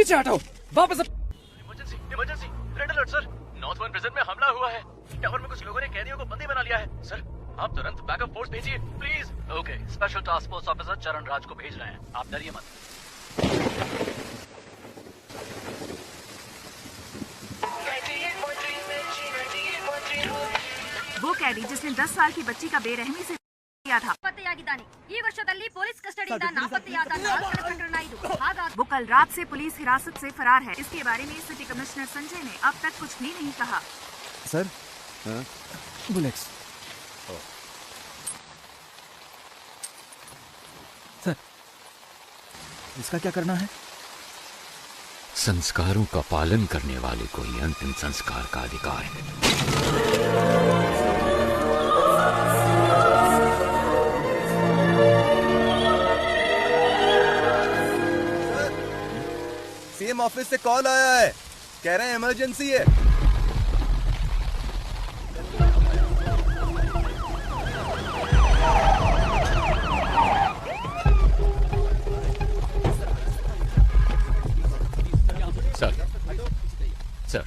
पीछे हटाओ, वापस। Emergency emergency, red alert sir. North one prison में हमला हुआ है। टावर में कुछ लोगों ने कैदियों को बंदी बना लिया है सर। आप तुरंत बैकअप फोर्स भेजिए please. Okay, special task force officer चरण राज को भेज रहे हैं, आप डरिए मत। वो कैदी जिसने 10 साल की बच्ची का बेरहमी से किया था ನಾಪತ್ತೆಯಾಗಿದ್ದಾನೆ। ಈ ವರ್ಷದಲ್ಲಿ ಪೊಲೀಸ್ ಕಸ್ಟಡಿಯಿಂದ ನಾಪತ್ತೆಯಾದ 4 ಪ್ರಕರಣ ಇದು। ಹಾಗಾಗಿ वो कल रात से पुलिस हिरासत से फरार है। इसके बारे में सिटी कमिश्नर संजय ने अब तक कुछ भी नहीं कहा। Sir, bullets. सर, इसका क्या करना है? संस्कारों का पालन करने वाले को ही अंतिम संस्कार का अधिकार है। सीएम ऑफिस से कॉल आया है, कह रहे हैं इमरजेंसी है। सर,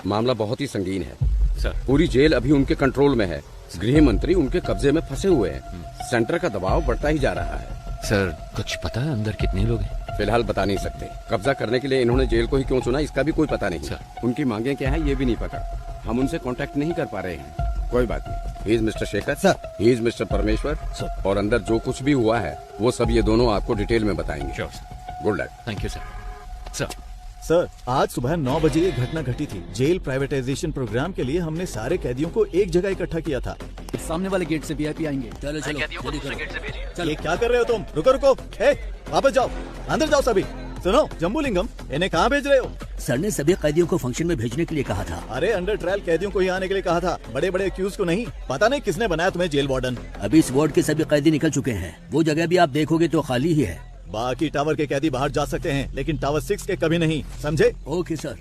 मामला बहुत ही संगीन है सर। पूरी जेल अभी उनके कंट्रोल में है। गृह मंत्री उनके कब्जे में फंसे हुए हैं। सेंटर का दबाव बढ़ता ही जा रहा है। सर, कुछ पता है अंदर कितने लोग हैं? फिलहाल बता नहीं सकते। कब्जा करने के लिए इन्होंने जेल को ही क्यों चुना, इसका भी कोई पता नहीं। सर, उनकी मांगे क्या है ये भी नहीं पता। हम उनसे कांटेक्ट नहीं कर पा रहे हैं। कोई बात नहीं। He is mister Shekhar sir, he is mister परमेश्वर सर, और अंदर जो कुछ भी हुआ है वो सब ये दोनों आपको डिटेल में बताएंगे। Sure sir. Good luck. Thank you sir. Sir, sir, आज सुबह 9 बजे ये घटना घटी थी। जेल प्राइवेटाइजेशन प्रोग्राम के लिए हमने सारे कैदियों को एक जगह इकट्ठा किया था। सामने वाले गेट से वीआईपी आएंगे। चलो चलो, कैदियों को दूसरे गेट से भेजिए। ये क्या कर रहे हो तुम? रुको रुको, वापस जाओ, अंदर जाओ सभी। सुनो जम्बूलिंगम, इन्हें कहाँ भेज रहे हो? सर ने सभी कैदियों को फंक्शन में भेजने के लिए कहा था। अरे अंडर ट्रायल कैदियों को ही आने के लिए कहा था, बड़े बड़े एक्यूज को नहीं। पता नहीं किसने बनाया तुम्हें जेल वार्डन। अभी इस वार्ड के सभी कैदी निकल चुके हैं। वो जगह भी आप देखोगे तो खाली ही है। बाकी टावर के कैदी बाहर जा सकते हैं, लेकिन टावर 6 के कभी नहीं, समझे? Okay sir.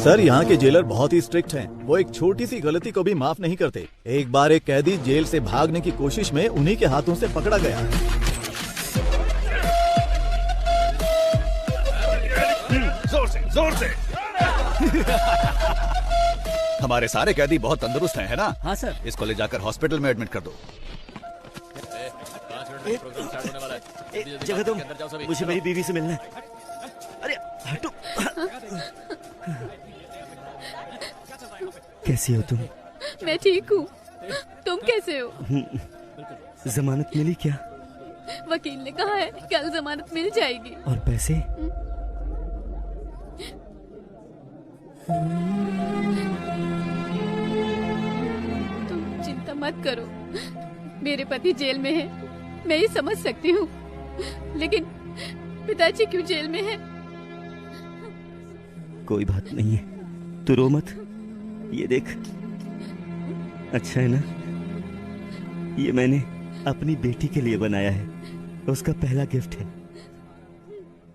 सर, यहाँ के जेलर बहुत ही स्ट्रिक्ट हैं। वो एक छोटी सी गलती को भी माफ नहीं करते। एक बार एक कैदी जेल से भागने की कोशिश में उन्हीं के हाथों से पकड़ा गया। जोर से हमारे सारे कैदी बहुत तंदुरुस्त हैं, है ना? हाँ सर। इसको ले जाकर हॉस्पिटल में एडमिट कर दो। जगह तुम, मुझे मेरी बीवी से मिलना है। अरे हटो। कैसी हो तुम? मैं ठीक हूँ, तुम कैसे हो? जमानत मिली क्या? वकील ने कहा है कल जमानत मिल जाएगी। और पैसे? तुम चिंता मत करो, मेरे पति जेल में है, मैं ये समझ सकती हूँ, लेकिन पिताजी क्यों जेल में है? कोई बात नहीं है, तू रो मत। ये देख, अच्छा है ना? ये मैंने अपनी बेटी के लिए बनाया है, उसका पहला गिफ्ट है।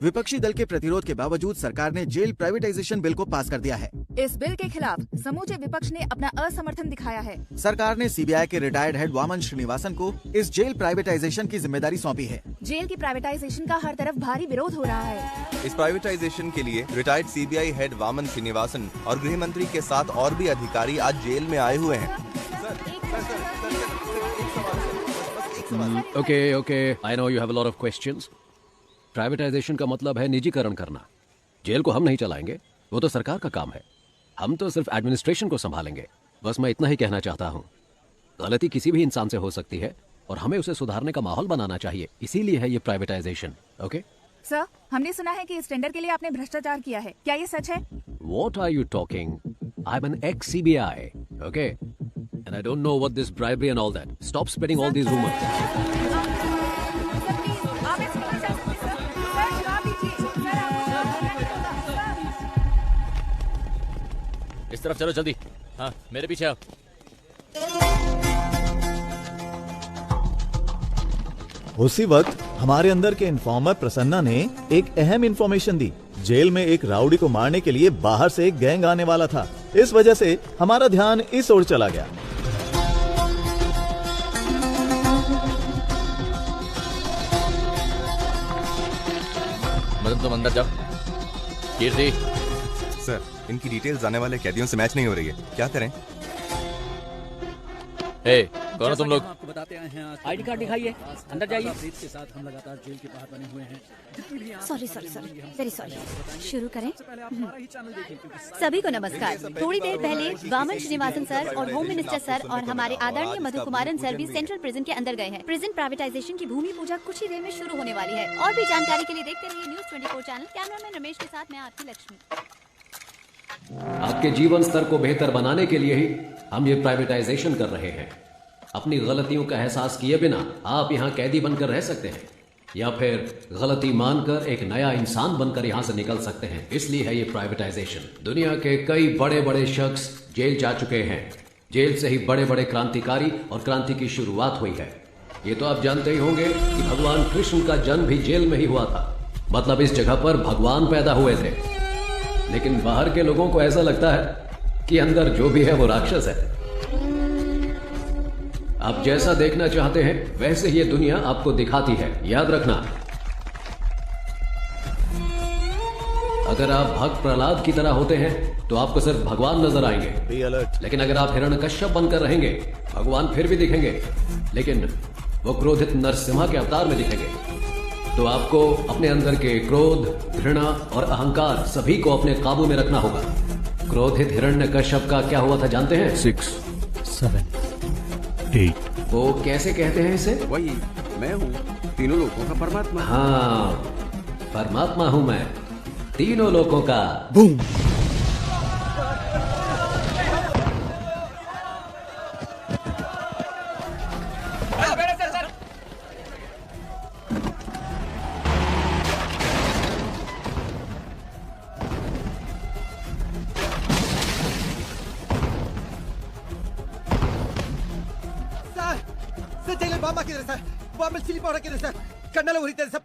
विपक्षी दल के प्रतिरोध के बावजूद सरकार ने जेल प्राइवेटाइजेशन बिल को पास कर दिया है। इस बिल के खिलाफ समूचे विपक्ष ने अपना असमर्थन दिखाया है। सरकार ने सीबीआई के रिटायर्ड हेड वामन श्रीनिवासन को इस जेल प्राइवेटाइजेशन की जिम्मेदारी सौंपी है। जेल की प्राइवेटाइजेशन का हर तरफ भारी विरोध हो रहा है। इस प्राइवेटाइजेशन के लिए retired CBI head Vaman Srinivasan और गृह मंत्री के साथ और भी अधिकारी आज जेल में आए हुए हैं। Okay, I know you have a lot of questions. Privatisation का मतलब है निजीकरण करना। जेल को हम नहीं चलाएंगे, वो तो सरकार का काम है। हम तो सिर्फ एडमिनिस्ट्रेशन को संभालेंगे। बस मैं इतना ही कहना चाहता हूँ। गलती किसी भी इंसान से हो सकती है और हमें उसे सुधारने का माहौल बनाना चाहिए, इसीलिए है ये प्राइवेटाइजेशन। ओके सर, हमने सुना है कि इस टेंडर के लिए आपने भ्रष्टाचार किया है, क्या ये सच है? What are you talking? I'm an ex-CBI, okay? And I don't know what this bribery and all that. Stop spreading all these rumors. इस तरफ चलो जल्दी। हाँ, मेरे पीछे आओ। उसी वक्त हमारे अंदर के इन्फॉर्मर प्रसन्ना ने एक अहम इन्फॉर्मेशन दी। जेल में एक राउडी को मारने के लिए बाहर से एक गैंग आने वाला था। इस वजह से हमारा ध्यान इस ओर चला गया। मतलब तुम अंदर जाओ, कीर्ति, सर, इनकी डिटेल्स आने वाले कैदियों से मैच नहीं हो रही है, क्या करें? हे, कौन हो तुम लोग? आपको बताते आए हैं आईडी कार्ड दिखाइए, अंदर जाइए। के साथ हम लगातार जेल के बाहर बने हुए हैं। Sorry very sorry. शुरू करें। सभी को नमस्कार। थोड़ी देर पहले वामन श्रीनिवासन सर और होम मिनिस्टर सर और हमारे आदरणीय मधु कुमारन सर भी सेंट्रल प्रिजन के अंदर गए हैं। प्रिजन प्राइवेटाइजेशन की भूमि पूजा कुछ ही देर में शुरू होने वाली है। और भी जानकारी के लिए देखते रहिए न्यूज़ 24 चैनल। कैमरामैन रमेश के साथ मैं आपकी लक्ष्मी। आपके जीवन स्तर को बेहतर बनाने के लिए ही हम ये प्राइवेटाइजेशन कर रहे हैं। अपनी गलतियों का एहसास किए बिना आप यहाँ कैदी बनकर रह सकते हैं या फिर गलती मानकर एक नया इंसान बनकर यहाँ से निकल सकते हैं। इसलिए है ये प्राइवेटाइजेशन। दुनिया के कई बड़े बड़े शख्स जेल जा चुके हैं। जेल से ही बड़े बड़े क्रांतिकारी और क्रांति की शुरुआत हुई है। ये तो आप जानते ही होंगे कि भगवान कृष्ण का जन्म भी जेल में ही हुआ था। मतलब इस जगह पर भगवान पैदा हुए थे। लेकिन बाहर के लोगों को ऐसा लगता है कि अंदर जो भी है वो राक्षस है। आप जैसा देखना चाहते हैं वैसे ही ये दुनिया आपको दिखाती है। याद रखना, अगर आप भक्त प्रहलाद की तरह होते हैं तो आपको सिर्फ भगवान नजर आएंगे। लेकिन अगर आप हिरण्यकश्यप बनकर रहेंगे, भगवान फिर भी दिखेंगे, लेकिन वो क्रोधित नरसिम्हा के अवतार में दिखेंगे। तो आपको अपने अंदर के क्रोध, घृणा और अहंकार सभी को अपने काबू में रखना होगा। क्रोधित हिरण्यकश्यप का क्या हुआ था जानते हैं? 6, 7, 8। वो कैसे कहते हैं इसे? वही मैं हूँ, तीनों लोगों का परमात्मा। हाँ, परमात्मा हूं मैं, तीनों लोगों का। Boom.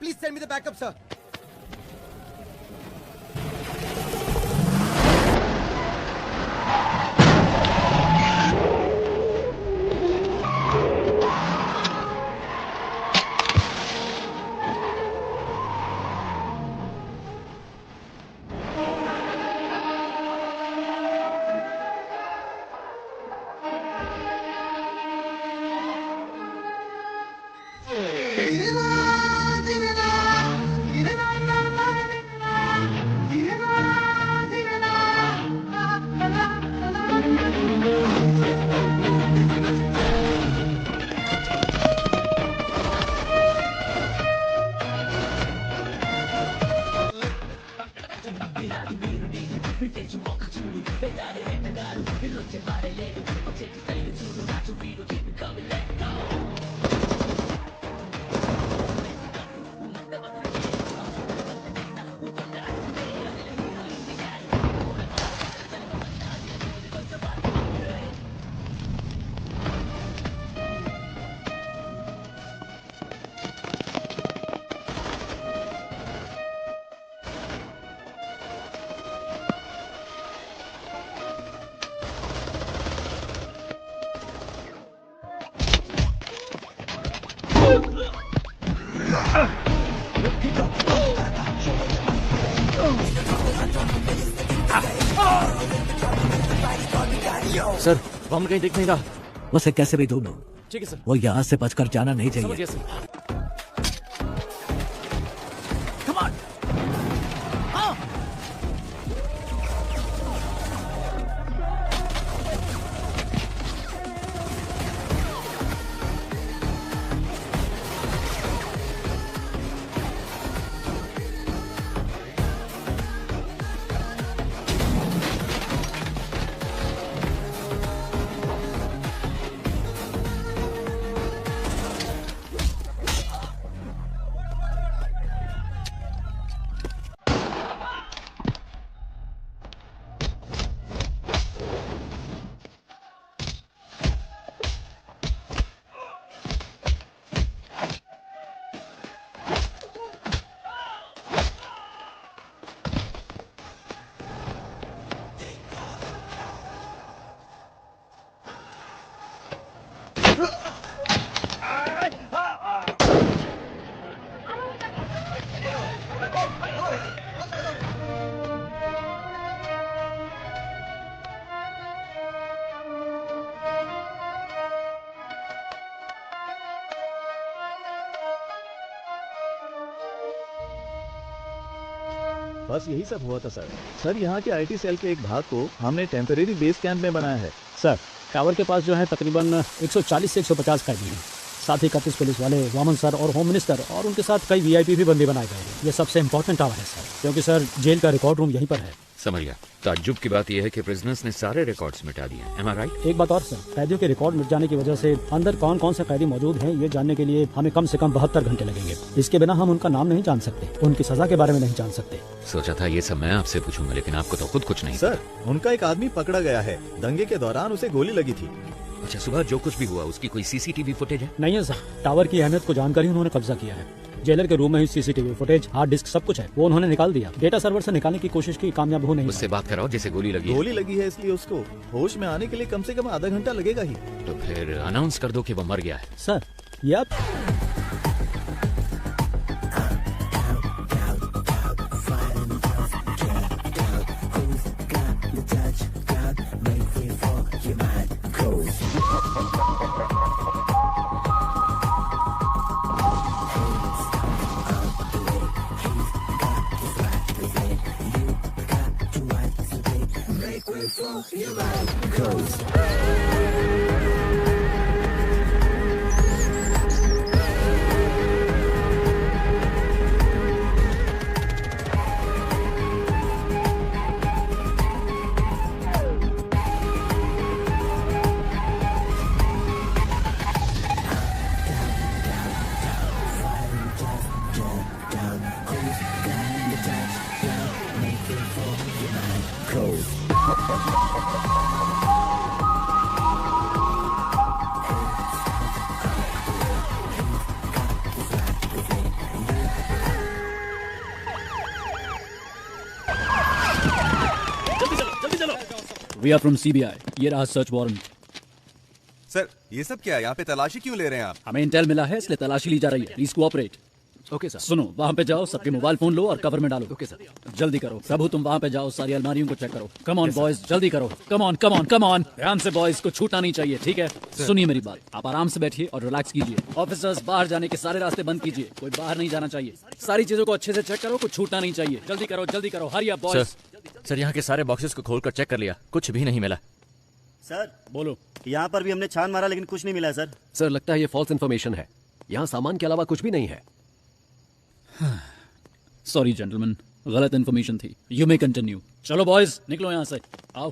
Please send me the backup, sir. Sir, Vaman कहीं दिख नहीं रहा। उसे कैसे भी ढूंढो। ठीक है सर। वो यहाँ से बचकर जाना नहीं चाहिए। समझिए सर। बस यही सब हुआ था सर। यहाँ के आईटी सेल के एक भाग को हमने टेम्परेरी बेस कैंप में बनाया है। सर टावर के पास जो है तकरीबन 140 से 150 कैदी हैं। साथ ही 31 पुलिस वाले, वामन सर और होम मिनिस्टर और उनके साथ कई वीआईपी भी बंदी बनाए गए हैं। ये सबसे इम्पोर्टेंट टावर है सर, क्योंकि सर जेल का रिकॉर्ड रूम यहीं पर है। समझ गया। ताज्जुब की बात यह है कि प्रिजनर्स ने सारे रिकॉर्ड्स मिटा दिए। Am I right? एक बात और सर, कैदियों के रिकॉर्ड मिट जाने की वजह से अंदर कौन कौन से कैदी मौजूद हैं ये जानने के लिए हमें कम से कम 72 घंटे लगेंगे। इसके बिना हम उनका नाम नहीं जान सकते, उनकी सजा के बारे में नहीं जान सकते। सोचा था ये सब मैं आपसे पूछूंगा, लेकिन आपको तो खुद कुछ नहीं। सर उनका एक आदमी पकड़ा गया है, दंगे के दौरान उसे गोली लगी थी। अच्छा, सुबह जो कुछ भी हुआ उसकी कोई सीसीटीवी फुटेज है? नहीं है सर, टावर की अहमियत को जानकर ही उन्होंने कब्जा किया है। जेलर के रूम में ही सीसीटीवी फुटेज, हार्ड डिस्क सब कुछ है, वो उन्होंने निकाल दिया। डेटा सर्वर से निकालने की कोशिश की, कामयाब हो नहीं। उससे बात कराओ जिसे गोली लगी है, इसलिए उसको होश में आने के लिए कम से कम आधा घंटा लगेगा ही। तो फिर अनाउंस कर दो कि वो मर गया है। सर ये We are from CBI. ये रहा सर्च वारंट। सर ये सब क्या है? यहाँ पे तलाशी क्यों ले रहे हैं आप? हमें इंटेल मिला है इसलिए तलाशी ली जा रही है। Please cooperate. Okay sir. सुनो, वहाँ पे जाओ, सबके मोबाइल फोन लो और कवर में डालो। Okay sir. जल्दी करो। प्रभु तुम वहाँ पे जाओ, सारी अलमारियों को चेक करो। कम ऑन बॉयज, जल्दी करो। Come on come on come on. ध्यान से बॉयज, को छूटना नहीं चाहिए, ठीक है? सुनिए मेरी बात, आप आराम से बैठिए और रिलैक्स कीजिए। ऑफिसर्स बाहर जाने के सारे रास्ते बंद कीजिए, कोई बाहर नहीं जाना चाहिए। सारी चीजों को अच्छे से चेक करो, कुछ छूटना नहीं चाहिए। जल्दी करो, हरी अप बॉयज। सर यहाँ के सारे बॉक्सेस को खोलकर चेक कर लिया, कुछ भी नहीं मिला। सर बोलो। यहाँ पर भी हमने छान मारा लेकिन कुछ नहीं मिला सर। सर लगता है ये फॉल्स इन्फॉर्मेशन है, यहाँ सामान के अलावा कुछ भी नहीं है। सॉरी जेंटलमैन, गलत इन्फॉर्मेशन थी। You may continue. चलो बॉयज निकलो यहाँ से, आओ।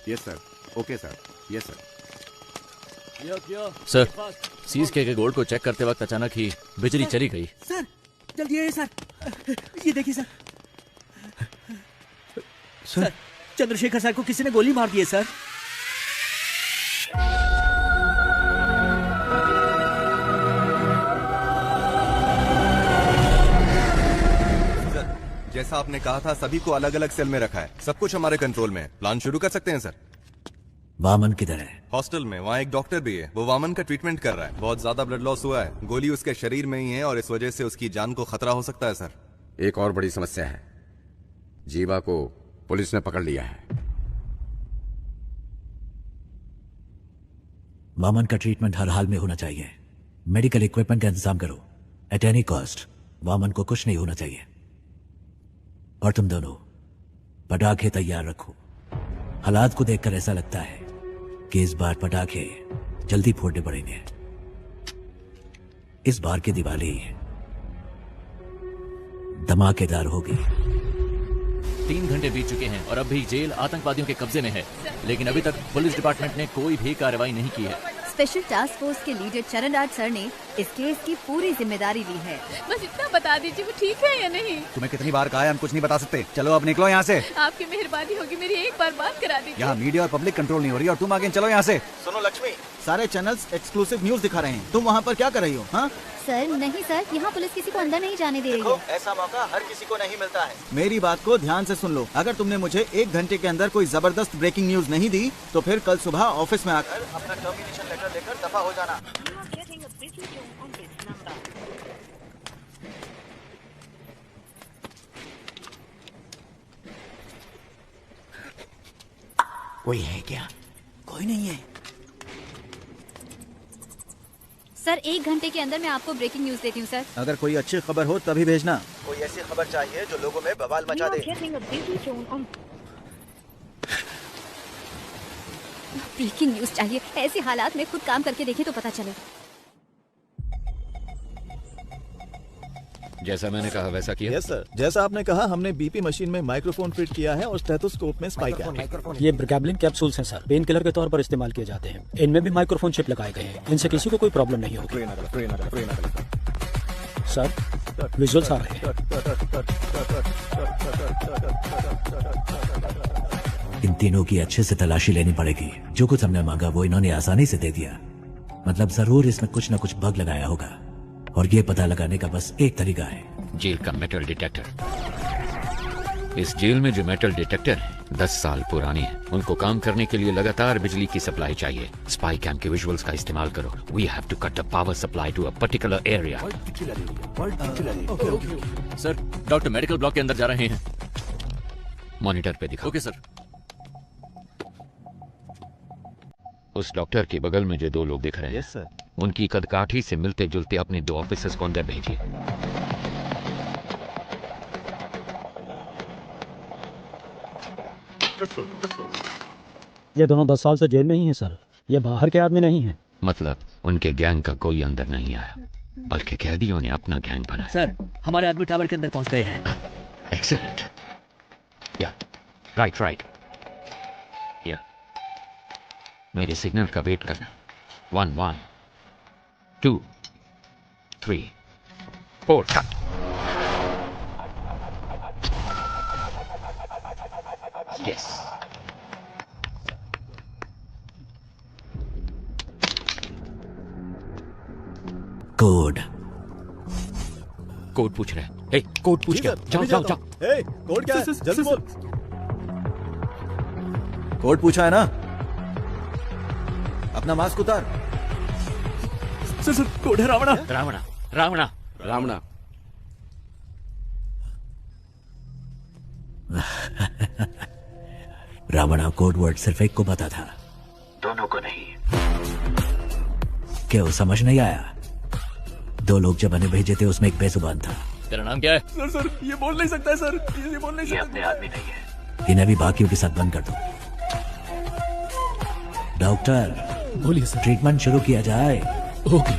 Yes sir, okay sir, yes sir. Sir seize के गोल्ड को चेक करते वक्त अचानक ही बिजली चली गई। सर जल्दी आइए सर, ये देखिए सर। सर चंद्रशेखर सर को किसी ने गोली मार दी है सर। जैसा आपने कहा था सभी को अलग अलग सेल में रखा है, सब कुछ हमारे कंट्रोल में है। प्लान शुरू कर सकते हैं सर। वामन किधर है? हॉस्टल में, वहाँ एक डॉक्टर भी है, वो वामन का ट्रीटमेंट कर रहा है। बहुत ज्यादा ब्लड लॉस हुआ है, गोली उसके शरीर में ही है और इस वजह से उसकी जान को खतरा हो सकता है सर। एक और बड़ी समस्या है, जीवा को पुलिस ने पकड़ लिया है। वामन का ट्रीटमेंट हर हाल में होना चाहिए। मेडिकल इक्विपमेंट का इंतजाम करो एट एनी कॉस्ट। वामन को कुछ नहीं होना चाहिए। और तुम दोनों पटाखे तैयार रखो। हालात को देखकर ऐसा लगता है कि इस बार पटाखे जल्दी फोड़ने पड़ेंगे। इस बार की दिवाली धमाकेदार होगी। 3 घंटे बीत चुके हैं और अब भी जेल आतंकवादियों के कब्जे में है, लेकिन अभी तक पुलिस डिपार्टमेंट ने कोई भी कार्रवाई नहीं की है। स्पेशल टास्क फोर्स के लीडर चरण राज सर ने इस केस की पूरी जिम्मेदारी ली है। बस इतना बता दीजिए वो ठीक है या नहीं। तुम्हें कितनी बार कहा है, हम कुछ नहीं बता सकते। चलो अब निकलो यहाँ से। आपकी मेहरबानी होगी, मेरी एक बार बात करा दीजिए। यहाँ मीडिया और पब्लिक कंट्रोल नहीं हो रही और तुम आगे चलो यहाँ से। सुनो लक्ष्मी, सारे चैनल्स एक्सक्लूसिव न्यूज दिखा रहे हैं। तुम वहाँ पर क्या कर रही हो? हाँ सर नहीं सर, यहाँ पुलिस किसी को अंदर नहीं जाने दे रही है। ऐसा मौका हर किसी को नहीं मिलता है। मेरी बात को ध्यान से सुन लो। अगर तुमने मुझे 1 घंटे के अंदर कोई जबरदस्त ब्रेकिंग न्यूज नहीं दी तो फिर कल सुबह ऑफिस में आकर अपना टर्मिनेशन लेटर देकर दफा हो जाना। कोई है क्या? कोई नहीं है सर। 1 घंटे के अंदर मैं आपको ब्रेकिंग न्यूज देती हूँ सर। अगर कोई अच्छी खबर हो तभी भेजना। कोई ऐसी खबर चाहिए जो लोगों में बवाल मचा दे। ब्रेकिंग न्यूज चाहिए। ऐसे हालात में खुद काम करके देखें तो पता चले। जैसा मैंने कहा वैसा किया। यस सर, जैसा आपने कहा हमने बीपी मशीन में माइक्रोफोन फिट किया है और स्टेथोस्कोप में स्पाइक है। ये ब्रिगैब्लिन कैप्सूल्स हैं सर, पेन किलर के तौर पर इस्तेमाल किए जाते हैं। इनमें भी माइक्रोफोन चिप लगाए गए हैं। इनसे किसी को कोई प्रॉब्लम नहीं होगी। सर विजुअल्स आ रहे हैं। इन तीनों की अच्छे से तलाशी लेनी पड़ेगी। जो कुछ हमने मांगा वो इन्होंने आसानी से दे दिया। मतलब जरूर इसमें कुछ न कुछ बग लगाया होगा और ये पता लगाने का बस एक तरीका है। जेल का मेटल डिटेक्टर। इस जेल में जो मेटल डिटेक्टर है 10 साल पुरानी है। उनको काम करने के लिए लगातार बिजली की सप्लाई चाहिए। स्पाई कैम के विजुअल्स का इस्तेमाल करो। We have to cut the power supply to a particular area. Sir doctor medical block के अंदर जा रहे हैं। मॉनिटर पे दिखाओ। Okay sir. उस डॉक्टर के बगल में जो 2 लोग दिख रहे हैं, यस सर, उनकी कदकाठी से मिलते जुलते अपने 2 ऑफिसर्स को अंदर भेजिए। ये दोनों 10 साल से जेल में ही हैं सर। ये बाहर के आदमी नहीं हैं। मतलब उनके गैंग का कोई अंदर नहीं आया, बल्कि कैदियों ने अपना गैंग बनाया। सर हमारे आदमी टावर के अंदर पहुंच गए हैं। एक्सीलेंट। या राइट या मेरे सिग्नल का वेट करना। 1 1 2 3 4 कट। यस। कोड पूछ रहे हैं। ए, कोड पूछ क्या? जाओ। ए, कोड क्या है? जल्दी बोल। कोड पूछा है ना? अपना मास्क उतार। सर कोड है रावणा। रावणा। रावणा कोड वर्ड सिर्फ एक को पता था, दोनों को नहीं। क्यों समझ नहीं आया? 2 लोग जब हमें भेजे थे उसमें एक बेजुबान था। तेरा नाम क्या है? सर ये बोल नहीं सकता है सर। ये बोल नहीं सकता। अपने आदमी नहीं है। इन्हें भी बाकियों के साथ बंद कर दो। डॉक्टर बोलिए सर। ट्रीटमेंट शुरू किया जाए। ओके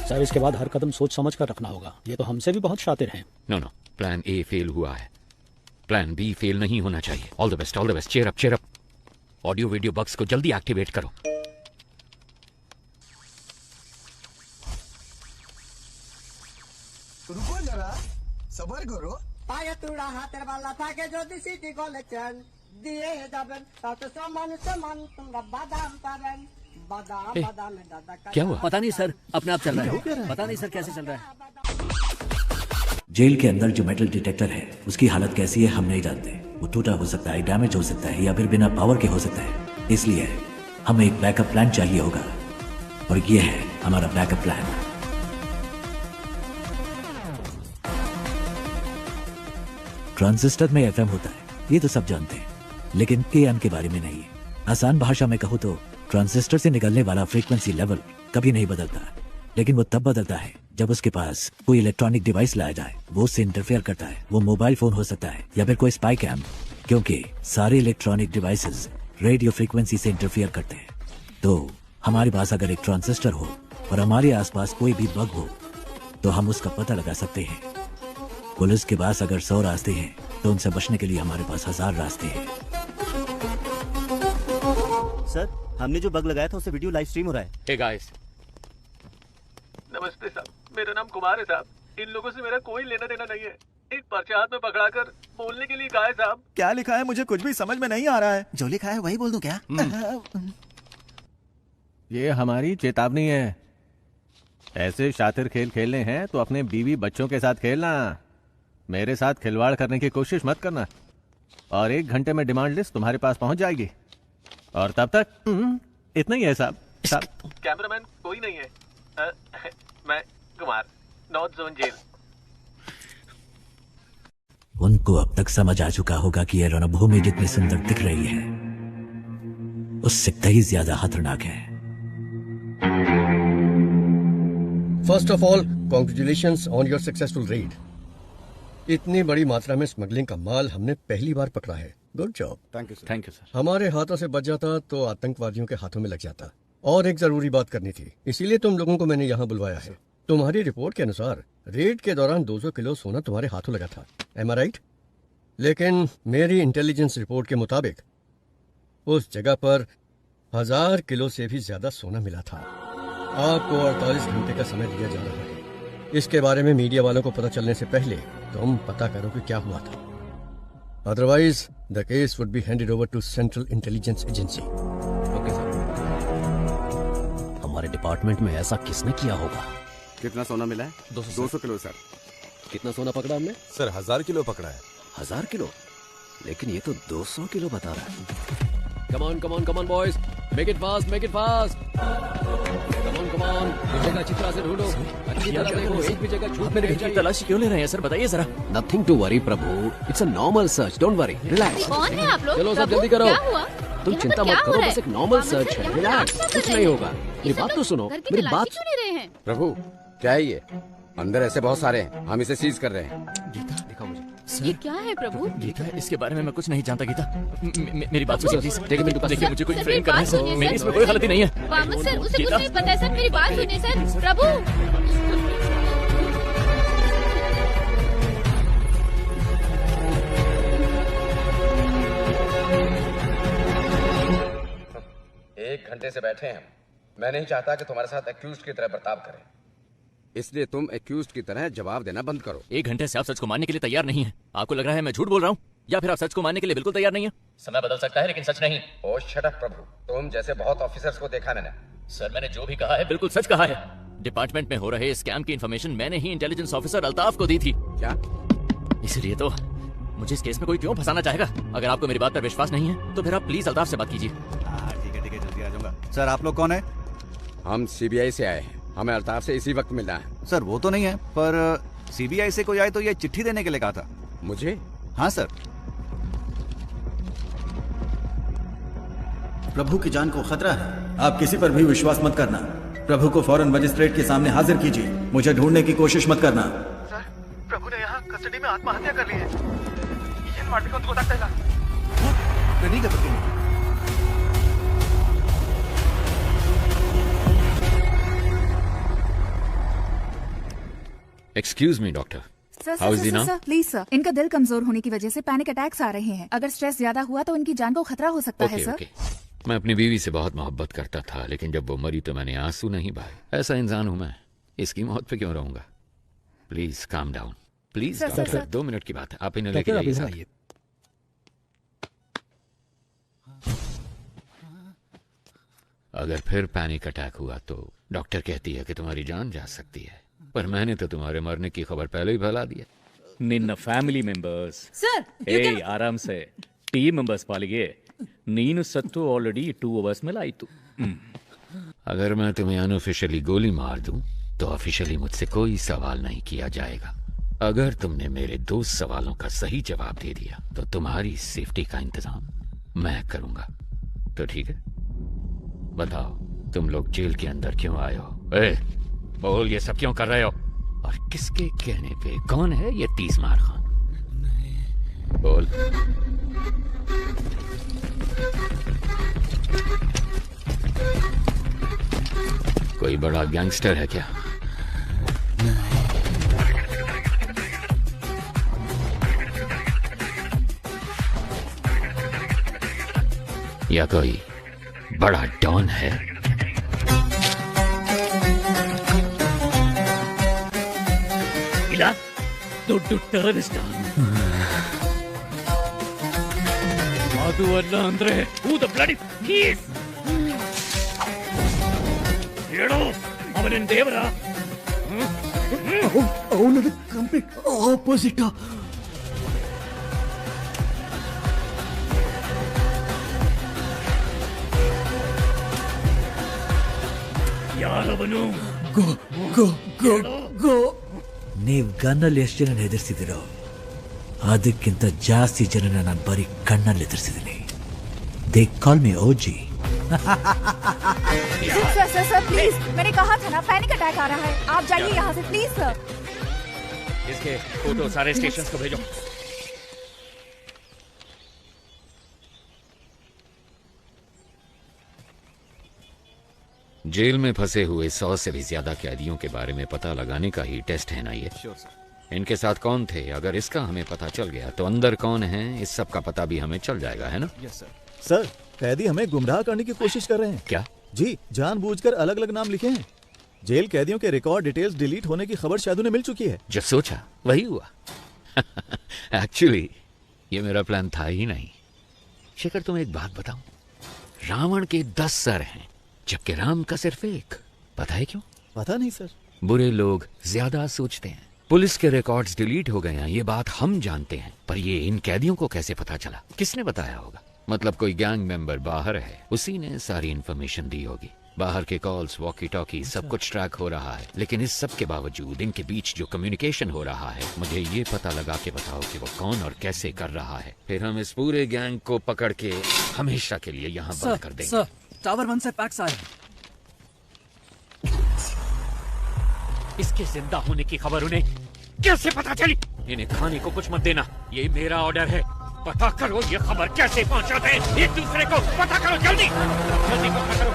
सर, इसके बाद हर कदम सोच समझ कर रखना होगा। ये तो हमसे भी बहुत शातिर हैं। नो प्लान ए फेल हुआ है, प्लान बी फेल नहीं होना चाहिए। All the best. Cheer up. Audio video bugs को जल्दी एक्टिवेट करो। रुको जरा, सबर करो। पाया तुड़ा हाथेर वाला থাকে যদি সিটি কলেছেন দিয়ে যাবেন তাতে সমান তোমরা বাদাম পাবেন। बादाम में दादा का क्या हुआ? पता नहीं सर, अपने आप चल रहा है। पता नहीं सर कैसे चल रहा है। जेल के अंदर जो मेटल डिटेक्टर है उसकी हालत कैसी है हम नहीं जानते। वो टूटा हो सकता है, डैमेज हो सकता है, या फिर बिना पावर के हो सकता है। इसलिए हमें एक बैकअप प्लान चाहिए होगा और ये है हमारा बैकअप प्लान। ट्रांजिस्टर में एफएम होता है, ये तो सब जानते हैं, लेकिन एएम के बारे में नहीं है। आसान भाषा में कहूँ तो ट्रांजिस्टर से निकलने वाला फ्रीक्वेंसी लेवल कभी नहीं बदलता, लेकिन वो तब बदलता है जब उसके पास कोई इलेक्ट्रॉनिक डिवाइस लाया जाए, वो उससे इंटरफेयर करता है। वो मोबाइल फोन हो सकता है या फिर कोई स्पाई कैम, क्योंकि सारे इलेक्ट्रॉनिक डिवाइसेस रेडियो फ्रीक्वेंसी से इंटरफेयर करते हैं। तो हमारे पास अगर एक ट्रांजिस्टर हो और हमारे आसपास कोई भी बग हो तो हम उसका पता लगा सकते हैं। पुलिस के पास अगर 100 रास्ते हैं तो उनसे बचने के लिए हमारे पास 1000 रास्ते हैं। सर, हमने जो बग लगाया था उससे वीडियो लाइव स्ट्रीम हो रहा है। हे गाइस, नमस्ते साहब, मेरा नाम कुमार है साहब। इन लोगों से मेरा कोई लेना देना नहीं है। एक पर्चा हाथ में पकड़ाकर बोलने के लिए कहा है साहब। क्या लिखा है मुझे कुछ भी समझ में नहीं आ रहा है। जो लिखा है वही बोल दूं क्या? ये हमारी चेतावनी है। ऐसे शातिर खेल खेलने हैं तो अपने बीवी बच्चों के साथ खेलना, मेरे साथ खिलवाड़ करने की कोशिश मत करना। और 1 घंटे में डिमांड लिस्ट तुम्हारे पास पहुंच जाएगी। और तब तक इतना ही है साहब। कैमरामैन कोई नहीं है। मैं कुमार, नॉर्थ जोन जेल। उनको अब तक समझ आ चुका होगा कि यह रणभूमि जितनी सुंदर दिख रही है उससे कहीं ज्यादा खतरनाक है। First of all congratulations on your successful red. इतनी बड़ी मात्रा में स्मगलिंग का माल हमने पहली बार पकड़ा है। Good job. Thank you sir. Thank you sir. हमारे हाथों से बच जाता तो आतंकवादियों के हाथों में लग जाता। और एक जरूरी बात करनी थी, इसीलिए तुम लोगों को मैंने यहाँ बुलवाया है। तुम्हारी रिपोर्ट के अनुसार रेड के दौरान 200 किलो सोना तुम्हारे हाथों लगा था। एम आई राइट? लेकिन मेरी इंटेलिजेंस रिपोर्ट के मुताबिक उस जगह पर 1000 किलो से भी ज्यादा सोना मिला था। आपको 48 घंटे का समय दिया जा रहा है। इसके बारे में मीडिया वालों को पता चलने से पहले तुम पता करो कि क्या हुआ था। Otherwise the case would be handed over to central intelligence agency. Okay sir. हमारे डिपार्टमेंट में ऐसा किसने किया होगा? कितना सोना मिला है? 200 किलो सर। कितना सोना पकड़ा हमने? सर 1000 किलो पकड़ा है। 1000 किलो? लेकिन ये तो 200 किलो बता रहा है। Come on boys, make it fast, make it fast. Come on, जगह चित्रा से ढूंढो, अच्छी तरह देखो, एक भी जगह छूट नहीं चाहिए। तलाशी क्यों ले रहे हैं सर, बताइए जरा। Nothing to worry Prabhu, it's a normal search, don't worry, relax. कौन है आप लोग? चलो सब प्रभु, जल्दी करो। क्या हुआ? तुम चिंता मत करो, बस एक नॉर्मल सर्च है, रिलैक्स, कुछ नहीं होगा। मेरी बात तो सुनो, मेरी बात। क्यों ले रहे हैं? प्रभु क्या है ये? अंदर ऐसे बहुत सारे हैं, हम इसे सीज कर रहे हैं। गीता दिखाओ मुझे। ये क्या है प्रभु? गीता, इसके बारे में मैं कुछ नहीं जानता गीता। मेरी बात सुनिए प्लीज। देखिए देखिए मुझे कोई सर, फ्रेम मेरी करना है बात सर, सुनिए, मेरी सर। इसमें कोई गलती नहीं है। वामन सर, उसे कुछ नहीं पता है सर, मेरी बात सुनिए सर। प्रभु एक घंटे से बैठे हैं हम। मैं नहीं चाहता कि तुम्हारे साथ एक्यूज्ड की तरह बर्ताव करें, इसलिए तुम एक्यूज्ड की तरह जवाब देना बंद करो। 1 घंटे से आप सच को मानने के लिए तैयार नहीं है। आपको लग रहा है मैं झूठ बोल रहा हूँ, या फिर आप सच को मानने के लिए बिल्कुल तैयार नहीं है? समय बदल सकता है लेकिन सच नहीं। ओ शट अप प्रभु, तुम जैसे बहुत ऑफिसर्स को देखा मैंने। सर मैंने जो भी कहा है बिल्कुल सच कहा है। डिपार्टमेंट में हो रहे स्कैम की इन्फॉर्मेशन मैंने ही इंटेलिजेंस ऑफिसर अल्ताफ को दी थी। क्या? इसलिए तो मुझे इस केस में कोई क्यों फंसाना चाहेगा? अगर आपको मेरी बात पर विश्वास नहीं है तो फिर आप प्लीज अल्ताफ से बात कीजिए। ठीक है जल्दी आ जाऊंगा। सर आप लोग कौन है? हम सीबीआई से आए हैं, हमें अल्ताफ से इसी वक्त मिलना है। सर वो तो नहीं है, पर सीबीआई से कोई आए तो ये चिट्ठी देने के लिए कहा था। मुझे? हाँ सर। प्रभु की जान को खतरा है, आप किसी पर भी विश्वास मत करना। प्रभु को फौरन मजिस्ट्रेट के सामने हाजिर कीजिए, मुझे ढूंढने की कोशिश मत करना। सर प्रभु ने यहाँ कस्टडी में आत्महत्या कर ली है। ये मार्टिन को ಗೊತ್ತಾಗ್ತಾ नहीं कर सकते। Excuse me doctor, sir how is he now? Sir please sir, इनका दिल कमजोर होने की वजह से पैनिक अटैक्स आ रहे हैं। अगर स्ट्रेस ज्यादा हुआ तो इनकी जान को खतरा हो सकता है सर। मैं अपनी बीवी से बहुत मोहब्बत करता था, लेकिन जब वो मरी तो मैंने आंसू नहीं बहाए। ऐसा इंसान हूं मैं, इसकी मौत पे क्यों रहूंगा? Please calm down, please. Doctor 2 minute की बात है, आप इन्हें लेके जाइए। अगर फिर पैनिक अटैक हुआ तो डॉक्टर कहती है कि तुम्हारी जान जा सकती है, पर मैंने तो तुम्हारे मरने की खबर पहले ही फैला दिया। ನಿನ್ನ ಫ್ಯಾಮಿಲಿ ಮೆಂಬರ್ಸ್ ಆರಾಮ್ ಸೆ ಟೀಮ್ ಮೆಂಬರ್ಸ್ ಪಾಲಿಗೆ ನೀನು ಸತ್ತು ಆಲ್ರೆಡಿ 2 ಅವರ್ಸ್ ಮೇಲೆ ಆಯ್ತು। अगर मैं तुम्हें अनऑफिशियली गोली मार दूं तो ऑफिशियली मुझसे कोई सवाल नहीं किया जाएगा। अगर तुमने मेरे 2 सवालों का सही जवाब दे दिया तो तुम्हारी सेफ्टी का इंतजाम मैं करूंगा। तो ठीक है, बताओ तुम लोग जेल के अंदर क्यों आए हो? बोल, ये सब क्यों कर रहे हो? और किसके कहने पे? कौन है ये 30 मार खान? बोल। कोई बड़ा गैंगस्टर है क्या? या कोई बड़ा डॉन है? ಇಲ್ಲ ದೊಡ್ಡ ಟೆರರಿಸ್ಟ್ ಅದು ಅಲ್ಲ ಅಂದ್ರೆ ಹೂ ದ ಬ್ಲಡಿ ಹೀಸ್ ಹೇಳು ಅವನಿನ್ ದೇವರ ಅವನದು ಕಂಪ್ಲೀಟ್ ಆಪೋಸಿಟ್. ಯಾರವನು? ಗೋ ಗೋ ಗೋ ಗೋ. ನೀವು ಗನ್ನಲ್ಲಿ ಎಷ್ಟು ಜನ ಹೆದರ್ಸಿದಿರೋ ಅದಕ್ಕಿಂತ ಜಾಸ್ತಿ ಜನನ ನಾನು ಬರೀ ಕಣ್ಣಲ್ಲಿ ಎದುರಿಸಿದ್ದೀನಿ. They call me OG. Sir sir sir please, मैंने कहा था ना पैनिक अटैक आ रहा है, आप जाइए यहाँ से प्लीज सर. इसके फोटो सारे स्टेशंस को भेजो. जेल में फंसे हुए 100 से भी ज्यादा कैदियों के बारे में पता लगाने का ही टेस्ट है ना ये. इनके साथ कौन थे? अगर इसका हमें पता चल गया तो अंदर कौन है इस सब का पता भी हमें चल जाएगा, है ना? सर, कैदी हमें गुमराह करने की कोशिश कर रहे हैं. क्या? जी, जानबूझकर अलग अलग नाम लिखे हैं. जेल कैदियों के रिकॉर्ड डिटेल्स डिलीट होने की खबर शायद उन्हें मिल चुकी है. जो सोचा वही हुआ. एक्चुअली ये मेरा प्लान था ही नहीं. शेखर, तुम्हें एक बात बताऊं, रावण के 10 सर हैं जबकि राम का सिर्फ एक. पता है क्यों? पता नहीं सर. बुरे लोग ज्यादा सोचते हैं. पुलिस के रिकॉर्ड्स डिलीट हो गए हैं ये बात हम जानते हैं, पर ये इन कैदियों को कैसे पता चला? किसने बताया होगा? मतलब कोई गैंग मेंबर बाहर है, उसी ने सारी इंफॉर्मेशन दी होगी. बाहर के कॉल्स, वॉकी टॉकी सब कुछ ट्रैक हो रहा है. लेकिन इस सब के बावजूद इनके बीच जो कम्युनिकेशन हो रहा है, मुझे ये पता लगा के बताओ कि वो कौन और कैसे कर रहा है. फिर हम इस पूरे गैंग को पकड़ के हमेशा के लिए यहाँ बंद कर देंगे. सर, टावर 1 से पैक्स आए. इसके जिंदा होने की खबर उन्हें कैसे पता चली? इन्हें खाने को कुछ मत देना, ये मेरा ऑर्डर है. पता करो ये खबर कैसे पहुंचाते हैं एक दूसरे को. पता करो जल्दी जल्दी पता करो.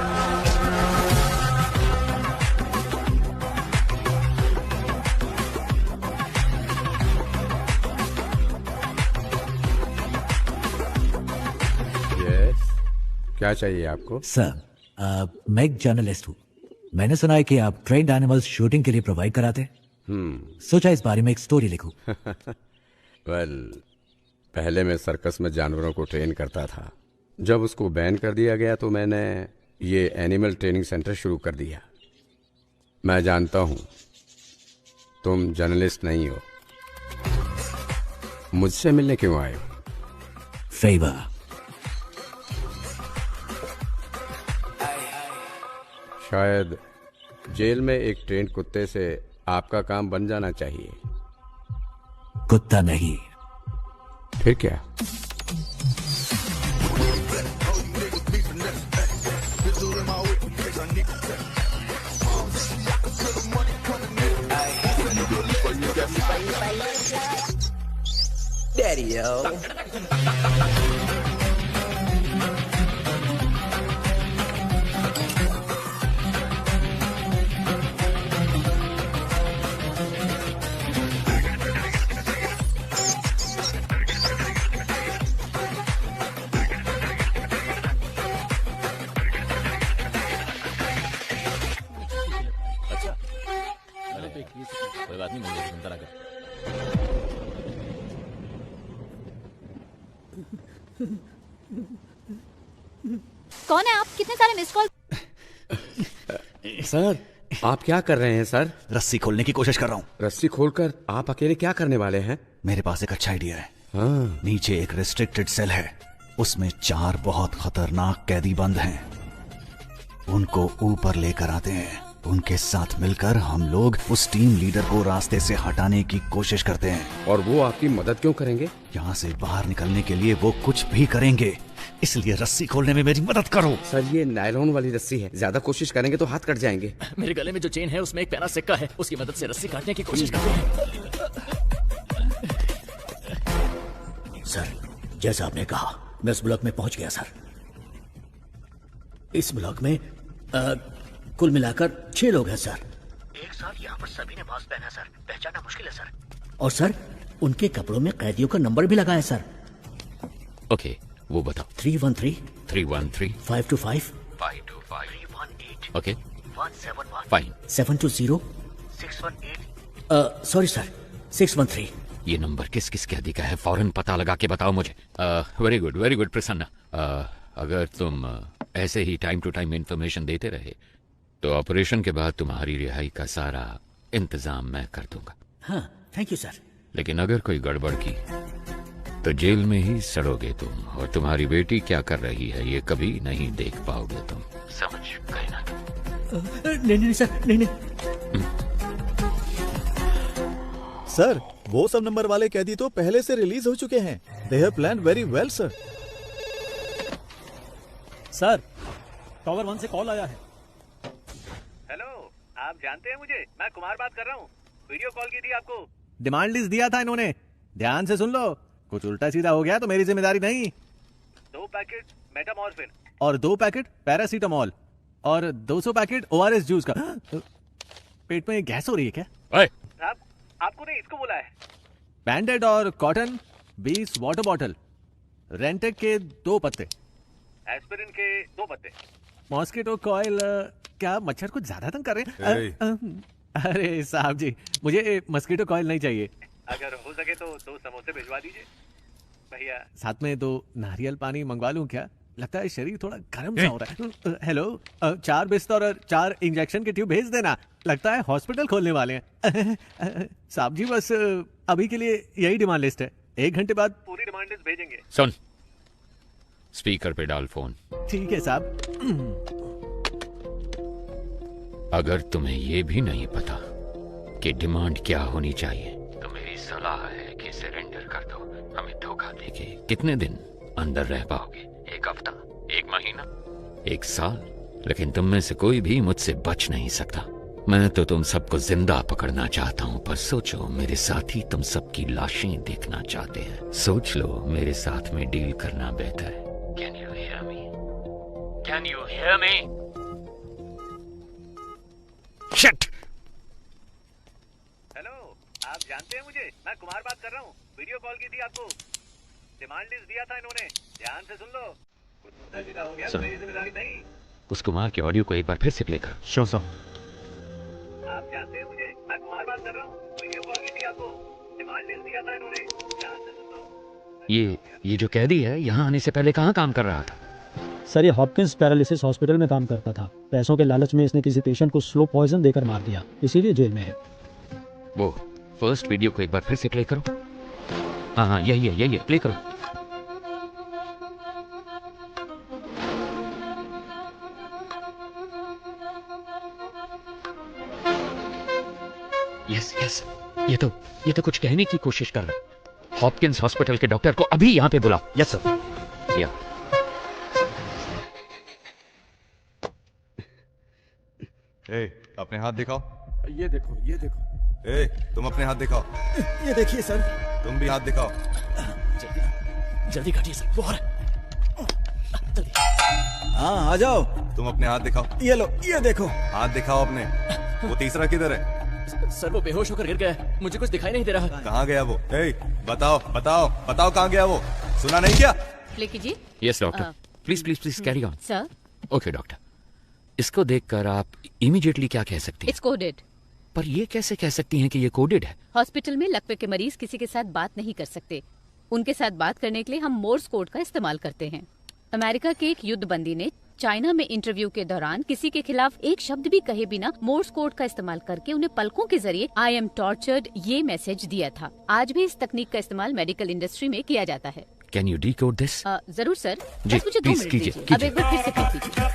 यस, क्या चाहिए आपको? सर, मैं एक जर्नलिस्ट हूँ. मैंने सुना है कि आप ट्रेंड एनिमल्स शूटिंग के लिए प्रोवाइड कराते हैं. सोचा इस बारे में एक स्टोरी लिखूं. वेल, पहले मैं सर्कस में जानवरों को ट्रेन करता था. जब उसको बैन कर दिया गया तो मैंने ये एनिमल ट्रेनिंग सेंटर शुरू कर दिया. मैं जानता हूं तुम जर्नलिस्ट नहीं हो. मुझसे मिलने क्यों आए हो? फेवर. शायद जेल में एक ट्रेंड कुत्ते से आपका काम बन जाना चाहिए. कुत्ता नहीं. फिर क्या? Daddy-o. कोई बात नहीं, मुझे चिंता लगा. कौन है आप? कितने सारे मिस कॉल. सर, आप क्या कर रहे हैं सर? रस्सी खोलने की कोशिश कर रहा हूँ. रस्सी खोलकर आप अकेले क्या करने वाले हैं? मेरे पास एक अच्छा आइडिया है. हाँ. नीचे एक रिस्ट्रिक्टेड सेल है, उसमें 4 बहुत खतरनाक कैदी बंद हैं. उनको ऊपर लेकर आते हैं. उनके साथ मिलकर हम लोग उस टीम लीडर को रास्ते से हटाने की कोशिश करते हैं. और वो आपकी मदद क्यों करेंगे? यहाँ से बाहर निकलने के लिए वो कुछ भी करेंगे, इसलिए रस्सी खोलने में मेरी मदद करो. सर, ये नायलॉन वाली रस्सी है, ज्यादा कोशिश करेंगे तो हाथ कट जाएंगे. मेरे गले में जो चेन है उसमें एक प्यारा सिक्का है, उसकी मदद से रस्सी काटने की कोशिश करते हैं. सर, जैसा आपने कहा, मैं इस ब्लॉक में पहुंच गया सर. इस ब्लॉक में कुल मिलाकर 6 लोग हैं सर. एक साथ यहाँ पर सभी ने मास्क पहना सर, पहचानना मुश्किल है सर. और सर, उनके कपड़ों में कैदियों का नंबर भी लगा है सर. ओके, वो बताओ. 313 313 525 525 318 ओके 171 फाइन 720 618. Sorry sir, 613. ये नंबर किस किस कैदी का है फौरन पता लगा के बताओ मुझे. Very good Prasanna. अगर तुम ऐसे ही टाइम टू टाइम इंफॉर्मेशन देते रहे तो ऑपरेशन के बाद तुम्हारी रिहाई का सारा इंतजाम मैं कर दूंगा। हाँ, थैंक यू सर। लेकिन अगर कोई गड़बड़ की तो जेल में ही सड़ोगे तुम, और तुम्हारी बेटी क्या कर रही है ये कभी नहीं देख पाओगे तुम। समझ गए ना तुम? नहीं सर, नहीं। सर, वो सब नंबर वाले कैदी तो पहले से रिलीज हो चुके हैं। They have planned very well sir. Sir, tower 1 से कॉल आया है। हेलो, आप जानते हैं मुझे? मैं कुमार बात कर रहा हूँ। वीडियो कॉल की थी आपको। डिमांड लिस्ट दिया था इन्होंने, ध्यान से सुन लो। कुछ उल्टा सीधा हो गया तो मेरी जिम्मेदारी नहीं। 2 पैकेट मेटामॉर्फिन और 2 पैकेट पैरासीटामॉल और 200 पैकेट ORS जूस का। पेट में गैस हो रही है क्या? साहब, आपको नहीं, इसको बोला है। बैंडेड और कॉटन 20 वाटर बॉटल, रेंटेक के 2 पत्ते, एस्पिरिन के 2 पत्ते, मॉस्किटो कॉइल। क्या मच्छर कुछ ज्यादा तंग कर रहे हैं? अरे साहब जी, मुझे मस्कीटो कॉइल नहीं चाहिए। अगर हो सके तो 2 समोसे भिजवा दीजिए भैया। साथ में 2 नारियल पानी मंगवा लूं क्या? लगता है शरीर थोड़ा गर्म सा हो रहा है। हेलो, 4 बिस्तर और 4 इंजेक्शन के ट्यूब भेज देना। लगता है हॉस्पिटल खोलने वाले हैं। साहब जी, बस अभी के लिए यही डिमांड लिस्ट है। 1 घंटे बाद पूरी डिमांड लिस्ट भेजेंगे। सुन, स्पीकर पे डाल फोन। ठीक है साहब। अगर तुम्हें ये भी नहीं पता कि डिमांड क्या होनी चाहिए तो मेरी सलाह है कि सरेंडर कर दो। हमें धोखा देके कितने दिन अंदर रह पाओगे? 1 हफ्ता, 1 महीना, 1 साल? लेकिन तुम में से कोई भी मुझसे बच नहीं सकता। मैं तो तुम सबको जिंदा पकड़ना चाहता हूं, पर सोचो, मेरे साथी तुम सबकी लाशें देखना चाहते हैं। सोच लो, मेरे साथ में डील करना बेहतर है। Can you hear me? Can you hear me? Shit! Hello, आप जानते हैं मुझे? मैं कुमार बात कर रहा हूँ। वीडियो कॉल की थी आपको। डिमांड लिस्ट दिया था इन्होंने, ध्यान से सुन लो। कुछ उल्टा सीधा हो गया तो मेरी जिम्मेदारी नहीं। उस कुमार के ऑडियो को एक बार फिर से प्ले कर। Sure sir. आप जानते हैं मुझे? मैं कुमार बात कर रहा हूँ। वीडियो कॉल की थी आपको। डिमांड लिस्ट दिया था इन्होंने, ध्यान से सुन लो। ये जो कैदी है यहाँ आने से पहले कहाँ काम कर रहा था? सर, ये हॉपकिंस पैरालिसिस हॉस्पिटल में काम करता था। पैसों के लालच में इसने किसी पेशेंट को स्लो पॉइजन देकर मार दिया, इसीलिए जेल में है। वो फर्स्ट वीडियो को एक बार फिर से प्ले करो। हाँ, यही है, प्ले करो। यस, ये तो कुछ कहने की कोशिश कर रहा है। हॉपकिंस हॉस्पिटल के डॉक्टर को अभी यहाँ पे बुलाओ। Yes sir. या अपने हाथ दिखाओ। ये देखो। तुम अपने हाथ दिखाओ। ये देखिए सर। तुम भी हाथ दिखाओ। जल्दी काटिए सर, वो हो रहा है। जल्दी। हाँ, आ जाओ। तुम अपने हाथ दिखाओ। ये लो, ये देखो। हाथ दिखाओ अपने। वो तीसरा किधर है? सर, वो बेहोश होकर गिर गया है। मुझे कुछ दिखाई नहीं दे रहा। कहाँ गया वो? बताओ कहाँ गया वो? सुना नहीं क्या? प्ले कीजिए। Yes doctor, please carry on. Sir. Okay doctor, इसको देखकर आप इमीडिएटली क्या कह सकती हैं? It's coded. पर ये कैसे कह सकती हैं कि ये कोडेड है? हॉस्पिटल में लकवे के मरीज किसी के साथ बात नहीं कर सकते। उनके साथ बात करने के लिए हम मोर्स कोड का इस्तेमाल करते हैं। अमेरिका के एक युद्ध बंदी ने चाइना में इंटरव्यू के दौरान किसी के खिलाफ एक शब्द भी कहे बिना मोर्स कोड का इस्तेमाल करके उन्हें पलकों के जरिए आई एम टॉर्चर्ड ये मैसेज दिया था। आज भी इस तकनीक का इस्तेमाल मेडिकल इंडस्ट्री में किया जाता है। Can you decode this? जरूर सर, जी, बस मुझे 2 मिनट दीजिए। अब एक बार फिर से प्ले कीजिए।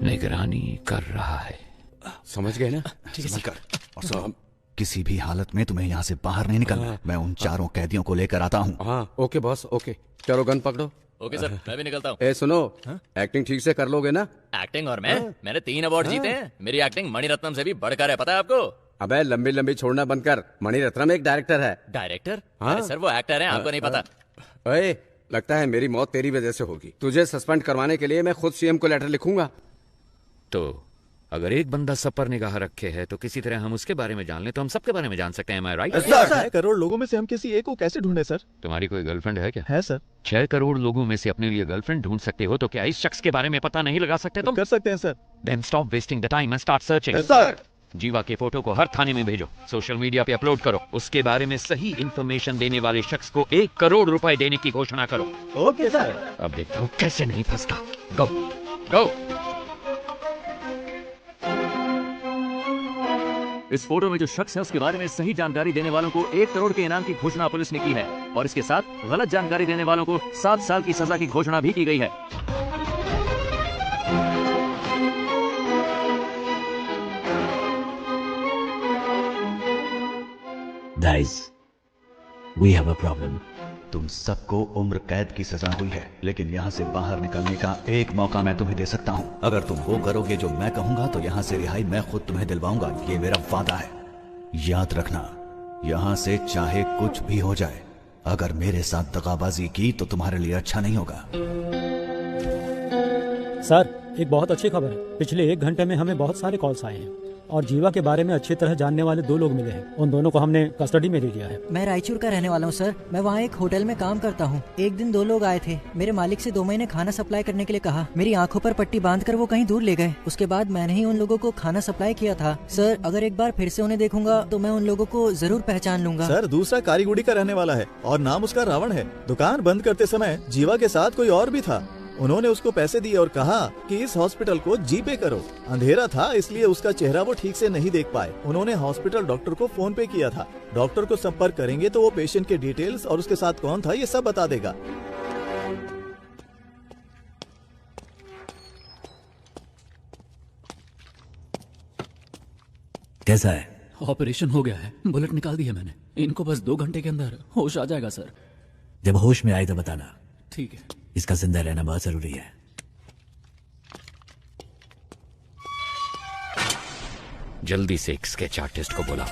निगरानी कर रहा है। समझ गए ना? समझ कर। और सुनो, किसी भी हालत में तुम्हें यहाँ से बाहर नहीं निकलना। मैं उन 4 कैदियों को लेकर आता हूँ। हाँ, ओके बॉस, ओके। चलो गन पकड़ो। ओके सर, मैं भी निकलता हूँ। ए सुनो, एक्टिंग ठीक से कर लोगे ना? एक्टिंग और मैंने 3 अवार्ड जीते हैं। मेरी एक्टिंग मणिरत्नम से भी बढ़कर है, पता है आपको? अबे लंबी छोड़ना बंद कर। मणिरत्नम एक डायरेक्टर है। डायरेक्टर? हाँ सर, वो एक्टर है, आपको नहीं पता। ओए, लगता है मेरी मौत तेरी वजह से होगी। तुझे सस्पेंड करवाने के लिए मैं खुद सीएम को लेटर लिखूंगा। तो अगर एक बंदा सब पर निगाह रखे है तो किसी तरह हम उसके बारे में जान लें तो हम सबके बारे में जान सकते हैं। Am I right? 6 करोड़ लोगों में से हम किसी एक को कैसे ढूंढे सर? तुम्हारी कोई गर्लफ्रेंड है क्या? है सर। 6 करोड़ लोगों में से अपने लिए गर्लफ्रेंड ढूंढ सकते हो तो क्या इस शख्स के बारे में पता नहीं लगा सकते तुम? कर सकते हैं sir. Then stop wasting the time and start searching. Sir, जीवा के फोटो को हर थाने में भेजो, सोशल मीडिया पे अपलोड करो, उसके बारे में सही इंफॉर्मेशन देने वाले शख्स को 1 करोड़ रुपए देने की घोषणा करो। Okay sir. अब देखता हूँ कैसे नहीं फंसता। गो गो। इस फोटो में जो शख्स है उसके बारे में सही जानकारी देने वालों को 1 करोड़ के इनाम की घोषणा पुलिस ने की है और इसके साथ गलत जानकारी देने वालों को 7 साल की सजा की घोषणा भी की गई है। Guys, we have a problem. तुम सबको उम्र कैद की सजा हुई है, लेकिन यहाँ से बाहर निकलने का एक मौका मैं तुम्हें दे सकता हूँ। अगर तुम वो करोगे जो मैं कहूँगा तो यहाँ से रिहाई मैं खुद तुम्हें दिलवाऊंगा, ये मेरा वादा है। याद रखना, यहाँ से चाहे कुछ भी हो जाए, अगर मेरे साथ दगाबाजी की तो तुम्हारे लिए अच्छा नहीं होगा। सर, एक बहुत अच्छी खबर है। पिछले 1 घंटे में हमें बहुत सारे कॉल्स आए हैं और जीवा के बारे में अच्छी तरह जानने वाले 2 लोग मिले हैं। उन दोनों को हमने कस्टडी में ले लिया है। मैं रायचूर का रहने वाला हूँ सर। मैं वहाँ एक होटल में काम करता हूँ। एक दिन 2 लोग आए थे। मेरे मालिक से 2 महीने खाना सप्लाई करने के लिए कहा। मेरी आंखों पर पट्टी बांधकर वो कहीं दूर ले गए। उसके बाद मैंने ही उन लोगों को खाना सप्लाई किया था। सर, अगर एक बार फिर से उन्हें देखूंगा तो मैं उन लोगों को जरूर पहचान लूंगा। सर, दूसरा कारीगुड़ी का रहने वाला है और नाम उसका रावण है। दुकान बंद करते समय जीवा के साथ कोई और भी था। उन्होंने उसको पैसे दिए और कहा कि इस हॉस्पिटल को जीपे करो। अंधेरा था इसलिए उसका चेहरा वो ठीक से नहीं देख पाए। उन्होंने हॉस्पिटल डॉक्टर को फोन पे किया था। डॉक्टर को संपर्क करेंगे तो वो पेशेंट के डिटेल्स और उसके साथ कौन था ये सब बता देगा। कैसा है? ऑपरेशन हो गया है, बुलेट निकाल दी है मैंने। इनको बस 2 घंटे के अंदर होश आ जाएगा सर। जब होश में आए तो बताना। ठीक है। इसका जिंदा रहना बहुत जरूरी है। जल्दी से एक स्केच आर्टिस्ट को बुलाओ।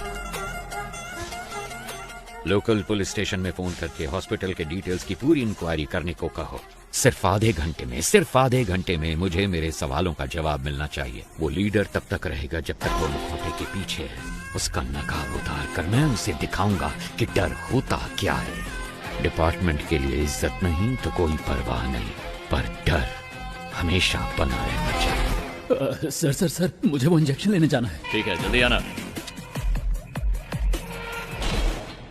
लोकल पुलिस स्टेशन में फोन करके हॉस्पिटल के डिटेल्स की पूरी इंक्वायरी करने को कहो। सिर्फ आधे घंटे में मुझे मेरे सवालों का जवाब मिलना चाहिए। वो लीडर तब तक रहेगा जब तक वो मुखौटे के पीछे है। उसका नकाब उतार कर मैं उसे दिखाऊंगा कि डर होता क्या है। डिपार्टमेंट के लिए इज्जत नहीं तो कोई परवाह नहीं, पर डर हमेशा बना रहना चाहिए। सर, मुझे वो इंजेक्शन लेने जाना है। ठीक है, जल्दी आना।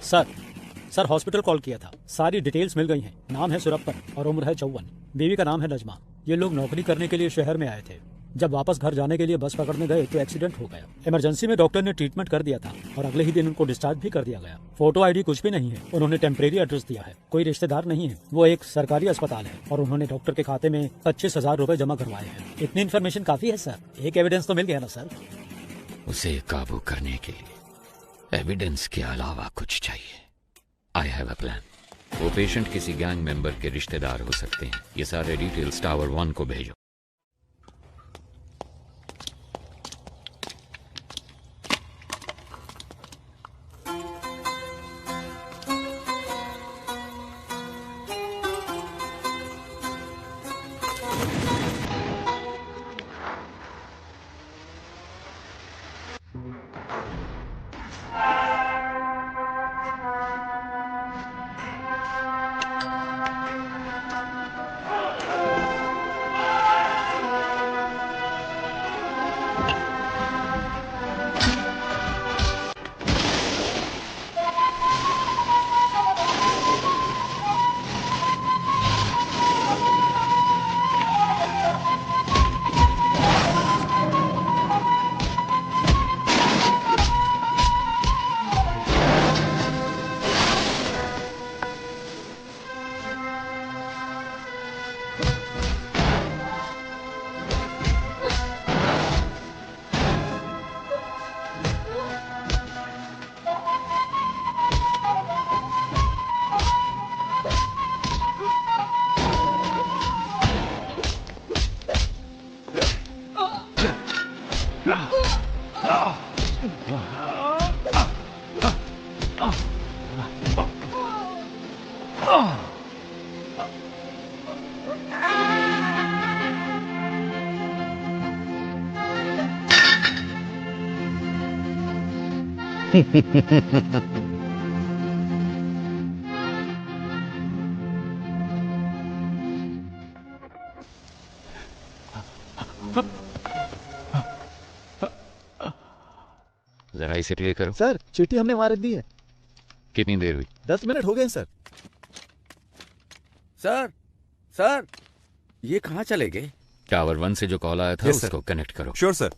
सर, हॉस्पिटल कॉल किया था। सारी डिटेल्स मिल गई हैं। नाम है सुरप्पन और उम्र है 54। बीवी का नाम है नजमा। ये लोग नौकरी करने के लिए शहर में आए थे। जब वापस घर जाने के लिए बस पकड़ने गए तो एक्सीडेंट हो गया। इमरजेंसी में डॉक्टर ने ट्रीटमेंट कर दिया था और अगले ही दिन उनको डिस्चार्ज भी कर दिया गया। फोटो आईडी कुछ भी नहीं है। उन्होंने टेम्परेरी एड्रेस दिया है। कोई रिश्तेदार नहीं है। वो एक सरकारी अस्पताल है और उन्होंने डॉक्टर के खाते में 25,000 रुपए जमा करवाए हैं। इतनी इन्फॉर्मेशन काफी है सर। एक एविडेंस तो मिल गया ना सर। उसे काबू करने के लिए एविडेंस के अलावा कुछ चाहिए। I have a plan. वो पेशेंट किसी गैंग मेंबर के रिश्तेदार हो सकते हैं। ये सारे डिटेल्स टावर 1 को भेजो। जरा इसे प्ले करो। सर चिट्ठी हमने वहां रख दी है। कितनी देर हुई? 10 मिनट हो गए सर। सर सर ये कहाँ चले गए? टावर 1 से जो कॉल आया था Yes, उसको कनेक्ट करो। Sure sir.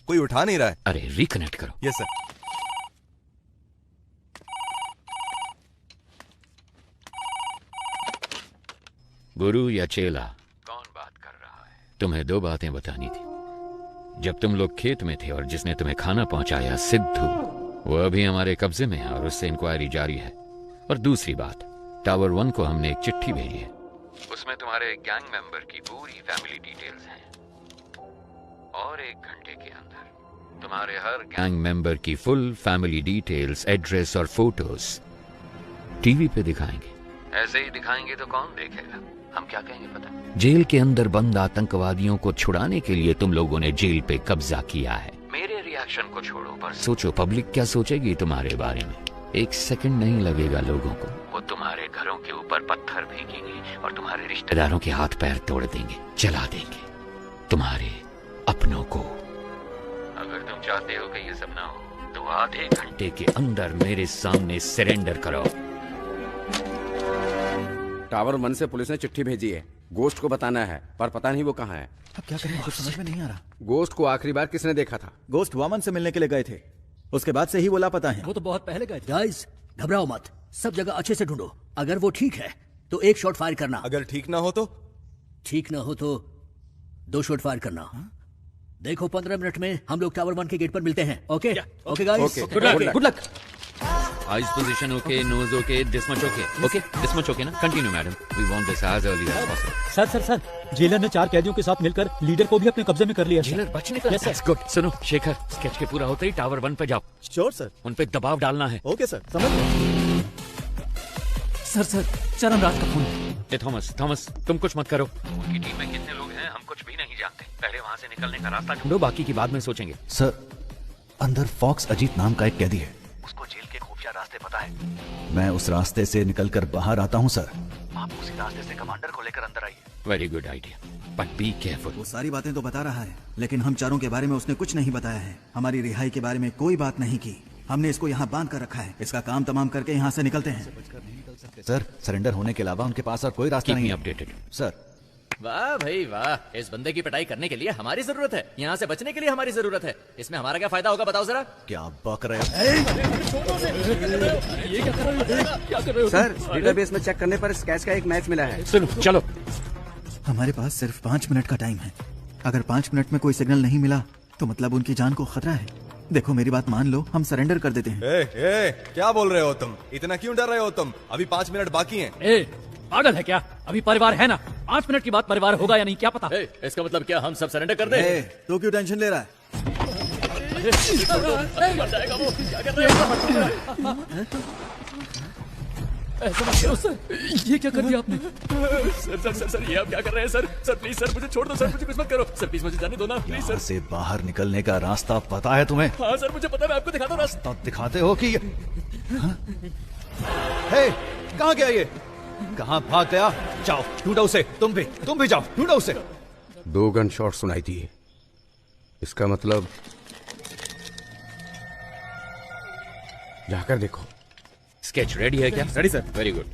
कोई उठा नहीं रहा है। अरे रिकनेक्ट करो। Yes sir. गुरु या चेला? कौन बात कर रहा है? तुम्हें 2 बातें बतानी थी। जब तुम लोग खेत में थे और जिसने तुम्हें खाना पहुंचाया सिद्धू, वो अभी हमारे कब्जे में है और उससे इंक्वायरी जारी है। और दूसरी बात, टावर 1 को हमने एक चिट्ठी भेजी है, उसमें तुम्हारे गैंग मेंबर की पूरी फैमिली डिटेल्स हैं। और 1 घंटे के अंदर तुम्हारे हर गैंग मेंबर की फुल फैमिली डिटेल्स, एड्रेस और फोटोज टीवी पे दिखाएंगे। ऐसे ही दिखाएंगे तो कौन देखेगा? हम क्या कहेंगे पता? जेल के अंदर बंद आतंकवादियों को छुड़ाने के लिए तुम लोगों ने जेल पे कब्जा किया है। मेरे रिएक्शन को छोड़ो, पर सोचो पब्लिक क्या सोचेगी तुम्हारे बारे में। 1 सेकंड नहीं लगेगा लोगों को, वो तुम्हारे घरों के ऊपर पत्थर फेंकेंगे और तुम्हारे रिश्तेदारों के हाथ पैर तोड़ देंगे, जला देंगे तुम्हारे अपनों को। अगर तुम चाहते हो कि ये सब ना हो तो आधे घंटे के अंदर मेरे सामने सरेंडर करो। टावर 1 से पुलिस ने चिट्ठी भेजी है, गोश्त को बताना है, पर पता नहीं वो कहाँ है। अब क्या करें, कुछ समझ में नहीं आ रहा। गोश्त को आखिरी बार किसने देखा था? गोश्त वामन से मिलने के लिए गए थे, उसके बाद से ही वो लापता है। वो तो बहुत पहले गए थे। गाइस घबराओ मत, सब जगह अच्छे से ढूंढो। अगर वो ठीक है तो 1 शॉट फायर करना। अगर ठीक ना हो तो? ठीक ना हो तो 2 शॉट फायर करना। देखो 15 मिनट में हम लोग टावर 1 के गेट पर मिलते हैं। Okay okay guys, good luck. Eyes position okay, nose okay, this much okay. Okay this much okay ना? Continue madam, we want this as early as possible. Sir jailer ने 4 कैदियों के साथ मिलकर लीडर को भी अपने कब्जे में कर लिया। जेलर बचने का? Yes good. सुनो शेखर, स्केच के पूरा होते ही टावर 1 पे जाओ। Sure sir. उन पे दबाव डालना है। ओके सर, समझ गए। सर चरण राज का फोन। थॉमस तुम कुछ मत करो। उनकी टीम में कितने लोग हैं हम कुछ भी नहीं जानते। पहले वहाँ से निकलने का रास्ता ढूंढो, बाकी की बाद में सोचेंगे। सर, अंदर फॉक्स अजीत नाम का एक कैदी है, उसको जेल के खुफिया रास्ते पता है। मैं उस रास्ते से निकलकर बाहर आता हूँ सर। आप उसी रास्ते से कमांडर को लेकर अंदर आइए। Very good idea, but be careful. वो सारी बातें तो बता रहा है, लेकिन हम चारों के बारे में उसने कुछ नहीं बताया है। हमारी रिहाई के बारे में कोई बात नहीं की। हमने इसको यहाँ बांध कर रखा है। इसका काम तमाम करके यहाँ से निकलते हैं। सर, सरेंडर होने के अलावा उनके पास और कोई रास्ता नहीं है। Updated sir. वाह भाई वाह, इस बंदे की पिटाई करने के लिए हमारी जरूरत है, यहाँ से बचने के लिए हमारी जरूरत है। इसमें हमारा क्या फायदा होगा बताओ जरा। क्या बक रहे हो? ये क्या कर रहे हो? सर, डेटाबेस में चेक करने पर स्केच का एक मैच मिला है। सुनो चलो। हमारे पास सिर्फ 5 मिनट का टाइम है। अगर 5 मिनट में कोई सिग्नल नहीं मिला तो मतलब उनकी जान को खतरा है। देखो मेरी बात मान लो, हम सरेंडर कर देते हैं। क्या बोल रहे हो तुम? इतना क्यों डर रहे हो तुम? अभी 5 मिनट बाकी हैं। पागल है क्या? अभी परिवार है ना, 5 मिनट के बाद परिवार होगा या नहीं क्या पता। इसका मतलब क्या हम सब सरेंडर कर दें? तो क्यों टेंशन ले रहा है? ऐसा मत करो सर, ये क्या कर दिया आपने? सर ये आप क्या कर रहे हैं सर? सर प्लीज सर मुझे छोड़ दो सर, मुझे कुछ मत करो सर, प्लीज मुझे जाने दो ना प्लीज सर। से बाहर निकलने का रास्ता पता है तुम्हें? हाँ सर मुझे पता है, मैं आपको दिखाता हूँ रास्ता। तब दिखाते हो कि हे, कहाँ गया ये? कहाँ भाग गया? जाओ ढूंढो उसे। तुम भी जाओ ढूंढो उसे। 2 गन शॉट सुनाई दिए। इसका मतलब जाकर देखो। स्केच रेडी है क्या? Ready sir. Very good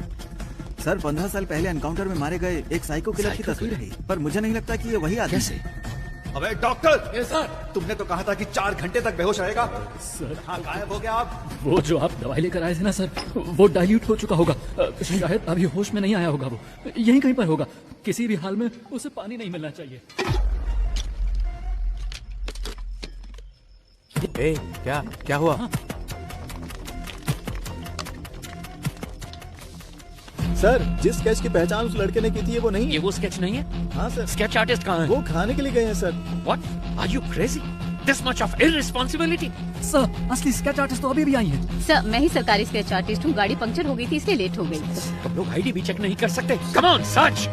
sir, 15 साल पहले एनकाउंटर में मारे गए एक साइको किलर की तस्वीर है, पर मुझे नहीं लगता कि ये वही आदमी है। अबे डॉक्टर, सर तुमने तो कहा था कि 4 घंटे तक बेहोश रहेगा। सर हाँ, गायब हो गया आप। वो जो आप दवाई लेकर आए थे ना सर, वो डाइल्यूट हो चुका होगा। शायद अभी होश में नहीं आया होगा। वो यहीं कहीं पर होगा। किसी भी हाल में उसे पानी नहीं मिलना चाहिए। क्या हुआ? हाँ। सर, जिस स्केच की पहचान उस लड़के ने की थी ये वो नहीं है। ये वो स्केच नहीं है? हाँ सर। स्केच आर्टिस्ट कहाँ है? वो खाने के लिए गए हैं sir. What? Are you crazy? This much of irresponsibility? Sir असली स्केच आर्टिस्ट तो अभी भी आई है। सर मैं ही सरकारी स्केच आर्टिस्ट हूँ, गाड़ी पंक्चर हो गई थी इसलिए लेट हो गई। तुम लोग आईडी भी चेक नहीं कर सकते? Come on, search.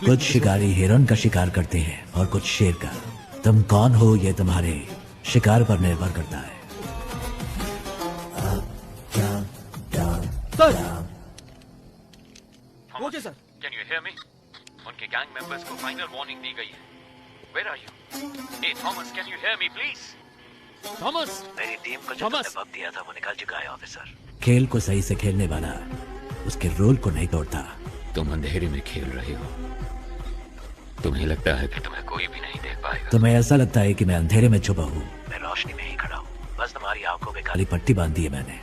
कुछ शिकारी हिरन का शिकार करते हैं और कुछ शेर का। तुम कौन हो ये तुम्हारे शिकार पर निर्भर करता है। Sir okay sir, can you hear me? उनके गैंग मेंबर्स को फाइनल वार्निंग दी गई है। Where are you? Hey Thomas, can you hear me please? Thomas, मेरी टीम को जो तुमने वक्त दिया था वो निकल चुका है ऑफिसर। खेल को सही से खेलने वाला उसके रोल को नहीं तोड़ता। तुम अंधेरे में खेल रहे हो। तुम्हें लगता है कि तुम्हें कोई भी नहीं देख पाएगा। तुम्हें ऐसा लगता है कि मैं अंधेरे में छुपा हूँ। मैं रोशनी में ही खड़ा हूँ, बस तुम्हारी आंखों पे काली पट्टी बांध दी है मैंने।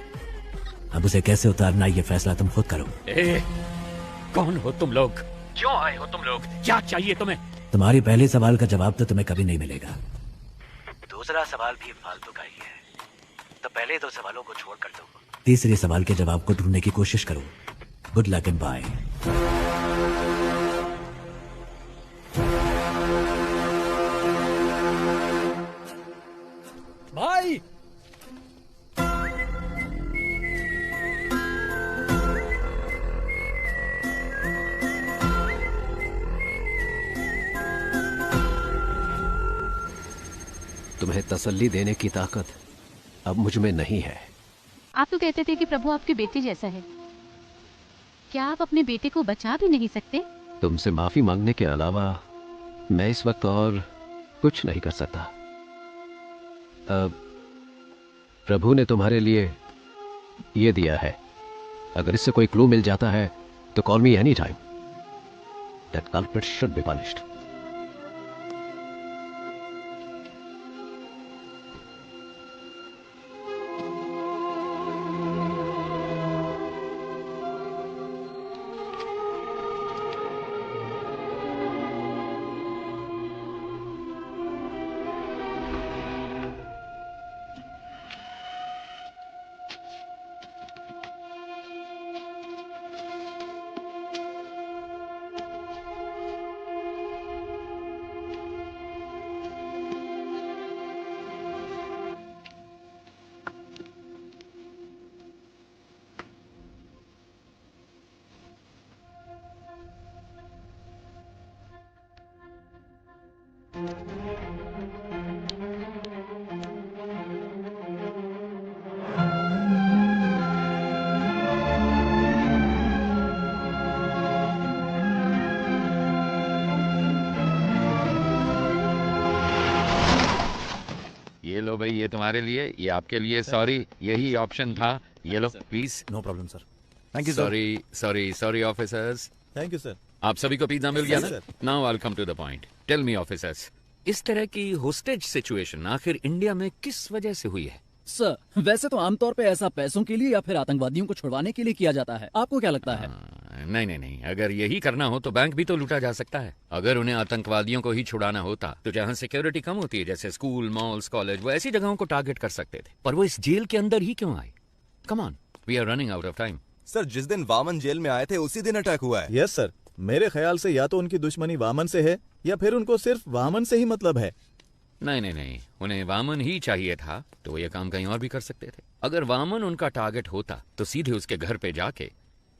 अब उसे कैसे उतारना ये फैसला तुम खुद करो। कौन हो तुम लोग? क्यों आए हो तुम लोग? क्या चाहिए तुम्हें? तुम्हारी पहले सवाल का जवाब तो तुम्हें कभी नहीं मिलेगा। दूसरा सवाल भी फालतू का ही है, तो पहले दो सवालों को छोड़ कर दो। तीसरे सवाल के जवाब को ढूंढने की कोशिश करो। Good luck and bye. भाई तुम्हें तसल्ली देने की ताकत अब मुझ में नहीं है। आप तो कहते थे कि प्रभु आपके बेटे जैसा है। क्या आप अपने बेटे को बचा भी नहीं सकते? तुमसे माफी मांगने के अलावा मैं इस वक्त और कुछ नहीं कर सकता। प्रभु ने तुम्हारे लिए ये दिया है। अगर इससे कोई क्लू मिल जाता है तो call me any time. That culprit should be punished. ये लो भाई, ये तुम्हारे लिए, ये आपके लिए। सॉरी, यही ऑप्शन था। ये लो please. No problem sir. Thank you. Sorry officers. Thank you sir. आप सभी को पिज्जा मिल गया Yes, ना? sir. Now I will come to the point. Tell me officers, इस तरह की होस्टेज सिचुएशन आखिर इंडिया में किस वजह से हुई है? सर, वैसे तो आमतौर पे ऐसा पैसों के लिए या फिर आतंकवादियों को छुड़वाने के लिए किया जाता है। आपको क्या लगता है? नहीं, अगर यही करना हो तो बैंक भी तो लूटा जा सकता है। अगर उन्हें आतंकवादियों को ही छुड़ाना होता तो जहाँ सिक्योरिटी कम होती है, जैसे स्कूल, मॉल्स, कॉलेज, वो ऐसी जगहों को टारगेट कर सकते थे। पर वो इस जेल के अंदर ही क्यों आए? Come on, we are running out of time. Sir, जिस दिन वामन जेल में आए थे उसी दिन अटैक हुआ है। यस सर, मेरे ख्याल से या तो उनकी दुश्मनी वामन से है या फिर उनको सिर्फ वामन से ही मतलब है। नहीं, उन्हें वामन ही चाहिए था तो वो ये काम कहीं और भी कर सकते थे। अगर वामन उनका टारगेट होता तो सीधे उसके घर पे जाके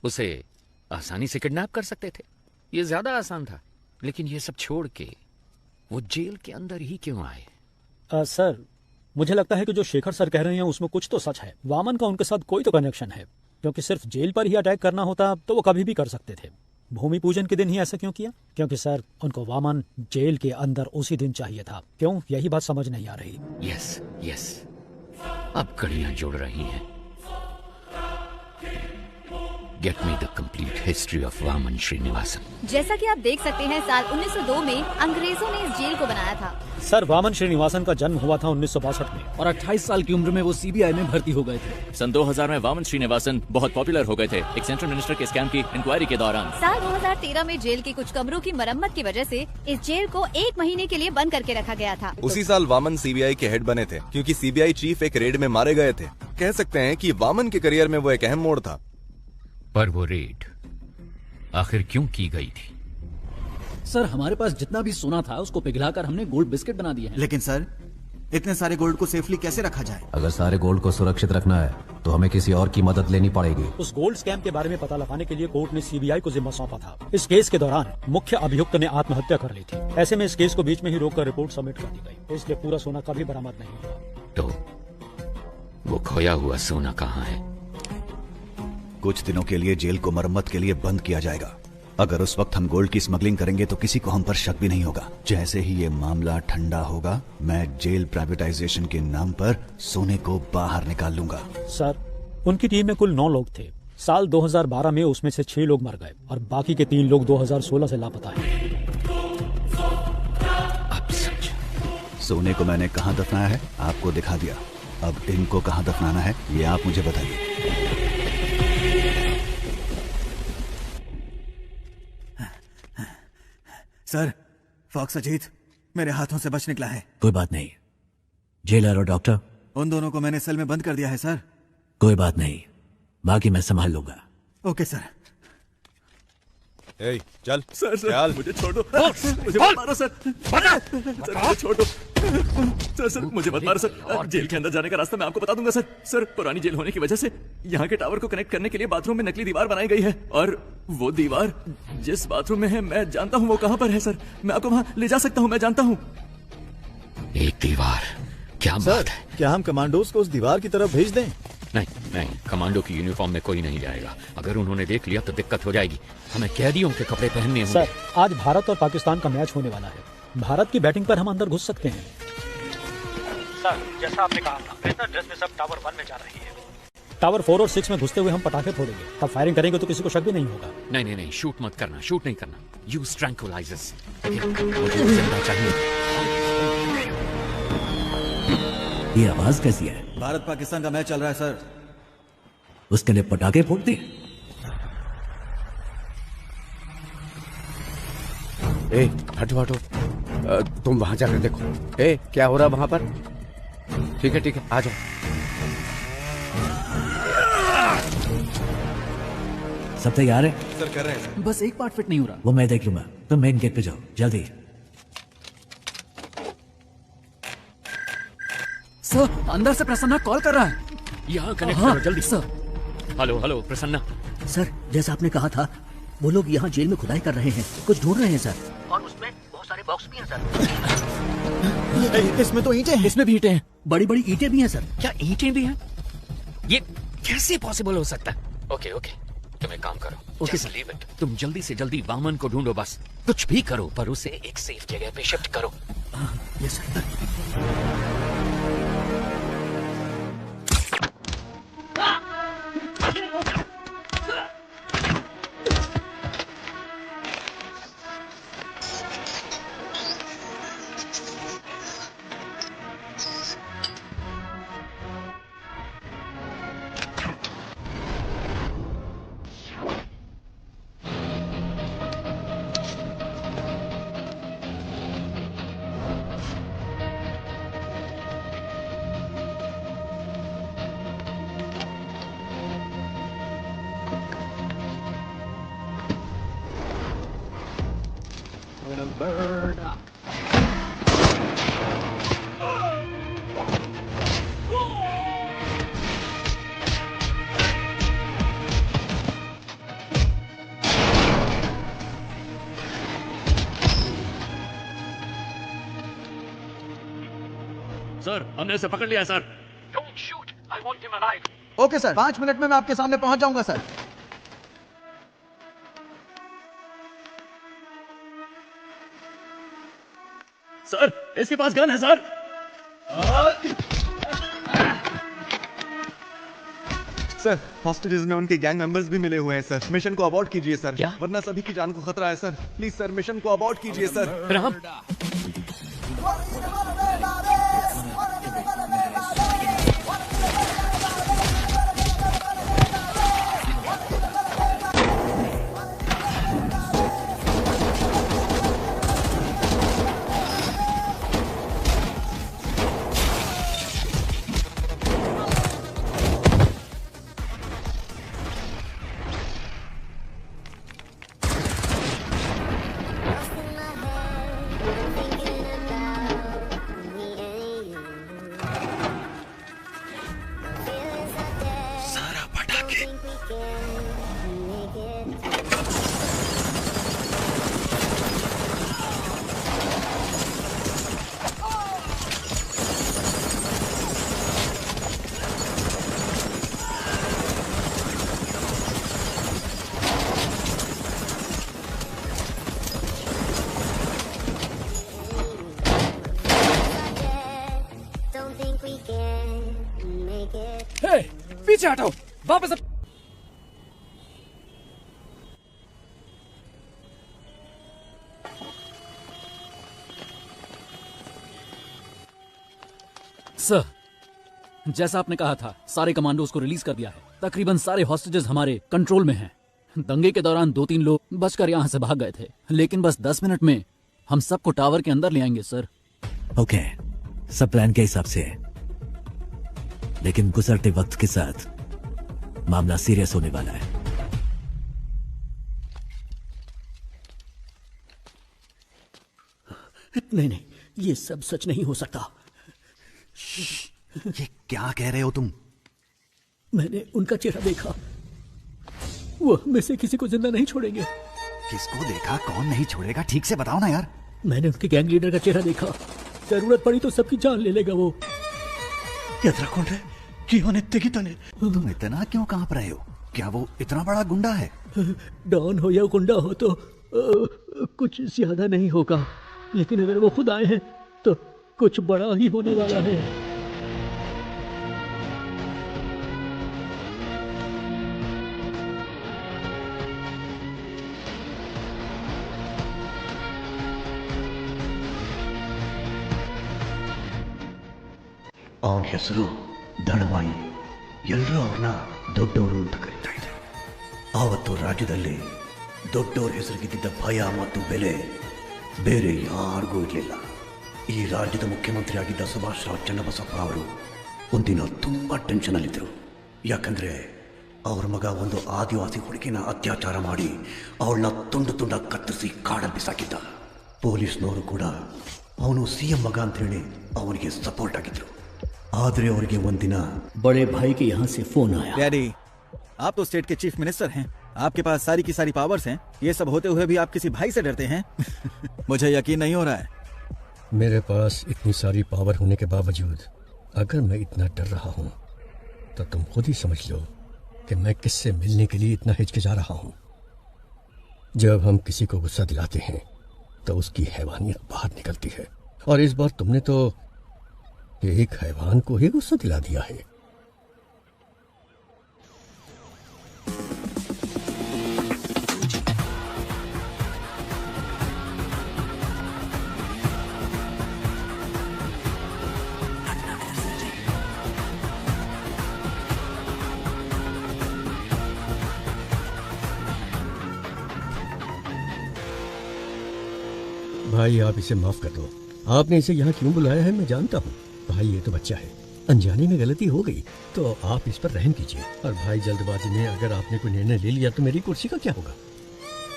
उसे आसानी से किडनैप कर सकते थे। ये ज्यादा आसान था। लेकिन ये सब छोड़ के वो जेल के अंदर ही क्यों आए? सर, मुझे लगता है कि जो शेखर सर कह रहे हैं उसमें कुछ तो सच है। वामन का उनके साथ कोई तो कनेक्शन है, क्योंकि सिर्फ जेल पर ही अटैक करना होता तो वो कभी भी कर सकते थे। भूमि पूजन के दिन ही ऐसा क्यों किया? क्योंकि सर, उनको वामन जेल के अंदर उसी दिन चाहिए था। क्यों? यही बात समझ नहीं आ रही। यस, अब कड़ियां जुड़ रही हैं। Get me the complete history of Vaman Srinivasan. जैसा कि आप देख सकते हैं, साल 1902 में अंग्रेजों ने इस जेल को बनाया था। सर, वामन श्रीनिवासन का जन्म हुआ था 1962 में और 28 साल की उम्र में वो सीबीआई में भर्ती हो गए थे। सन 2000 में वामन श्रीनिवासन बहुत पॉपुलर हो गए थे एक सेंट्रल मिनिस्टर के स्कैम की इंक्वायरी के दौरान। साल 2013 में जेल के कुछ कमरों की मरम्मत की वजह से इस जेल को 1 महीने के लिए बंद करके रखा गया था। उसी साल वामन सीबीआई के हेड बने थे, क्योंकि सीबीआई चीफ एक रेड में मारे गए थे। कह सकते हैं कि वामन के करियर में वो एक अहम मोड़ था। पर वो रेड आखिर क्यों की गई थी? सर हमारे पास जितना भी सोना था उसको पिघलाकर हमने गोल्ड बिस्किट बना दिए हैं। लेकिन सर इतने सारे गोल्ड को सेफली कैसे रखा जाए? अगर सारे गोल्ड को सुरक्षित रखना है तो हमें किसी और की मदद लेनी पड़ेगी। उस गोल्ड स्कैम के बारे में पता लगाने के लिए कोर्ट ने सीबीआई को जिम्मा सौंपा था। इस केस के दौरान मुख्य अभियुक्त ने आत्महत्या कर ली थी। ऐसे में इस केस को बीच में ही रोककर रिपोर्ट सबमिट कर दी गई, इसलिए पूरा सोना कभी बरामद नहीं हुआ। तो वो खोया हुआ सोना कहाँ है? कुछ दिनों के लिए जेल को मरम्मत के लिए बंद किया जाएगा। अगर उस वक्त हम गोल्ड की स्मगलिंग करेंगे तो किसी को हम पर शक भी नहीं होगा। जैसे ही ये मामला ठंडा होगा मैं जेल प्राइवेटाइजेशन के नाम पर सोने को बाहर निकाल लूंगा। सर उनकी टीम में कुल 9 लोग थे। साल 2012 में उसमें से 6 लोग मर गए और बाकी के 3 लोग 2016 से लापता हैं। अब सच सोने को मैंने कहाँ दफनाया है आपको दिखा दिया। अब इनको कहाँ दफनाना है ये आप मुझे बताइए। सर फॉक्स अजीत मेरे हाथों से बच निकला है। कोई बात नहीं, जेलर और डॉक्टर उन दोनों को मैंने सेल में बंद कर दिया है सर। कोई बात नहीं, बाकी मैं संभाल लूंगा। Okay sir. ए, चल सर चल। मुझे छोड़ दो, मुझे मत मारो सर, सर मुझे छोड़ दो सर मुझे मत मारो सर। जेल के अंदर जाने का रास्ता मैं आपको बता दूंगा सर पुरानी जेल होने की वजह से यहाँ के टावर को कनेक्ट करने के लिए बाथरूम में नकली दीवार बनाई गई है और वो दीवार जिस बाथरूम में है मैं जानता हूँ वो कहाँ पर है सर। मैं आपको वहाँ ले जा सकता हूँ, मैं जानता हूँ। एक दीवार, क्या बात है? क्या हम कमांडोज को उस दीवार की तरफ भेज दें? नहीं, कमांडो की यूनिफॉर्म में कोई नहीं जाएगा। अगर उन्होंने देख लिया तो दिक्कत हो जाएगी। हमें कैदियों के कपड़े पहनने होंगे। सर आज भारत और पाकिस्तान का मैच होने वाला है। भारत की बैटिंग पर हम अंदर घुस सकते हैं। सर जैसा आपने कहा था, प्रिजनर ड्रेस में सब टावर 1 में जा रही है। टावर 4 और 6 में घुसते हुए हम पटाखे फोड़ेंगे, तब फायरिंग करेंगे तो किसी को शक भी नहीं होगा। नहीं, शूट मत करना, शूट नहीं करना। Use tranquillisers. मुझे जिंदा चाहिए। ये आवाज कैसी है? भारत पाकिस्तान का मैच चल रहा है सर। उसके लिए पटाखे फोड़ते? ए हटो तुम वहां जाकर देखो। ए क्या हो रहा है वहां पर? ठीक है आ जाओ। सब तैयार है? सर कर रहे हैं सर। बस एक पार्ट फिट नहीं हो रहा। वो मैं देख लूंगा, तुम मेन गेट पे जाओ जल्दी। सर अंदर से प्रसन्ना कॉल कर रहा है। यहाँ कनेक्ट करो जल्दी। Sir hello Prasanna. सर जैसा आपने कहा था वो लोग यहाँ जेल में खुदाई कर रहे हैं, कुछ ढूंढ रहे हैं सर। और उसमें बहुत सारे बॉक्स भी हैं सर। इसमें तो ईंटें हैं। इसमें भी ईंटें हैं, बड़ी बड़ी ईंटें भी हैं सर। क्या ईंटें भी हैं? ये कैसे पॉसिबल हो सकता है? ओके तुम एक काम करो, ओके Just leave it। तुम जल्दी से जल्दी वामन को ढूंढो, बस कुछ भी करो पर उसे एक सेफ जगह पे शिफ्ट करो। Yes sir. सर हमने इसे पकड़ लिया sir. Don't shoot. I want him alive. Okay sir, 5 minute में मैं आपके सामने पहुंच जाऊंगा सर। सर इसके पास गन है सर। सर हॉस्टेजेस में उनके गैंग मेंबर्स भी मिले हुए हैं सर। मिशन को अबॉर्ट कीजिए सर। क्या? वरना सभी की जान को खतरा है सर। प्लीज सर मिशन को अबॉर्ट कीजिए सर। राम हे, पीछे हटो, वापस सर, जैसा आपने कहा था, सारे कमांडोज को रिलीज कर दिया है। तकरीबन सारे हॉस्टेजेस हमारे कंट्रोल में हैं। दंगे के दौरान 2-3 लोग बचकर यहाँ से भाग गए थे, लेकिन बस 10 मिनट में हम सबको टावर के अंदर ले आएंगे सर। ओके, सब प्लान के हिसाब से है, लेकिन गुजरते वक्त के साथ मामला सीरियस होने वाला है। नहीं नहीं, ये सब सच नहीं हो सकता। ये क्या कह रहे हो तुम? मैंने उनका चेहरा देखा, वो हम में से किसी को जिंदा नहीं छोड़ेंगे। किसको देखा? कौन नहीं छोड़ेगा? ठीक से बताओ ना यार। मैंने उनके गैंग लीडर का चेहरा देखा, जरूरत पड़ी तो सबकी जान ले लेगा वो। तुम इतना क्यों कांप रहे हो? क्या वो इतना बड़ा गुंडा है? डॉन हो या गुंडा हो तो कुछ ज्यादा नहीं होगा, लेकिन अगर वो खुद आए हैं तो कुछ बड़ा ही होने वाला है। ಅವನ ಹೆಸರು ದಳವಾಯಿ. ಎಲ್ಲರೂ ಅವನ್ನ ದೊಡ್ಡವರು ಅಂತ ಕರೀತಾ ಇದ್ರು. ಆವತ್ತು ರಾಜ್ಯದಲ್ಲಿ ದೊಡ್ಡವ್ರ ಹೆಸರಿಗಿದ್ದ ಭಯ ಮತ್ತು ಬೆಲೆ ಬೇರೆ ಯಾರಿಗೂ ಇರಲಿಲ್ಲ. ಈ ರಾಜ್ಯದ ಮುಖ್ಯಮಂತ್ರಿ ಆಗಿದ್ದ ಸುಭಾಷ್ ರಾವ್ ಚನ್ನಬಸಪ್ಪ ಅವರು ಒಂದಿನ ತುಂಬಾ ಟೆನ್ಷನ್ ಅಲ್ಲಿದ್ದರು. ಯಾಕಂದ್ರೆ ಅವ್ರ ಮಗ ಒಂದು ಆದಿವಾಸಿ ಹುಡುಗಿನ ಅತ್ಯಾಚಾರ ಮಾಡಿ ಅವಳನ್ನ ತುಂಡು ತುಂಡಾಗಿ ಕತ್ತರಿಸಿ ಕಾಡಲ್ಲಿ ಬಿಸಾಕಿದ್ದ. ಪೊಲೀಸ್ನವರು ಕೂಡ ಅವನು ಸಿಎಂ ಮಗ ಅಂತ ಹೇಳಿ ಅವನಿಗೆ ಸಪೋರ್ಟ್ ಆಗಿದ್ರು. आदरे और के वंदिना बड़े भाई के यहाँ से फोन आया। डैडी, आप तो स्टेट के चीफ मिनिस्टर हैं, आपके पास सारी की सारी पावर्स हैं। ये सब होते हुए भी आप किसी भाई से डरते हैं? मुझे यकीन नहीं हो रहा है। मेरे पास इतनी सारी पावर होने के बावजूद अगर मैं इतना डर रहा हूँ तो तुम खुद ही समझ लो कि मैं किससे मिलने के लिए इतना हिचकिचा रहा हूँ। जब हम किसी को गुस्सा दिलाते हैं तो उसकी हैवानियत बाहर निकलती है, और इस बार तुमने तो एक हैवान को ही गुस्सा दिला दिया है। भाई, आप इसे माफ कर दो। आपने इसे यहाँ क्यों बुलाया है मैं जानता हूँ। भाई, ये तो बच्चा है, अनजाने में गलती हो गई तो आप इस पर रहम कीजिए। और भाई, जल्दबाजी में अगर आपने कोई निर्णय ले लिया तो मेरी कुर्सी का क्या होगा?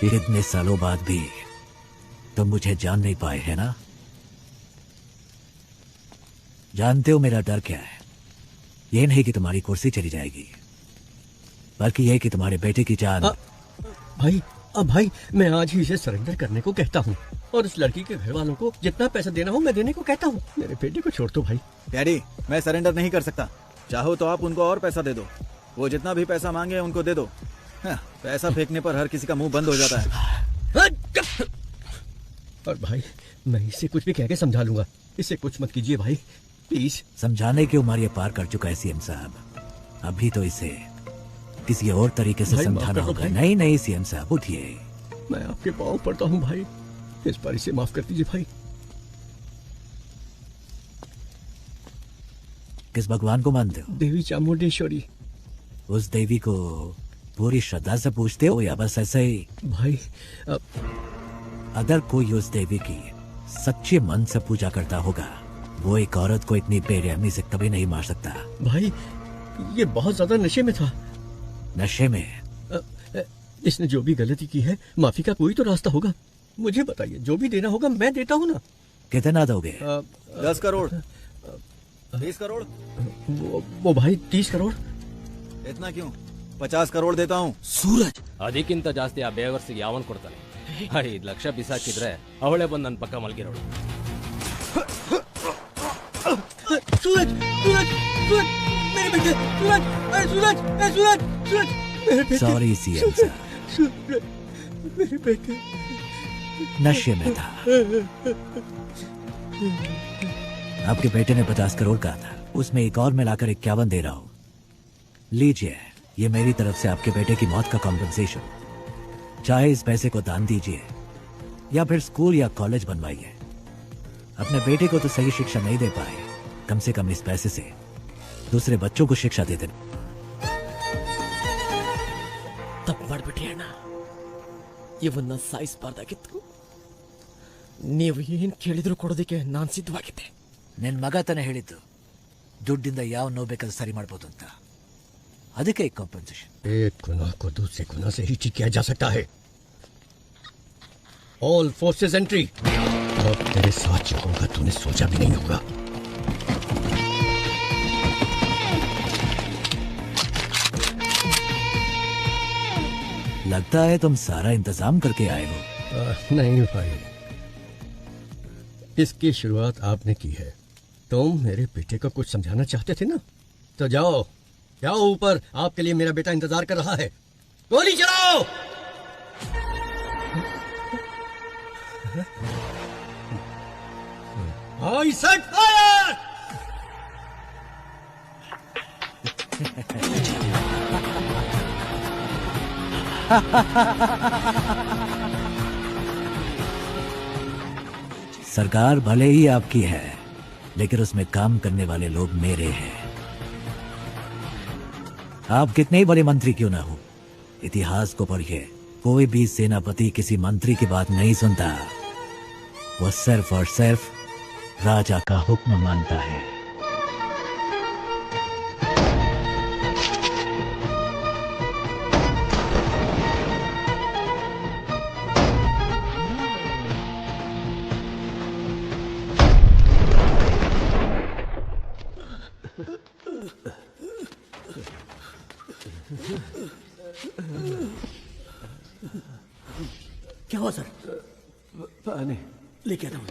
इतने सालों बाद भी तुम मुझे जान नहीं पाए है ना? जानते हो मेरा डर क्या है? ये नहीं कि तुम्हारी कुर्सी चली जाएगी, बल्कि यह कि तुम्हारे बेटे की जान। भाई, अब भाई, मैं आज ही इसे सरेंडर करने को कहता हूँ, और उस लड़की के घर वालों को जितना पैसा देना हो मैं देने को कहता हूँ। मेरे बेटे को छोड़ दो भाई। डैडी, मैं सरेंडर नहीं कर सकता। चाहो तो आप उनको और पैसा दे दो, वो जितना भी पैसा मांगे उनको दे दो। हाँ, पैसा फेंकने पर हर किसी का मुंह बंद हो जाता है। और भाई, मैं इसे कुछ भी कह के समझा लूंगा, इसे कुछ मत कीजिए भाई, प्लीज। समझाने की उम्र ये पार कर चुका है सीएम साहब, अभी तो इसे किसी और तरीके से समझाना होगा। नहीं नहीं सीएम साहब, उठिए। मैं आपके पाँव पड़ता हूँ भाई, इस बार इसे माफ कर दीजिए भाई। किस भगवान को मानते हो? देवी चामुंडेश्वरी। उस देवी को पूरी श्रद्धा से पूछते हो या बस ऐसे ही? भाई, अगर कोई उस देवी की सच्चे मन से पूजा करता होगा, वो एक औरत को इतनी बेरहमी से कभी नहीं मार सकता। भाई, ये बहुत ज्यादा नशे में था। नशे में? इसने जो भी गलती की है, माफी का कोई तो रास्ता होगा। मुझे बताइए, जो भी देना होगा मैं देता हूँ ना। कितना दोगे? 10 करोड़, 20 करोड़। वो भाई 30 करोड़। इतना क्यों? 50 करोड़ देता हूँ। ಸೂರಜ್, ಅದಕ್ಕಿಂತ ಜಾಸ್ತಿ ಆ ಬೇವರ್ಸಿಗೆ ಯಾವನ್ ಕೊಡ್ತಾನೆ? 5 ಲಕ್ಷ ಬಿಸಾಕಿದ್ರೆ ಅವಳೇ ಬಂದು ನನ್ನ ಪಕ್ಕ ಮಲಗಿರೋಳು. सूरज, सूरज, सूरज, मेरे बेटे, सूरज, सूरज, सूरज, सूरज, मेरे बेटे। सॉरी सीएम साहब, मेरे बेटे नशे में था। आपके बेटे ने 50 करोड़ कहा था, उसमें एक और मिलाकर 51 दे रहा हूँ। लीजिए, ये मेरी तरफ से आपके बेटे की मौत का कॉम्पेंसेशन। चाहे इस पैसे को दान दीजिए या फिर स्कूल या कॉलेज बनवाइए। अपने बेटे को तो सही शिक्षा नहीं दे पाए, कम से कम इस पैसे से दूसरे बच्चों को शिक्षा दे देना। ತಪ್ಪು ಮಾಡ್ಬಿಟ್ರಿ ಅಣ್ಣ. ಇವನ್ನ ಸಾಯಿಸಬಾರ್ದಾಗಿತ್ತು. ನೀವು ಏನ್ ಕೇಳಿದ್ರು ಕೊಡೋದಕ್ಕೆ ನಾನು ಸಿದ್ಧವಾಗಿದ್ದೆ. ನಿನ್ ಮಗ ತಾನೇ ಹೇಳಿದ್ದು ದುಡ್ಡಿಂದ ಯಾವ ನೋವು ಬೇಕಾದ್ರೂ ಸರಿ ಮಾಡ್ಬೋದು ಅಂತ. ಅದಕ್ಕೆ ಕಾಂಪನ್ಸೇಷನ್. एक गुनाह को दूसरे गुनाह से ही ठीक किया जा सकता है। All forces entry. अब तेरे साथ जो होगा तूने सोचा भी नहीं होगा। लगता है तुम सारा इंतजाम करके आए हो। नहीं भाई, इसकी शुरुआत आपने की है। तुम मेरे बेटे को कुछ समझाना चाहते थे ना, तो जाओ जाओ ऊपर, आपके लिए मेरा बेटा इंतजार कर रहा है। गोली चलाओ। आई सेट फायर। सरकार भले ही आपकी है, लेकिन उसमें काम करने वाले लोग मेरे हैं। आप कितने ही बड़े मंत्री क्यों ना हो, इतिहास को पढ़िए, कोई भी सेनापति किसी मंत्री की बात नहीं सुनता। वो सिर्फ और सिर्फ राजा का हुक्म मानता है। क्या हुआ सर? पानी लेके आता हूँ।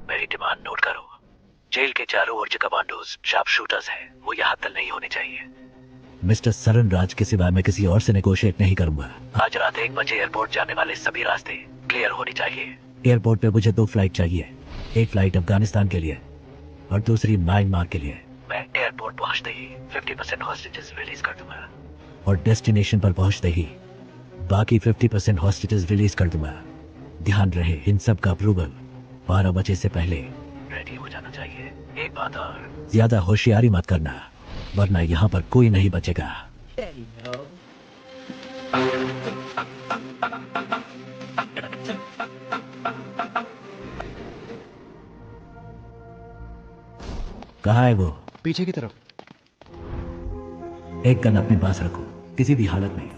मेरी डिमांड नोट करो। जेल के चारों ओर जो कमांडोज शार्प शूटर्स हैं, वो यहाँ तक नहीं होने चाहिए। मिस्टर सरन राज के सिवाय मैं किसी और से नेगोशिएट नहीं करूंगा। आज रात 1 बजे एयरपोर्ट जाने वाले सभी रास्ते क्लियर होनी चाहिए। एयरपोर्ट पे मुझे 2 फ्लाइट चाहिए, एक फ्लाइट अफगानिस्तान के लिए और दूसरी म्यांमार के लिए। मैं एयरपोर्ट पहुंचते ही 50% हॉस्टेजेस रिलीज कर दूंगा और डेस्टिनेशन पर पहुंचते ही बाकी 50% हॉस्टेजेस रिलीज कर दूंगा। ध्यान रहे, इन सब का अप्रूवल 12 बजे से पहले रेडी हो जाना चाहिए। एक बात और, ज्यादा होशियारी मत करना, वरना यहाँ पर कोई नहीं बचेगा। कहाँ है वो? पीछे की तरफ। एक गन अपने पास रखो, किसी भी हालत में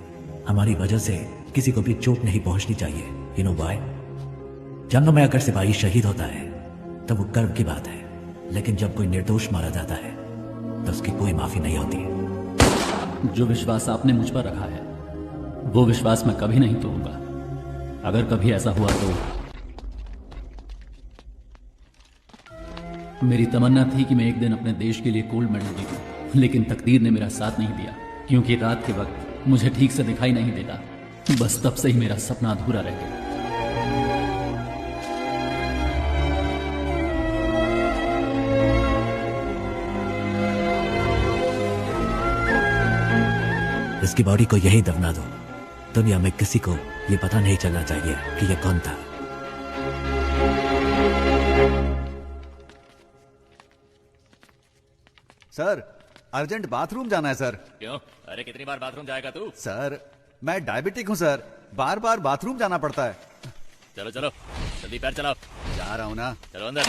हमारी वजह से किसी को भी चोट नहीं पहुंचनी चाहिए। You know why? जंग में अगर सिपाही शहीद होता है तब वो गर्व की बात है, लेकिन जब कोई निर्दोष मारा जाता है तो उसकी कोई माफी नहीं होती। जो विश्वास आपने मुझ पर रखा है वो विश्वास मैं कभी नहीं तोड़ूंगा। अगर कभी ऐसा हुआ तो मेरी तमन्ना थी कि मैं एक दिन अपने देश के लिए गोल्ड मेडल जीतूं, लेकिन तकदीर ने मेरा साथ नहीं दिया, क्योंकि रात के वक्त मुझे ठीक से दिखाई नहीं देता। बस तब से ही मेरा सपना अधूरा रह गया। इसकी बॉडी को यही दफना दो। दुनिया में किसी को ये पता नहीं चलना चाहिए कि ये कौन था। सर, अर्जेंट बाथरूम जाना है सर। क्यों? अरे कितनी बार बाथरूम जाएगा तू? सर, मैं डायबिटिक हूँ सर, बार बार बाथरूम जाना पड़ता है। चलो चलो जल्दी पैर चलाओ। जा रहा हूँ ना। चलो अंदर।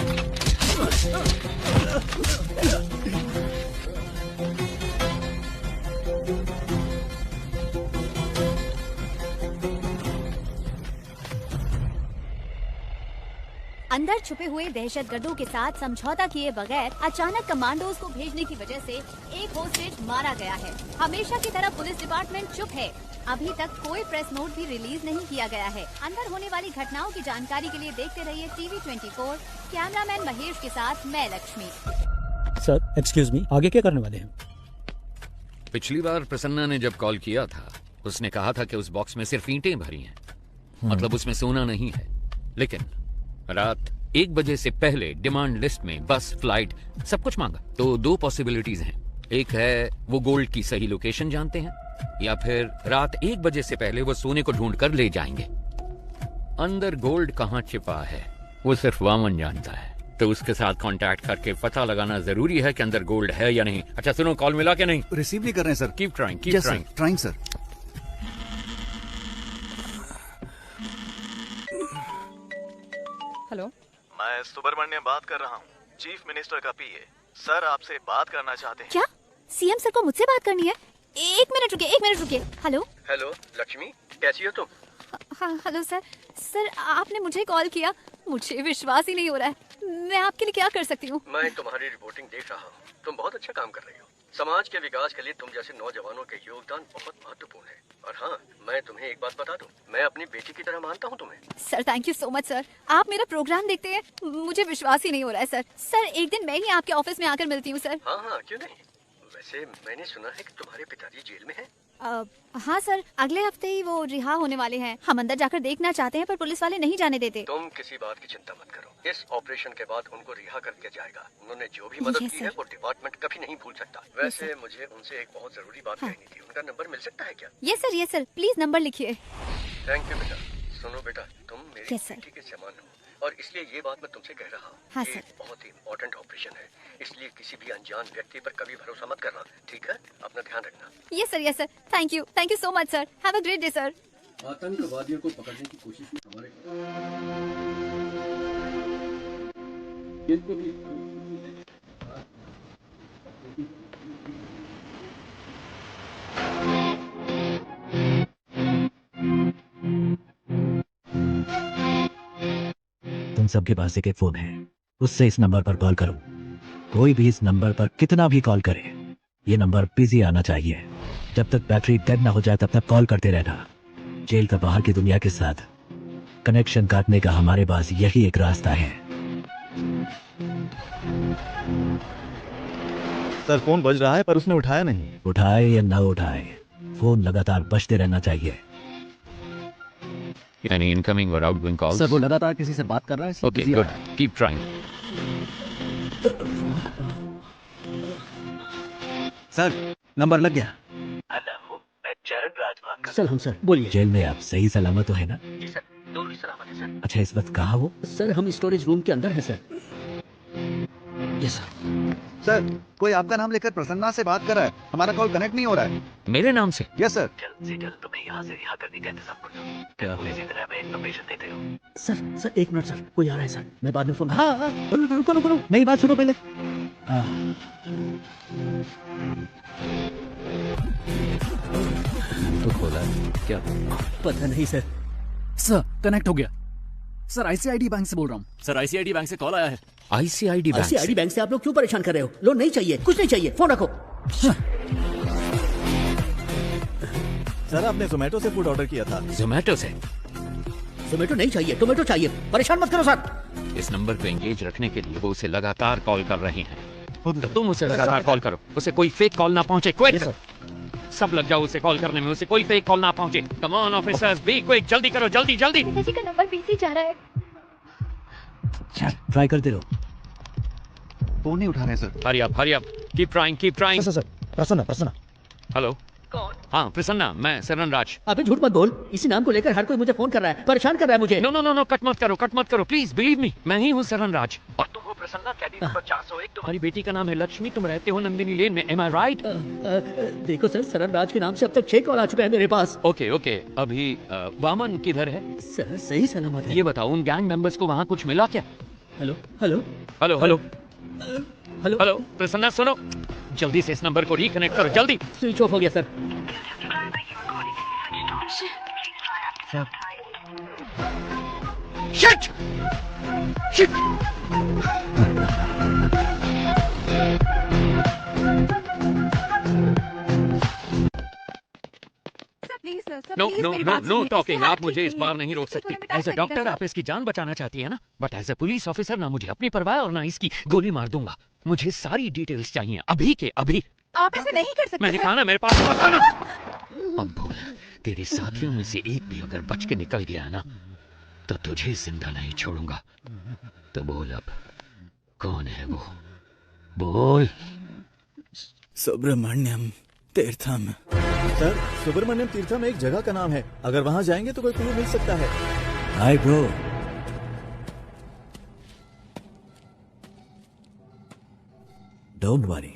अंदर छुपे हुए दहशतगर्दों के साथ समझौता किए बगैर अचानक कमांडोज को भेजने की वजह से एक होस्टेज मारा गया है। हमेशा की तरह पुलिस डिपार्टमेंट चुप है। अभी तक कोई प्रेस नोट भी रिलीज नहीं किया गया है। अंदर होने वाली घटनाओं की जानकारी के लिए देखते रहिए TV 24। कैमरामैन महेश के साथ मैं लक्ष्मी। सर एक्सक्यूज मी, आगे क्या करने वाले हैं? पिछली बार प्रसन्ना ने जब कॉल किया था उसने कहा था कि उस बॉक्स में सिर्फ ईंटें भरी हैं, मतलब उसमें सोना नहीं है। लेकिन रात 1 बजे से पहले डिमांड लिस्ट में बस, फ्लाइट सब कुछ मांगा। तो 2 पॉसिबिलिटीज हैं। एक है वो गोल्ड की सही लोकेशन जानते हैं, या फिर रात 1 बजे से पहले वो सोने को ढूंढ कर ले जाएंगे। अंदर गोल्ड कहाँ छिपा है वो सिर्फ वामन जानता है, तो उसके साथ कांटेक्ट करके पता लगाना जरूरी है कि अंदर गोल्ड है या नहीं। अच्छा सुनो, कॉल मिला क्या? नहीं रिसीव नहीं कर रहे हैं sir. Keep trying, keep trying. Trying sir. Hello, मैं सुब्रमण्यम बात कर रहा हूँ, चीफ मिनिस्टर का पीए। सर आपसे बात करना चाहते हैं। क्या सीएम सर को मुझसे बात करनी है? 1 मिनट रुकिए। हेलो हेलो लक्ष्मी, कैसी हो तुम? हाँ हेलो सर। सर आपने मुझे कॉल किया, मुझे विश्वास ही नहीं हो रहा है। मैं आपके लिए क्या कर सकती हूँ? मैं तुम्हारी रिपोर्टिंग देख रहा हूँ, तुम बहुत अच्छा काम कर रही हो। समाज के विकास के लिए तुम जैसे नौजवानों के योगदान बहुत महत्वपूर्ण है। और हाँ, मैं तुम्हें एक बात बता दूं, मैं अपनी बेटी की तरह मानता हूँ तुम्हें। Sir thank you so much sir. आप मेरा प्रोग्राम देखते हैं, मुझे विश्वास ही नहीं हो रहा है सर। सर एक दिन मैं ही आपके ऑफिस में आकर मिलती हूँ सर। हाँ क्यों नहीं। वैसे मैंने सुना है कि तुम्हारे पिताजी जेल में हैं। हाँ सर, अगले हफ्ते ही वो रिहा होने वाले हैं। हम अंदर जाकर देखना चाहते हैं पर पुलिस वाले नहीं जाने देते। तुम किसी बात की चिंता मत करो, इस ऑपरेशन के बाद उनको रिहा कर दिया जाएगा। उन्होंने जो भी मदद की है वो डिपार्टमेंट कभी नहीं भूल सकता। वैसे मुझे उनसे एक बहुत जरूरी बात कहनी थी, उनका नंबर मिल सकता है क्या? यस सर, प्लीज नंबर लिखिए। थैंक यू बेटा। सुनो बेटा, तुम मेरी बेटी के समान हो और इसलिए ये बात मैं तुमसे कह रहा हूँ। हाँ ये बहुत ही इम्पोर्टेंट ऑपरेशन है, इसलिए किसी भी अनजान व्यक्ति पर कभी भरोसा मत करना, ठीक है? अपना ध्यान रखना। Yes sir. Thank you so much sir. Have a great day sir. आतंकवादियों को पकड़ने की कोशिश में हमारे तुम सबके पास एक फोन है, उससे इस नंबर पर कॉल करो। कोई भी इस नंबर पर कितना भी कॉल करे, ये नंबर बिजी आना चाहिए। जब तक बैटरी डेड ना हो जाए तब तक कॉल करते रहना। जेल का बाहर की दुनिया के साथ कनेक्शन काटने का हमारे पास यही एक रास्ता है। सर फोन बज रहा है पर उसने उठाया नहीं। उठाए या ना उठाए, फोन लगातार बजते रहना चाहिए। Any incoming or outgoing calls? Sir वो लगातार किसी से बात कर रहा है। Okay, good. Keep trying. Sir number लग गया। सर हम सर बोलिए। जेल में आप सही सलामत तो है ना? जी सर, दूर ही सलामत है सर। अच्छा इस वक्त कहाँ हो? सर हम स्टोरेज रूम के अंदर है सर। Yes sir. सर कोई आपका नाम लेकर प्रसन्ना से बात कर रहा है, हमारा कॉल कनेक्ट नहीं हो रहा है। मेरे नाम से? Yes sir. जल्द से जल्द तुम्हें यहाँ से रिहा करने का इंतजाम करो। क्या इसी तरह में इन्फॉर्मेशन देते हो। सर 1 मिनट सर, कोई आ रहा है सर, मैं बाद में फोन। हाँ रुको, मेरी बात सुनो पहले। तो खोला क्या? पता नहीं सर। सर कनेक्ट हो गया। सर आईसीआईडी बैंक से बोल रहा हूँ। सर आईसीआईडी बैंक से कॉल आया है। आईसीआईडी बैंक से आप लोग क्यों परेशान कर रहे हो? लोन नहीं चाहिए, कुछ नहीं चाहिए, फोन रखो। सर आपने जोमेटो से फूड ऑर्डर किया था। जोमेटो से? जोमेटो नहीं चाहिए, टोमेटो चाहिए। परेशान मत करो सर। इस नंबर पे एंगेज रखने के लिए वो उसे लगातार कॉल कर रहे हैं, तो तुम उसे लगातार कॉल करो, उसे कोई फेक कॉल ना पहुंचे। क्विक सब लग जाओ उसे कॉल करने में, उसे कोई फेक कॉल ना पहुंचे। Come on officers, be quick, जल्दी करो, जल्दी। पिताजी का नंबर बिजी जा रहा है। ट्राई करते रहो। फोन नहीं उठा रहे sir. Hurry up, keep trying. Sir Prasanna. Hello. कौन? हाँ प्रसन्ना, मैं सरन राज। अबे झूठ मत बोल, इसी नाम को लेकर हर कोई मुझे फोन कर रहा है, परेशान कर रहा है मुझे। नो, कट मत करो प्लीज, बिलीव मी, मैं ही हूँ सरन राज। और तुम हो प्रसन्ना, कैदी नंबर 401। तुम्हारी बेटी का नाम है लक्ष्मी, तुम रहते हो नंदिनी लेन में, एम आई राइट? देखो सर, सरन राज के नाम से अब तक 6 कॉल आ चुके हैं मेरे पास। ओके, अभी वामन किधर है? सर सही सलामत है। ये बताओ उन गैंग मेंबर्स को वहाँ कुछ मिला क्या? हेलो। प्रसन्ना सुनो, जल्दी से इस नंबर को रिकनेक्ट करो, जल्दी। स्विच ऑफ हो गया sir. Shit! No no no no talking. आप मुझे इस बार नहीं रोक सकती। एज अ डॉक्टर आप इसकी जान बचाना चाहती है ना, but as a police officer ना मुझे अपनी परवाह और ना इसकी गोली मार दूंगा। मुझे सारी डिटेल्स चाहिए अभी के अभी। आप ऐसे नहीं कर सकते। मैंने कहा ना मेरे पास मत आना। अब बोल, तेरे साथियों में से एक भी अगर बच के निकल गया ना तो तुझे जिंदा नहीं छोड़ूंगा। तो बोल अब कौन है वो, बोल। सुब्रमण्यम तीर्थम। सर, सुब्रमण्यम तीर्थम एक जगह का नाम है। अगर वहां जाएंगे तो कोई क्लू मिल सकता है। Hi bro. डोंट वरी,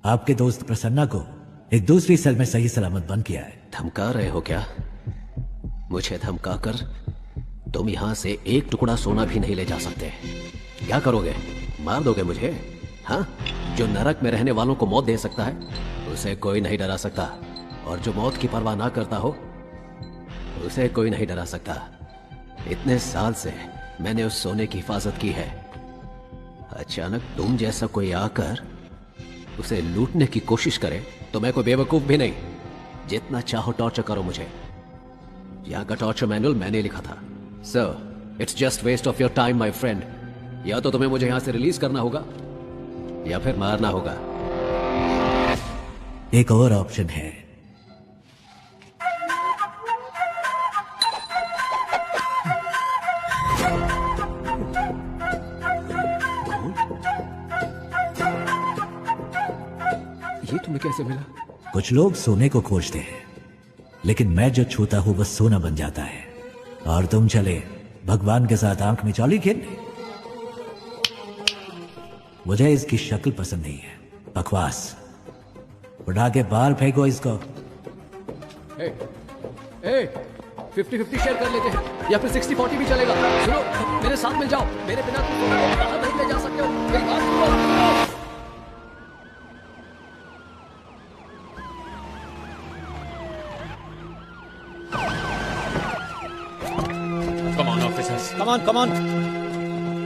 आपके दोस्त प्रसन्ना को एक दूसरी सेल में सही सलामत बंद किया है। धमका रहे हो क्या? मुझे धमकाकर तुम यहां से एक टुकड़ा सोना भी नहीं ले जा सकते। क्या करोगे? मार दोगे मुझे? हाँ? जो नरक में रहने वालों को मौत दे सकता है उसे कोई नहीं डरा सकता, और जो मौत की परवाह ना करता हो उसे कोई नहीं डरा सकता। इतने साल से मैंने उस सोने की हिफाजत की है। अचानक तुम जैसा कोई आकर उसे लूटने की कोशिश करे तो मैं कोई बेवकूफ भी नहीं। जितना चाहो टॉर्चर करो मुझे। यहां का टॉर्चर मैनुअल मैंने लिखा था। So it's just waste of your time my friend. या तो तुम्हें मुझे यहां से रिलीज करना होगा या फिर मारना होगा। एक और ऑप्शन है। ये तुम्हें कैसे मिला? कुछ लोग सोने को खोजते हैं, लेकिन मैं जो छूता हूं वह सोना बन जाता है। और तुम चले भगवान के साथ आंख में चौली खेलने। मुझे इसकी शक्ल पसंद नहीं है। बकवास। उठा के बाहर फेंको इसको। 50-50 शेयर कर लेते हैं, या फिर 60-40 भी चलेगा। सुनो, मेरे साथ मिल जाओ। मेरे बिना तुम सोना को बाहर नहीं ले जा सकते हो। मेरी बात सुनो। कमान कमान,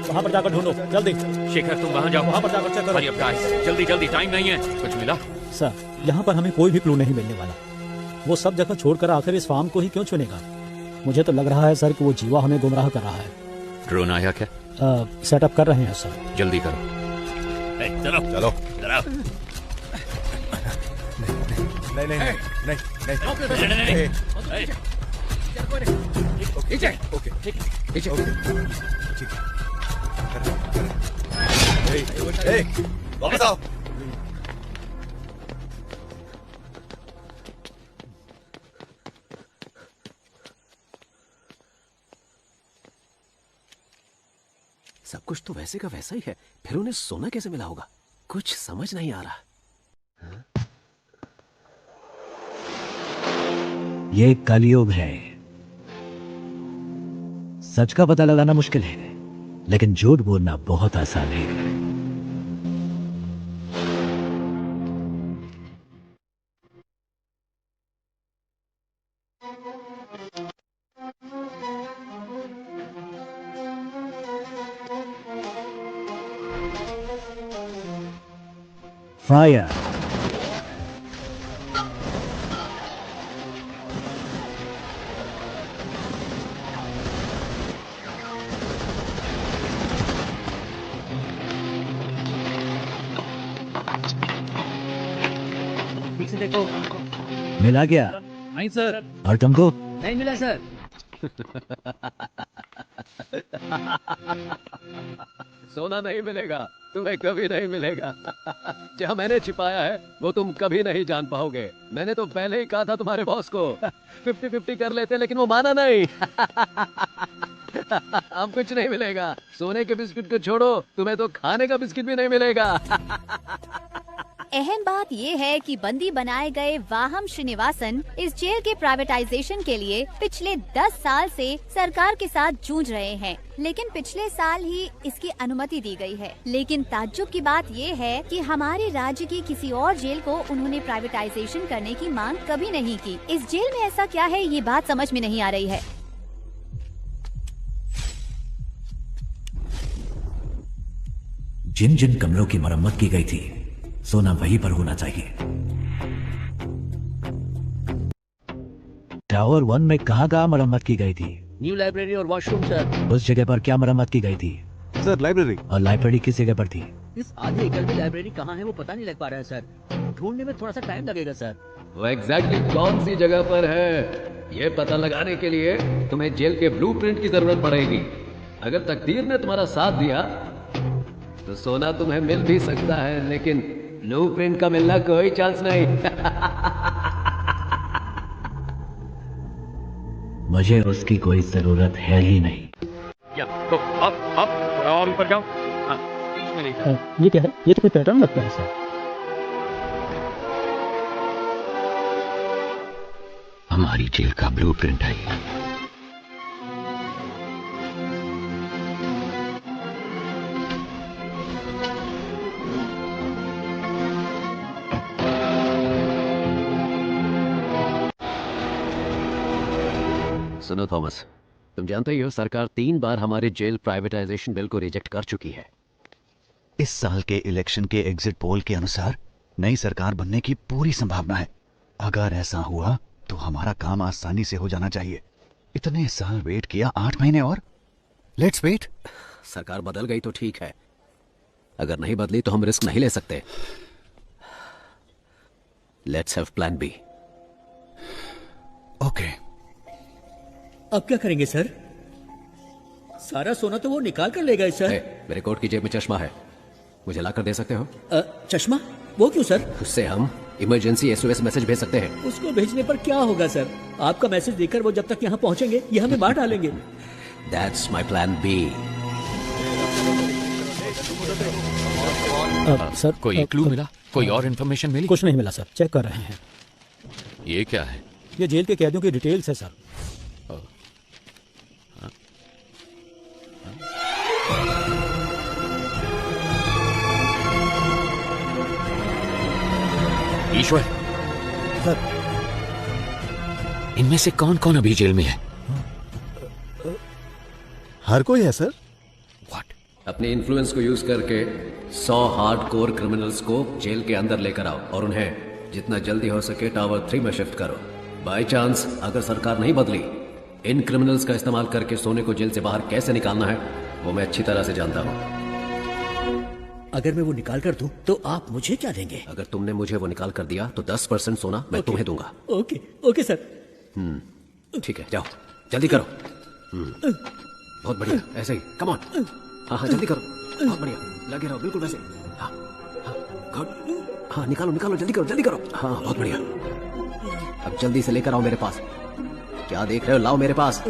वहां पर जाकर ढूंढो जल्दी। शेखर तुम वहां जाओ, वहां पर जाकर चेक करो। हरी अप गाइस, जल्दी जल्दी, टाइम नहीं है। कुछ मिला? सर, यहाँ पर हमें कोई भी क्लू नहीं मिलने वाला। वो सब जगह छोड़कर आखिर इस फार्म को ही क्यों चुनेगा? मुझे तो लग रहा है सर कि वो जीवा हमें गुमराह कर रहा है। ड्रोन आया क्या? सेटअप कर रहे हैं सर। जल्दी करो। चलो चलो। नहीं नहीं नहीं नहीं। वापस आओ। सब कुछ तो वैसे का वैसा ही है, फिर उन्हें सोना कैसे मिला होगा? कुछ समझ नहीं आ रहा। ये कलयुग है। सच का पता लगाना मुश्किल है, लेकिन झूठ बोलना बहुत आसान है। फायर। ठीक से देखो। मिला क्या? नहीं सर। और तुमको? नहीं मिला सर। सोना नहीं मिलेगा, तुम्हें कभी नहीं मिलेगा। जहाँ मैंने छिपाया है वो तुम कभी नहीं जान पाओगे। मैंने तो पहले ही कहा था तुम्हारे बॉस को 50-50 कर लेते, लेकिन वो माना नहीं। अब कुछ नहीं मिलेगा। सोने के बिस्किट को छोड़ो, तुम्हें तो खाने का बिस्किट भी नहीं मिलेगा। अहम बात ये है कि बंदी बनाए गए वाहम श्रीनिवासन इस जेल के प्राइवेटाइजेशन के लिए पिछले 10 साल से सरकार के साथ जूझ रहे हैं, लेकिन पिछले साल ही इसकी अनुमति दी गई है। लेकिन ताज्जुब की बात ये है कि हमारे राज्य की किसी और जेल को उन्होंने प्राइवेटाइजेशन करने की मांग कभी नहीं की। इस जेल में ऐसा क्या है, ये बात समझ में नहीं आ रही है। जिन जिन कमरों की मरम्मत की गई थी सोना वहीं पर होना चाहिए। टावर 1 में कहाँ मरम्मत की गई थी? न्यू लाइब्रेरी और वॉशरूम सर। उस जगह पर क्या मरम्मत की गई थी? Sir library. और लाइब्रेरी किस जगह पर थी? इस आधे एकड़ में लाइब्रेरी कहाँ है वो पता नहीं लग पा रहा है सर। ढूंढने में थोड़ा सा टाइम लगेगा सर। वो एग्जैक्टली कौन सी जगह पर है ये पता लगाने के लिए तुम्हें जेल के ब्लूप्रिंट की जरूरत पड़ेगी। अगर तकदीर ने तुम्हारा साथ दिया तो सोना तुम्हें मिल भी सकता है, लेकिन ब्लूप्रिंट का मिलना कोई चांस नहीं। मुझे उसकी कोई जरूरत है ही नहीं। तो अब और ऊपर जाओ। ये क्या है? ये तो कोई पैटर्न लगता है सर। हमारी जेल का ब्लूप्रिंट है ये। सुनो थॉमस, तुम जानते ही हो सरकार 3 बार हमारे जेल प्राइवेटाइजेशन बिल को रिजेक्ट कर चुकी है। इस साल के इलेक्शन के एग्जिट पोल के अनुसार नई सरकार बनने की पूरी संभावना है। अगर ऐसा हुआ तो हमारा काम आसानी से हो जाना चाहिए। इतने साल वेट किया, 8 महीने और। Let's wait. सरकार बदल गई तो ठीक है, अगर नहीं बदली तो हम रिस्क नहीं ले सकते। Let's have plan B. Okay. अब क्या करेंगे सर? सारा सोना तो वो निकाल कर ले गए सर। मेरे कोट की जेब में चश्मा है, मुझे लाकर दे सकते हो? चश्मा? वो क्यों सर? उससे हम इमरजेंसी एसओएस मैसेज भेज सकते हैं। उसको भेजने पर क्या होगा सर? आपका मैसेज देकर वो जब तक यहाँ पहुँचेंगे ये हमें मार डालेंगे। That's my plan B। Sir कोई क्लू मिला? कोई और इन्फॉर्मेशन मिली? कुछ नहीं मिला सर, चेक कर रहे हैं। ये क्या है? ये जेल के कैदियों की डिटेल्स है सर। ईश्वर सर, इनमें से कौन कौन अभी जेल में है? हर कोई है सर। अपने इन्फ्लुएंस को यूज करके 100 हार्डकोर क्रिमिनल्स को जेल के अंदर लेकर आओ और उन्हें जितना जल्दी हो सके टावर 3 में शिफ्ट करो। बाय चांस अगर सरकार नहीं बदली, इन क्रिमिनल्स का इस्तेमाल करके सोने को जेल से बाहर कैसे निकालना है वो मैं अच्छी तरह से जानता हूँ। अगर मैं वो निकाल कर दूं तो आप मुझे क्या देंगे? अगर तुमने मुझे वो निकाल कर दिया तो 10% सोना मैं तुम्हें दूंगा। Okay okay sir. ठीक है, जाओ जल्दी करो। बहुत बढ़िया, ऐसे ही, कम ऑन। हाँ जल्दी करो, बहुत बढ़िया, लगे रहो बिल्कुल वैसे। हाँ गुड, हाँ निकालो निकालो, जल्दी करो जल्दी करो। हाँ बहुत बढ़िया, अब जल्दी से लेकर आओ मेरे पास। क्या देख रहे हो, लाओ मेरे पास।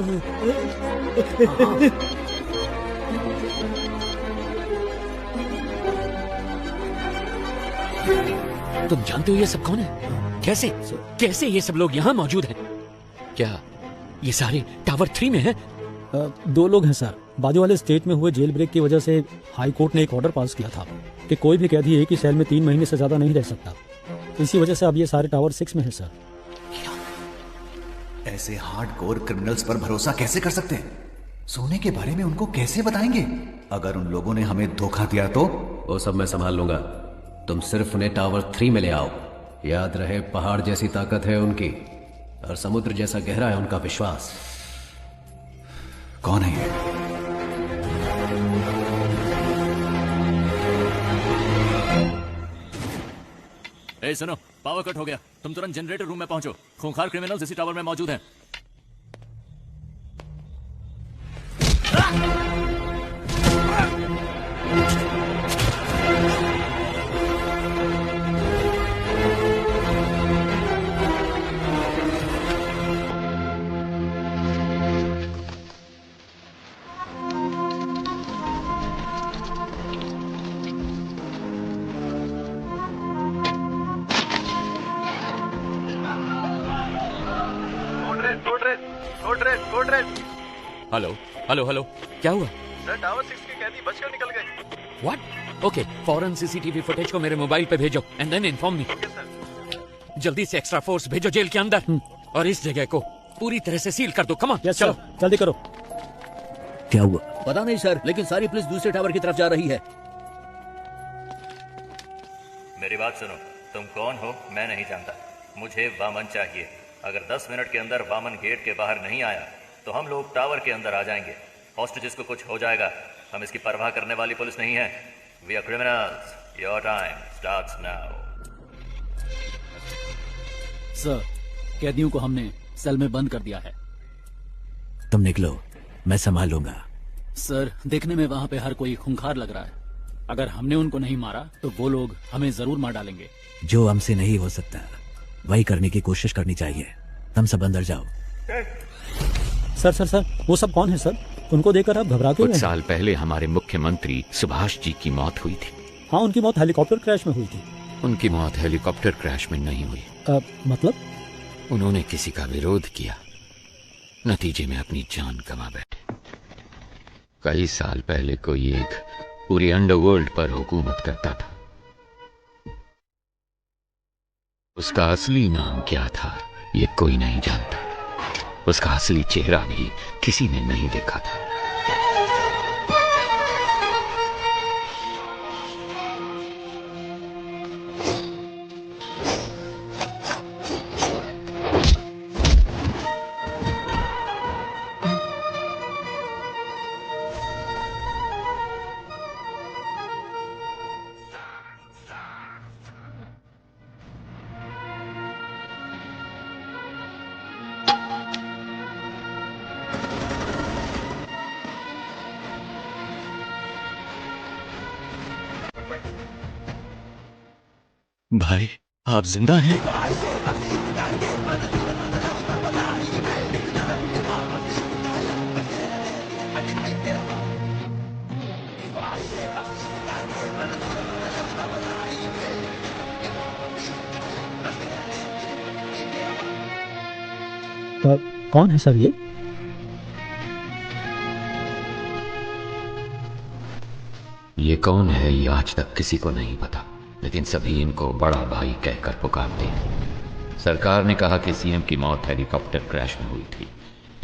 तुम जानते हो ये सब कौन है? कैसे कैसे ये सब लोग यहाँ मौजूद हैं? क्या ये सारे टावर 3 में हैं? 2 लोग हैं सर। बाजू वाले स्टेट में हुए जेल ब्रेक की वजह से हाई कोर्ट ने एक ऑर्डर पास किया था कि कोई भी कैदी एक ही सेल में 3 महीने से ज्यादा नहीं रह सकता। इसी वजह से अब ये सारे टावर 6 में है सर। ऐसे हार्डकोर क्रिमिनल्स पर भरोसा कैसे कर सकते हैं? सोने के बारे में उनको कैसे बताएंगे? अगर उन लोगों ने हमें धोखा दिया तो? वो सब मैं संभाल लूंगा, तुम सिर्फ उन्हें टावर 3 में ले आओ। याद रहे, पहाड़ जैसी ताकत है उनकी और समुद्र जैसा गहरा है उनका विश्वास। कौन है ये? ए सुनो, पावर कट हो गया, तुम तुरंत जनरेटर रूम में पहुंचो। खूंखार क्रिमिनल्स इसी टावर में मौजूद हैं। हेलो हेलो हेलो, क्या हुआ? सर टावर 6 के कैदी बचकर निकल गए। व्हाट? ओके, फौरन सीसीटीवी फुटेज को मेरे मोबाइल पे भेजो एंड देन इन्फॉर्म मी। जल्दी से एक्स्ट्रा फोर्स भेजो जेल के अंदर और इस जगह को पूरी तरह से सील कर दो। कम ऑन, चलो जल्दी करो। क्या हुआ? पता नहीं सर, लेकिन सारी पुलिस दूसरे टावर की तरफ जा रही है। बात सुनो, तुम कौन हो मैं नहीं जानता, मुझे वामन चाहिए। अगर 10 मिनट के अंदर वामन गेट के बाहर नहीं आया तो हम लोग टावर के अंदर आ जाएंगे। हॉस्टेजेस को कुछ हो जाएगा, हम इसकी परवाह करने वाली पुलिस नहीं है। We are criminals. Your time starts now. Sir, कैदियों को हमने सेल में बंद कर दिया है। तुम निकलो, मैं संभाल लूंगा। सर, देखने में वहाँ पे हर कोई खूंखार लग रहा है। अगर हमने उनको नहीं मारा तो वो लोग हमें जरूर मार डालेंगे। जो हमसे नहीं हो सकता वही करने की कोशिश करनी चाहिए। तुम सब अंदर जाओ। सर, वो सब कौन है सर? उनको देखकर आप घबरा क्यों कुछ रहे हैं? साल पहले हमारे मुख्यमंत्री सुभाष जी की मौत हुई थी। हाँ, उनकी मौत हेलीकॉप्टर क्रैश में हुई थी। उनकी मौत हेलीकॉप्टर क्रैश में नहीं हुई। मतलब? उन्होंने किसी का विरोध किया, नतीजे में अपनी जान गंवा बैठे। कई साल पहले कोई एक पूरी अंडरवर्ल्ड पर हुकूमत करता था। उसका असली नाम क्या था ये कोई नहीं जानता। उसका असली चेहरा भी किसी ने नहीं देखा था। भाई, आप जिंदा हैं? कौन है सर ये? ये कौन है ये आज तक किसी को नहीं पता, लेकिन सभी इनको बड़ा भाई कहकर पुकारते हैं। सरकार ने कहा कि सीएम की मौत हेलीकॉप्टर क्रैश में हुई थी।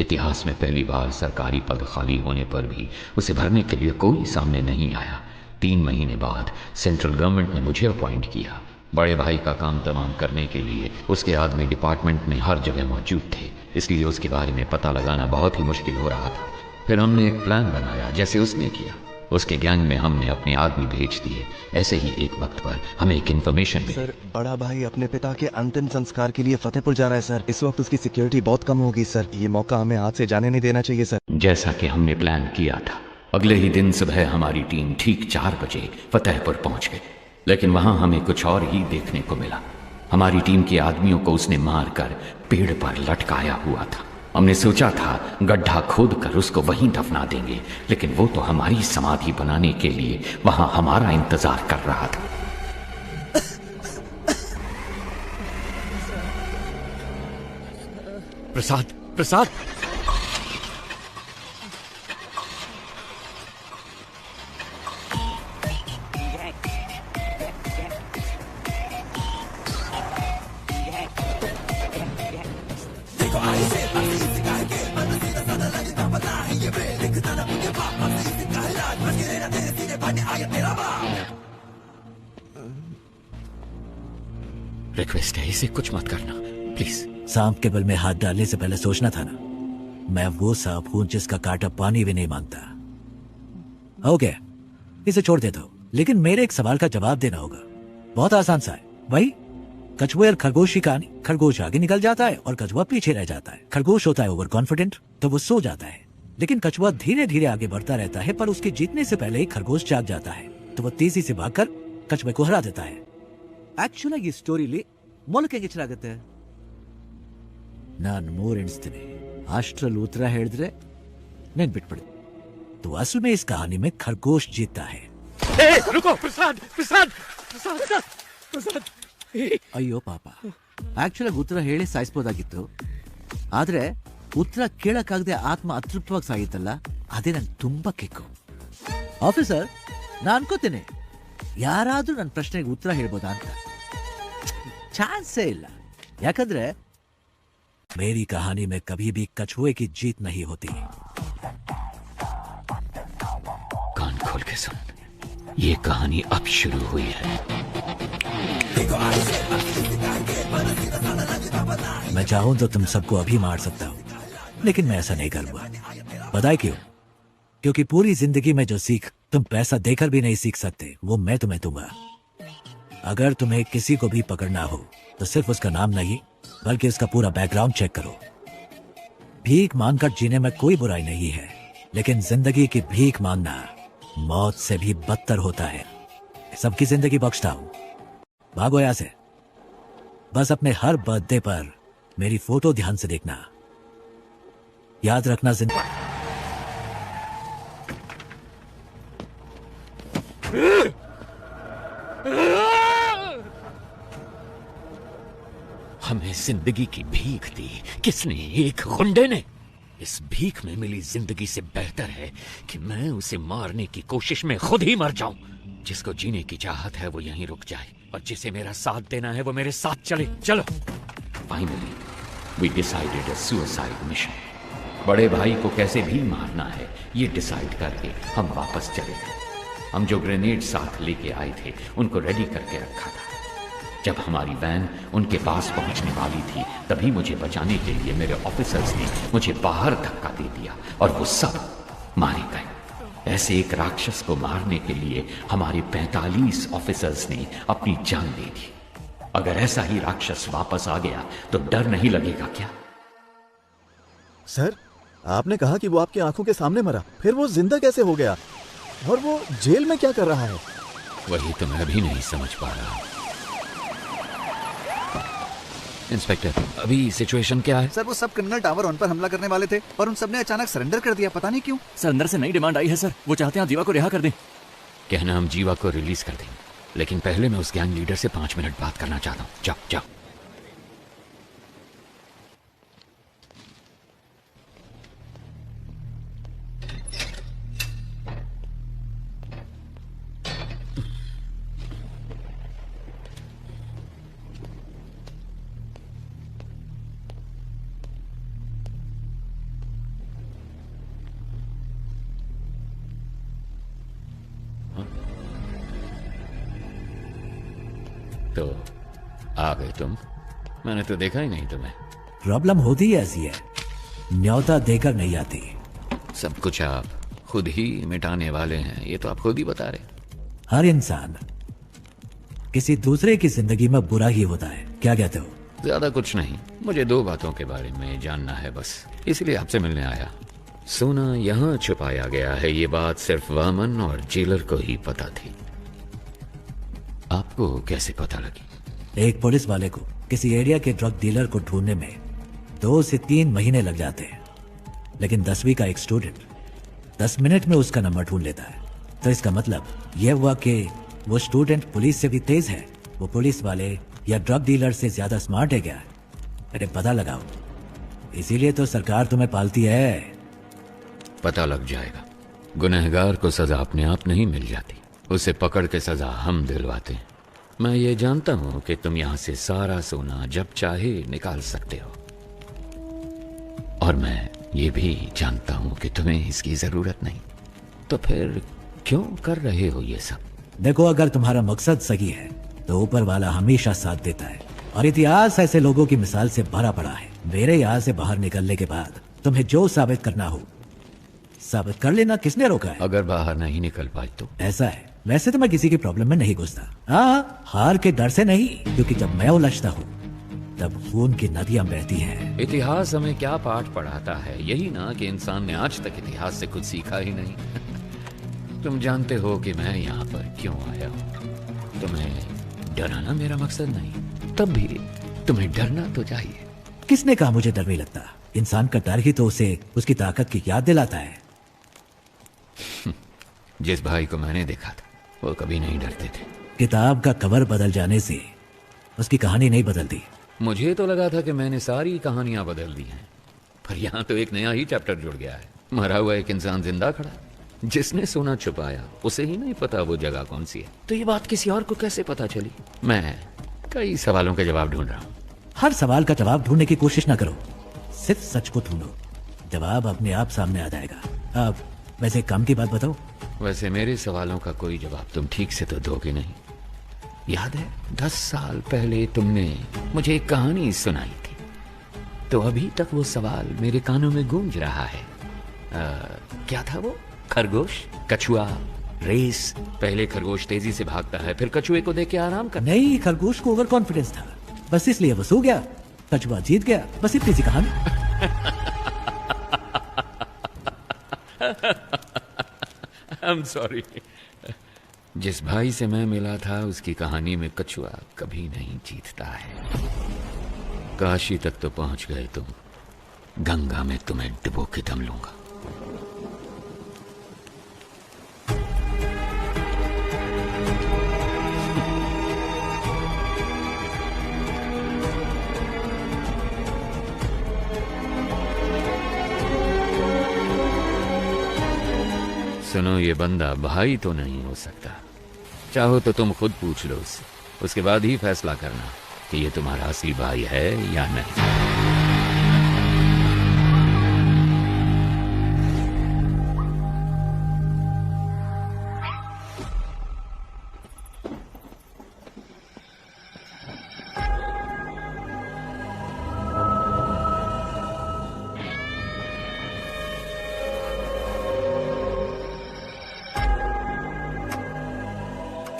इतिहास में पहली बार सरकारी पद खाली होने पर भी उसे भरने के लिए कोई सामने नहीं आया। 3 महीने बाद सेंट्रल गवर्नमेंट ने मुझे अपॉइंट किया। बड़े भाई का काम तमाम करने के लिए उसके आदमी डिपार्टमेंट में हर जगह मौजूद थे, इसलिए उसके बारे में पता लगाना बहुत ही मुश्किल हो रहा था। फिर हमने एक प्लान बनाया जैसे उसने किया। उसके गैंग में हमने अपने आदमी भेज दिए। ऐसे ही एक वक्त पर हमें एक इन्फॉर्मेशन मिली। सर, बड़ा भाई अपने पिता के अंतिम संस्कार के लिए फतेहपुर जा रहा है सर। इस वक्त उसकी सिक्योरिटी बहुत कम होगी सर। ये मौका हमें हाथ से जाने नहीं देना चाहिए सर। जैसा कि हमने प्लान किया था, अगले ही दिन सुबह हमारी टीम ठीक 4 बजे फतेहपुर पहुंच गई। लेकिन वहां हमें कुछ और ही देखने को मिला। हमारी टीम के आदमियों को उसने मारकर पेड़ पर लटकाया हुआ था। हमने सोचा था गड्ढा खोदकर उसको वहीं दफना देंगे, लेकिन वो तो हमारी समाधि बनाने के लिए वहां हमारा इंतजार कर रहा था। प्रसाद, प्रसाद! रिक्वेस्ट है, इसे कुछ मत करना प्लीज। सांप के बल में हाथ डालने से पहले सोचना था ना। मैं वो सांप हूं जिसका कांटा पानी भी नहीं मांगता। ओके, इसे छोड़ देता हूं, लेकिन मेरे एक सवाल का जवाब देना होगा। बहुत आसान सा है। वही कछुए और खरगोश की कहानी। खरगोश आगे निकल जाता है और कछुआ पीछे रह जाता है। खरगोश होता है ओवर कॉन्फिडेंट, तो वो सो जाता है, लेकिन कछुआ धीरे धीरे आगे बढ़ता रहता है, पर उसके जीतने से पहले ही खरगोश जाग जाता है, तो वो तेजी से भागकर कछुए को हरा देता है। ಆಕ್ಚುಲ್ ಆಗಿ ಈ ಸ್ಟೋರಿಲಿ ಮೊಲಕ್ಕೆ ಹೆಂಗೆ ನಾನು 3 ಎಣಿಸ್ತೀನಿ, ಅಷ್ಟರಲ್ಲಿ ಉತ್ತರ ಹೇಳಿದ್ರೆ ನೆನ್ಪಿಟ್ಬಿಡಿ। तो असल में इस कहानी में खरगोश जीतता है। रुको, प्रसाद, प्रसाद, प्रसाद, प्रसाद! ಅಯ್ಯೋ ಪಾಪ, ಆಕ್ಚುಲ್ ಆಗಿ ಉತ್ತರ ಹೇಳಿ ಸಾಯಿಸಬಹುದಾಗಿತ್ತು, ಆದ್ರೆ ಉತ್ತರ ಕೇಳಕ್ಕಾಗದೆ ಆತ್ಮ ಅತೃಪ್ತವಾಗಿ ಸಾಗಿತ್ತಲ್ಲ, ಅದೇ ನಂಗೆ ತುಂಬಾ ಕಿಕ್ಕು। ಆಫೀಸರ್, ನಾನು ಅನ್ಕೋತೇನೆ ಯಾರಾದ್ರೂ ನನ್ನ ಪ್ರಶ್ನೆಗೆ ಉತ್ತರ ಹೇಳ್ಬೋದಾ ಅಂತ। ಚಾನ್ಸೇ ಇಲ್ಲ, ಯಾಕಂದ್ರೆ मेरी कहानी में कभी भी कछुए की जीत नहीं होती। कान खोल के सुन, ये कहानी अब शुरू हुई है। मैं चाहूं तो तुम सबको अभी मार सकता हूं, लेकिन मैं ऐसा नहीं करूंगा। पता है क्यों? क्योंकि पूरी जिंदगी में जो सीख तुम पैसा देकर भी नहीं सीख सकते, वो मैं तुम्हें दूंगा। अगर तुम्हें किसी को भी पकड़ना हो तो सिर्फ उसका नाम नहीं, बल्कि उसका पूरा बैकग्राउंड चेक करो। भीख मांगकर जीने में कोई बुराई नहीं है, लेकिन जिंदगी की भीख मांगना मौत से भी बदतर होता है। सबकी जिंदगी बख्शता हूं, भागो यहां से। बस अपने हर बर्थडे पर मेरी फोटो ध्यान से देखना। याद रखना जिंदगी। हमें जिंदगी की भीख दी किसने? एक गुंडे ने। इस भीख में मिली जिंदगी से बेहतर है कि मैं उसे मारने की कोशिश में खुद ही मर जाऊं। जिसको जीने की चाहत है वो यहीं रुक जाए, और जिसे मेरा साथ देना है वो मेरे साथ चले। चलो। Finally we decided a suicide mission. बड़े भाई को कैसे भी मारना है ये डिसाइड करके हम वापस चले गए। हम जो ग्रेनेड साथ लेके आए थे उनको रेडी करके रखा था। जब हमारी वैन उनके पास पहुंचने वाली थी तभी मुझे बचाने के लिए मेरे ऑफिसर्स ने मुझे बाहर धक्का दे दिया और वो सब मारे गए। ऐसे एक राक्षस को मारने के लिए हमारे 45 ऑफिसर्स ने अपनी जान दे दी। अगर ऐसा ही राक्षस वापस आ गया तो डर नहीं लगेगा क्या? सर, आपने कहा कि वो आपकी आंखों के सामने मरा, फिर वो जिंदा कैसे हो गया? और वो जेल में क्या कर रहा है? वही तो मैं भी नहीं समझ पा रहा। इंस्पेक्टर, अभी सिचुएशन क्या है? सर, वो सब क्रिमिनल टावर 1 पर हमला करने वाले थे और उन सब ने अचानक सरेंडर कर दिया, पता नहीं क्यों। सर, अंदर से नई डिमांड आई है सर। वो चाहते हैं जीवा को रिहा कर दें। कहना हम जीवा को रिलीज कर दें, लेकिन पहले मैं उस गैंग लीडर से 5 मिनट बात करना चाहता हूँ। जाओ जाओ। तो आ गए तुम? मैंने तो देखा ही नहीं तुम्हें। प्रॉब्लम होती ऐसी है, न्योता देकर नहीं आती। सब कुछ आप खुद ही मिटाने वाले हैं, ये तो आप खुद ही बता रहे। हर इंसान किसी दूसरे की जिंदगी में बुरा ही होता है, क्या कहते हो? ज्यादा कुछ नहीं, मुझे 2 बातों के बारे में जानना है बस, इसलिए आपसे मिलने आया। सोना यहाँ छुपाया गया है, ये बात सिर्फ वामन और जेलर को ही पता थी। आपको कैसे पता लगी? एक पुलिस वाले को किसी एरिया के ड्रग डीलर को ढूंढने में 2 से 3 महीने लग जाते हैं, लेकिन 10वीं का एक स्टूडेंट 10 मिनट में उसका नंबर ढूंढ लेता है। तो इसका मतलब यह हुआ कि वो स्टूडेंट पुलिस से भी तेज है। वो पुलिस वाले या ड्रग डीलर से ज्यादा स्मार्ट है क्या? अरे पता लगाओ, इसीलिए तो सरकार तुम्हें पालती है। पता लग जाएगा। गुनहगार को सजा अपने आप नहीं मिल जाती, उसे पकड़ के सजा हम दिलवाते हैं। मैं ये जानता हूं कि तुम यहां से सारा सोना जब चाहे निकाल सकते हो, और मैं ये भी जानता हूं कि तुम्हें इसकी जरूरत नहीं। तो फिर क्यों कर रहे हो ये सब? देखो, अगर तुम्हारा मकसद सही है तो ऊपर वाला हमेशा साथ देता है, और इतिहास ऐसे लोगों की मिसाल से भरा पड़ा है। मेरे यहाँ से बाहर निकलने के बाद तुम्हें जो साबित करना हो साबित कर लेना, किसने रोका है? अगर बाहर नहीं निकल पाए तो? ऐसा है, वैसे तो मैं किसी की प्रॉब्लम में नहीं घुसता। हाँ, हार के डर से नहीं, क्योंकि जब मैं उलझता हूँ तब खून की नदियां बहती हैं। इतिहास हमें क्या पाठ पढ़ाता है? यही ना कि इंसान ने आज तक इतिहास से कुछ सीखा ही नहीं। तुम जानते हो कि मैं यहाँ पर क्यों आया हूँ। तुम्हें डराना मेरा मकसद नहीं, तब भी तुम्हें डरना तो चाहिए। किसने कहा मुझे डर नहीं लगता? इंसान का डर ही तो उसे उसकी ताकत की याद दिलाता है। जिस भाई को मैंने देखा था वो कभी नहीं डरते थे। किताब का कवर बदल जाने से उसकी कहानी नहीं बदलती। मुझे तो लगा था कि मैंने सारी कहानियां बदल दी हैं, पर यहाँ तो एक नया ही चैप्टर जुड़ गया है। मरा हुआ एक इंसान जिंदा खड़ा, जिसने सोना छुपाया उसे ही नहीं पता वो जगह कौन सी है। तो ये बात किसी और को कैसे पता चली? मैं कई सवालों के जवाब ढूंढ रहा हूँ। हर सवाल का जवाब ढूंढने की कोशिश ना करो, सिर्फ सच को ढूंढो, जवाब अपने आप सामने आ जाएगा। अब वैसे काम की बात बताओ। वैसे मेरे सवालों का कोई जवाब तुम ठीक से तो दोगे नहीं। याद है 10 साल पहले तुमने मुझे एक कहानी सुनाई थी, तो अभी तक वो सवाल मेरे कानों में गूंज रहा है। क्या था वो? खरगोश, कछुआ, रेस। पहले खरगोश तेजी से भागता है, फिर कछुए को देख के आराम कर। नहीं, खरगोश को ओवर कॉन्फिडेंस था, बस इसलिए वो सो गया, कछुआ जीत गया, बस इतनी सी कहानी। I'm sorry। जिस भाई से मैं मिला था उसकी कहानी में कछुआ कभी नहीं जीतता है। काशी तक तो पहुंच गए तुम, गंगा में तुम्हें डुबो के दम लूंगा। सुनो, ये बंदा भाई तो नहीं हो सकता। चाहो तो तुम खुद पूछ लो उससे, उसके बाद ही फैसला करना कि ये तुम्हारा असली भाई है या नहीं।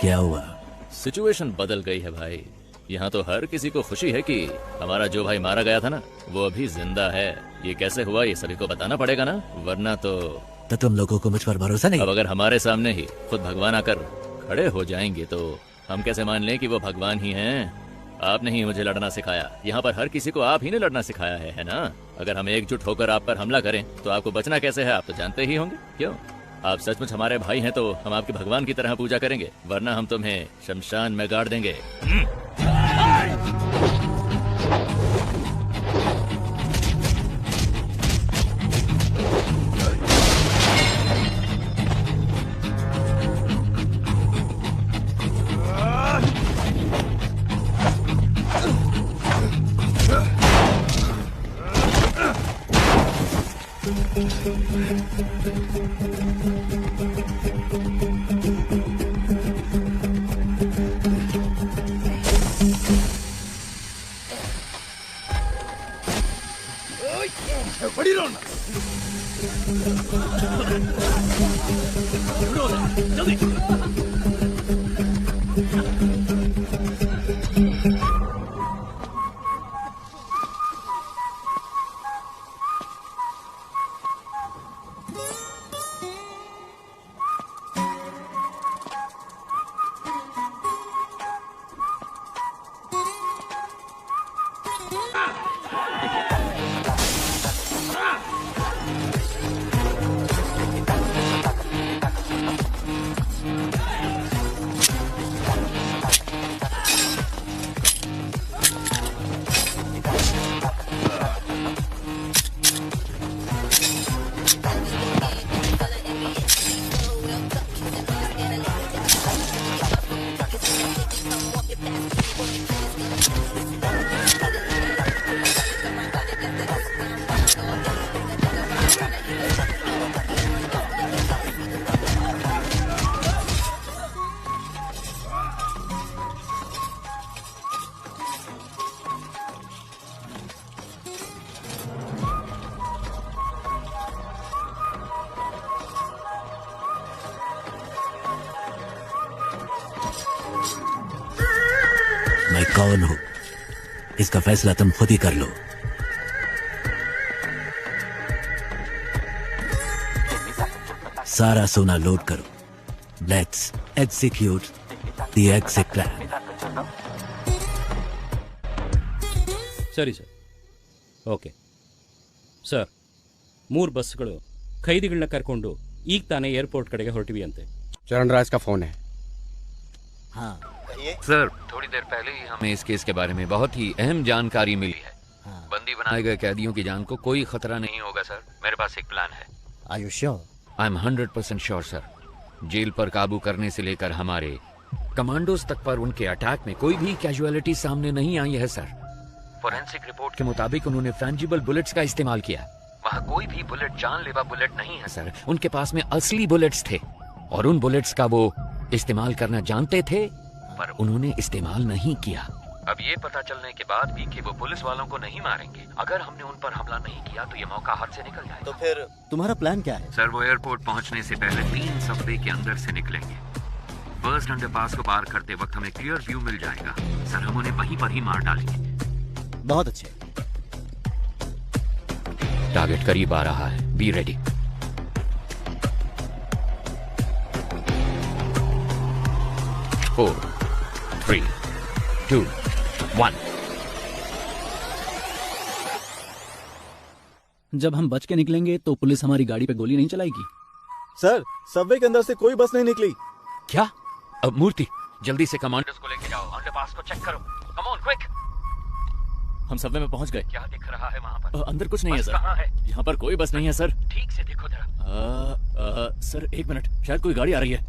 क्या हुआ? सिचुएशन बदल गई है भाई। यहाँ तो हर किसी को खुशी है कि हमारा जो भाई मारा गया था ना, वो अभी जिंदा है। ये कैसे हुआ ये सभी को बताना पड़ेगा ना, वरना तो तुम लोगों को मुझ पर भरोसा नहीं? अब अगर हमारे सामने ही खुद भगवान आकर खड़े हो जाएंगे तो हम कैसे मान लें कि वो भगवान ही हैं? आपने ही मुझे लड़ना सिखाया, यहाँ पर हर किसी को आप ही ने लड़ना सिखाया है ना? अगर हम एकजुट होकर आप पर हमला करें तो आपको बचना कैसे है, आप तो जानते ही होंगे। क्यों? आप सचमुच हमारे भाई हैं तो हम आपके भगवान की तरह पूजा करेंगे, वरना हम तुम्हें शमशान में गाड़ देंगे। बड़ी रोना जल्दी। मैं कौन हूं, इसका फैसला तुम खुद ही कर लो। सारा सोना लोड करो। Let's execute the exit plan. ಸರಿ ಸರ್, ಓಕೆ ಸರ್. 3 ಬಸ್ಗಳು ಖೈದಿಗಳನ್ನ ಕರ್ಕೊಂಡು ಈಗ ತಾನೇ ಏರ್ಪೋರ್ಟ್ ಕಡೆಗೆ ಹೊರಟಿವಿ ಅಂತೆ. चरण राज का फोन है। हाँ सर, थोड़ी देर पहले ही हमें इस केस के बारे में बहुत ही अहम जानकारी मिली है। बंदी बनाए गए कैदियों की जान को कोई खतरा नहीं होगा सर। मेरे पास एक प्लान है। Are you sure? I am 100% sure sir. Jail पर काबू करने से लेकर हमारे कमांडोज तक पर उनके अटैक में कोई भी कैजुअलिटी सामने नहीं आई है सर। फोरेंसिक रिपोर्ट के मुताबिक उन्होंने फ्रेंजिबल बुलेट्स का इस्तेमाल किया। वहाँ कोई भी बुलेट जानलेवा बुलेट नहीं है सर। उनके पास में असली बुलेट्स थे और उन बुलेट्स का वो इस्तेमाल करना जानते थे, पर उन्होंने इस्तेमाल नहीं किया। अब ये पता चलने के बाद भी कि वो पुलिस वालों को नहीं मारेंगे। अगर हमने उन पर हमला नहीं किया तो ये मौका हाथ से निकल जाएगा। तो फिर तुम्हारा प्लान क्या है? सर, वो एयरपोर्ट पहुंचने से पहले 3 सबवे के अंदर से निकलेंगे। फर्स्ट अंडरपास को पार करते वक्त हमें क्लियर व्यू मिल जाएगा। सर, हम उन्हें वहीं पर ही मार डालेंगे। बहुत अच्छे। टारगेट करीब आ रहा है, बी रेडी। फोर, 3, 2, 1। जब हम बच के निकलेंगे तो पुलिस हमारी गाड़ी पे गोली नहीं चलाएगी। सर, सबवे के अंदर से कोई बस नहीं निकली। क्या? अब मूर्ति, जल्दी से कमांडर्स को लेके जाओ, अंडरपास को चेक करो। Come on quick. हम सबवे में पहुंच गए। क्या दिख रहा है वहाँ पर? अंदर कुछ नहीं है बस सर। कहाँ है? यहाँ पर कोई बस नहीं है सर। ठीक से देखो जरा। सर 1 मिनट, शायद कोई गाड़ी आ रही है।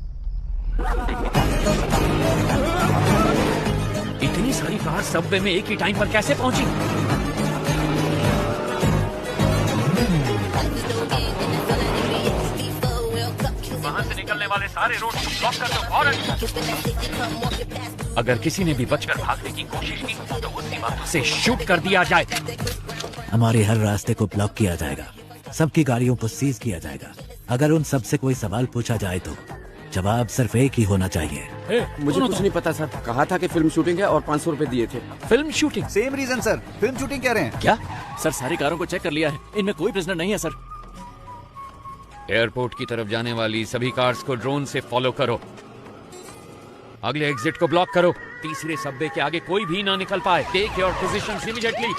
इतनी सारी कार सबवे में एक ही टाइम पर कैसे पहुंची? वहां से निकलने वाले सारे रोड ब्लॉक कर दो फौरन। अगर किसी ने भी बचकर भागने की कोशिश की तो उसी बात से शूट कर दिया जाए। हमारे हर रास्ते को ब्लॉक किया जाएगा, सबकी गाड़ियों को सीज किया जाएगा। अगर उन सब से कोई सवाल पूछा जाए तो जवाब सिर्फ एक ही होना चाहिए। मुझे कुछ नहीं पता सर। कहा था कि फिल्म शूटिंग है और 500 रुपए दिए थे। Film shooting? Same reason sir, film shooting कह रहे हैं। क्या? सर, सारी कारों को चेक कर लिया है, इनमें कोई प्रिजनर नहीं है सर। एयरपोर्ट की तरफ जाने वाली सभी कार्स को ड्रोन से फॉलो करो। अगले एग्जिट को ब्लॉक करो। तीसरे सबवे के आगे कोई भी ना निकल पाए। Take your positions immediately.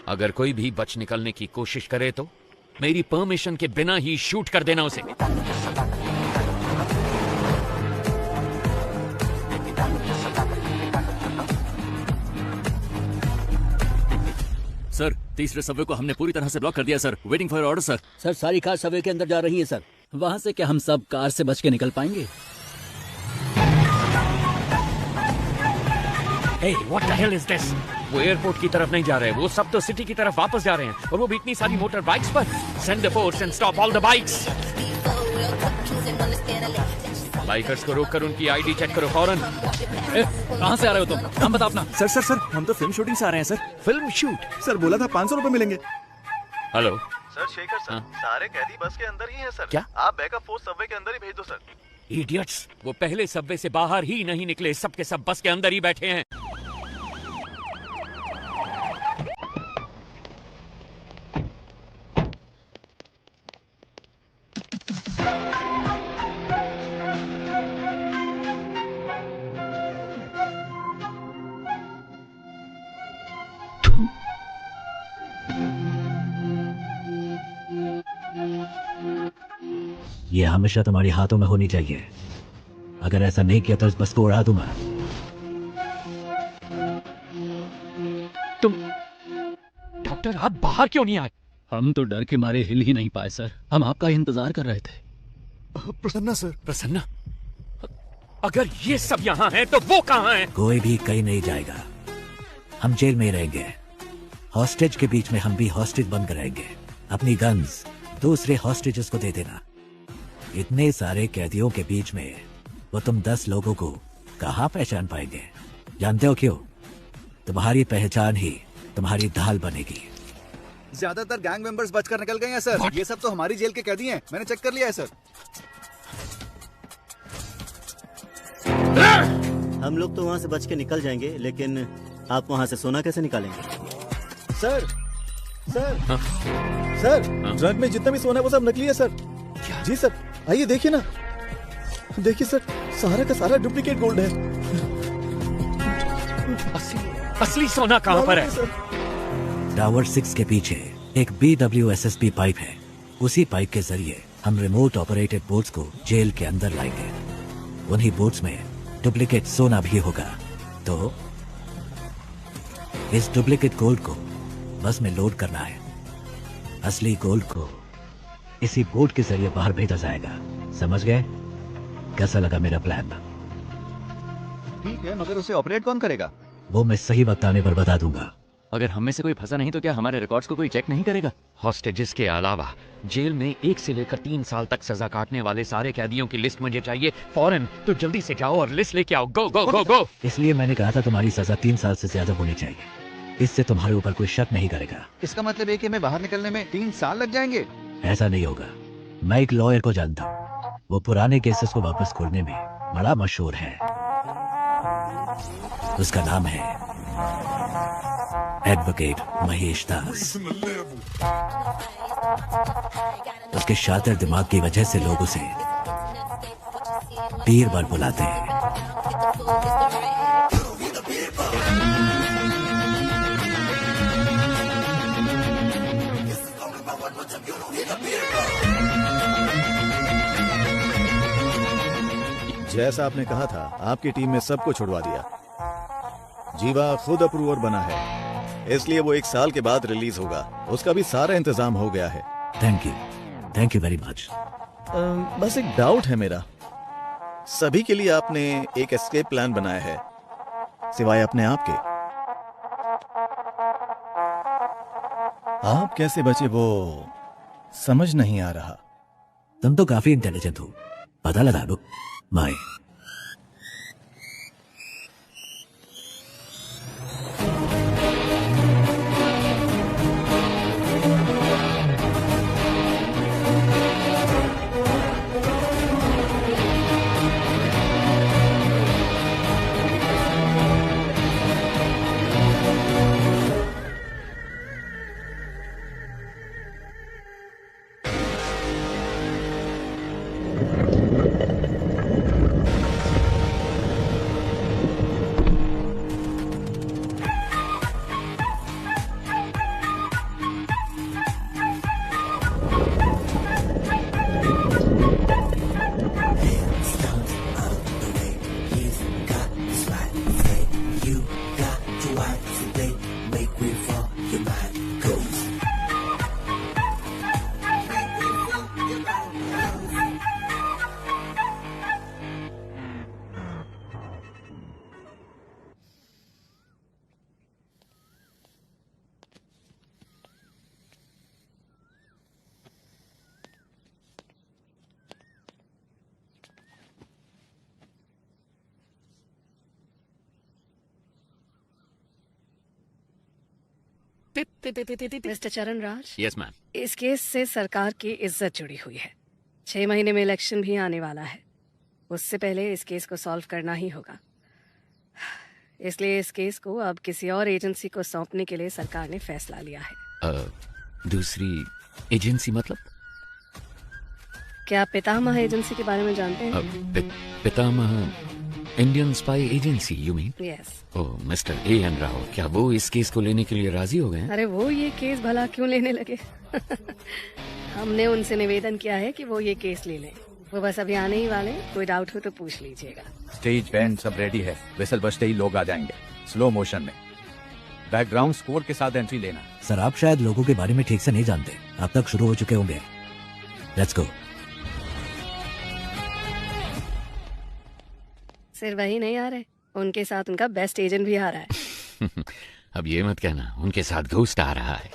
अगर कोई भी बच निकलने की कोशिश करे तो मेरी परमिशन के बिना ही शूट कर देना उसे। सर, तीसरे सबवे को हमने पूरी तरह से ब्लॉक कर दिया sir. Waiting for order sir. Sir, सारी कार सबवे के अंदर जा रही है सर। वहां से क्या हम सब कार से बच के निकल पाएंगे? Hey, what the hell is this? वो एयरपोर्ट की तरफ नहीं जा रहे, वो सब तो सिटी की तरफ वापस जा रहे हैं, और वो भी इतनी सारी मोटर बाइक्स पर। Send the force and stop all the bikes. Bikers को रोककर उनकी आईडी चेक करो फौरन। कहाँ से आ रहे हो तुम? नाम बता अपना। सर, हम तो फिल्म शूटिंग से आ रहे हैं सर। Film shoot? सर, बोला था 500 रुपए मिलेंगे। हेलो सर, शेखर सर, सारे कैदी बस के अंदर ही हैं सर। क्या? आप बैकअप फोर्स सबवे के अंदर ही भेज दो सर। इडियट्स, वो पहले सबवे से बाहर ही नहीं निकले, सब के सब बस के अंदर ही बैठे हैं। ये हमेशा तुम्हारे हाथों में होनी चाहिए। अगर ऐसा नहीं किया तो इस बस को उड़ा दूंगा। तुम डॉक्टर, आप बाहर क्यों नहीं आए? हम तो डर के मारे हिल ही नहीं पाए सर। हम आपका इंतजार कर रहे थे। प्रसन्ना सर। प्रसन्ना? अगर ये सब यहाँ हैं तो वो कहाँ हैं? कोई भी कहीं नहीं जाएगा। हम जेल में ही रहेंगे। हॉस्टेज के बीच में हम भी हॉस्टेज बनकर रहेंगे। अपनी गन्स दूसरे हॉस्टेजेस को दे देना। इतने सारे कैदियों के बीच में वो तुम 10 लोगों को कहाँ पहचान पाएंगे? जानते हो क्यों? तुम्हारी पहचान ही तुम्हारी ढाल बनेगी। ज्यादातर गैंग मेंबर्स बचकर निकल गए हैं सर। ये सब तो हमारी जेल के कैदी हैं। मैंने चेक कर लिया है सर। हम लोग तो वहाँ से बच के निकल जाएंगे, लेकिन आप वहाँ से सोना कैसे निकालेंगे? सर, ट्रक में जितना भी सोना है वो सब नकली है सर। जी सर, आइए देखिए ना। देखिए सर, सारा का सारा डुप्लीकेट गोल्ड है। असली सोना कहाँ पर है? टावर 6 के पीछे एक BWSSB पाइप है। उसी पाइप के जरिए हम रिमोट ऑपरेटेड बोट्स को जेल के अंदर लाएंगे। उन्हीं बोट्स में डुप्लीकेट सोना भी होगा। तो इस डुप्लीकेट गोल्ड को बस में लोड करना है। असली गोल्ड को इसी बोट के जरिए बाहर भेजा जाएगा। समझ गए? कैसा लगा मेरा प्लान? ठीक है, मगर उसे ऑपरेट कौन करेगा? वो मैं सही वक्त आने पर बता दूंगा। अगर हम में से कोई फंसा नहीं तो क्या हमारे रिकॉर्ड्स को कोई चेक नहीं करेगा? हॉस्टेजेस के अलावा जेल में 1 से लेकर 3 साल तक सजा काटने वाले सारे कैदियों की लिस्ट मुझे चाहिए फौरन। तो जल्दी से जाओ और लिस्ट लेके आओ। गो गो गो गो। इसलिए मैंने कहा था तुम्हारी सजा 3 साल से ज्यादा होनी चाहिए। इससे तुम्हारे ऊपर कोई शक नहीं करेगा। इसका मतलब है कि हमें बाहर निकलने में 3 साल लग जाएंगे? ऐसा नहीं होगा। मैं एक लॉयर को जानता हूँ, वो पुराने केसेस को वापस खोलने में बड़ा मशहूर है। उसका नाम है एडवोकेट महेश दास। उसके शातिर दिमाग की वजह से लोग उसे बीरबल बुलाते हैं। जैसा आपने कहा था, आपकी टीम ने सबको छुड़वा दिया। जीवा खुद अप्रूवर बना है, इसलिए वो 1 साल के बाद रिलीज होगा। उसका भी सारा इंतजाम हो गया है। Thank you very much. बस एक डाउट है मेरा। सभी के लिए आपने एक एस्केप प्लान बनाया है, सिवाय अपने आप के। आप कैसे बचे वो समझ नहीं आ रहा। तुम तो काफी इंटेलिजेंट हो, पता लगा लो। माए मिस्टर चरण राज, यस मैम। इस केस से सरकार की इज्जत जुड़ी हुई है। 6 महीने में इलेक्शन भी आने वाला है। उससे पहले इस केस को सॉल्व करना ही होगा। इसलिए इस केस को अब किसी और एजेंसी को सौंपने के लिए सरकार ने फैसला लिया है। दूसरी एजेंसी मतलब? क्या आप पितामह एजेंसी के बारे में जानते हैं? Pitamah Indian spy agency you mean? Yes. Oh, mister A.N. Rao, क्या वो इस केस को लेने के लिए राजी हो गए हैं? अरे वो ये केस भला क्यों लेने लगे? हमने उनसे निवेदन किया है कि वो ये केस ले लें। वो बस अभी आने ही वाले, कोई डाउट हो तो पूछ लीजिएगा। स्टेज बैंड सब रेडी है, विसल बजते ही लोग आ जाएंगे स्लो मोशन में। बैकग्राउंड स्कोर के साथ एंट्री लेना। सर, आप शायद लोगों के बारे में ठीक से नहीं जानते। अब तक शुरू हो चुके होंगे। Let's go. सिर्फ वही नहीं आ रहे, उनके साथ उनका बेस्ट एजेंट भी आ रहा है। अब ये मत कहना उनके साथ घोस्ट आ रहा है।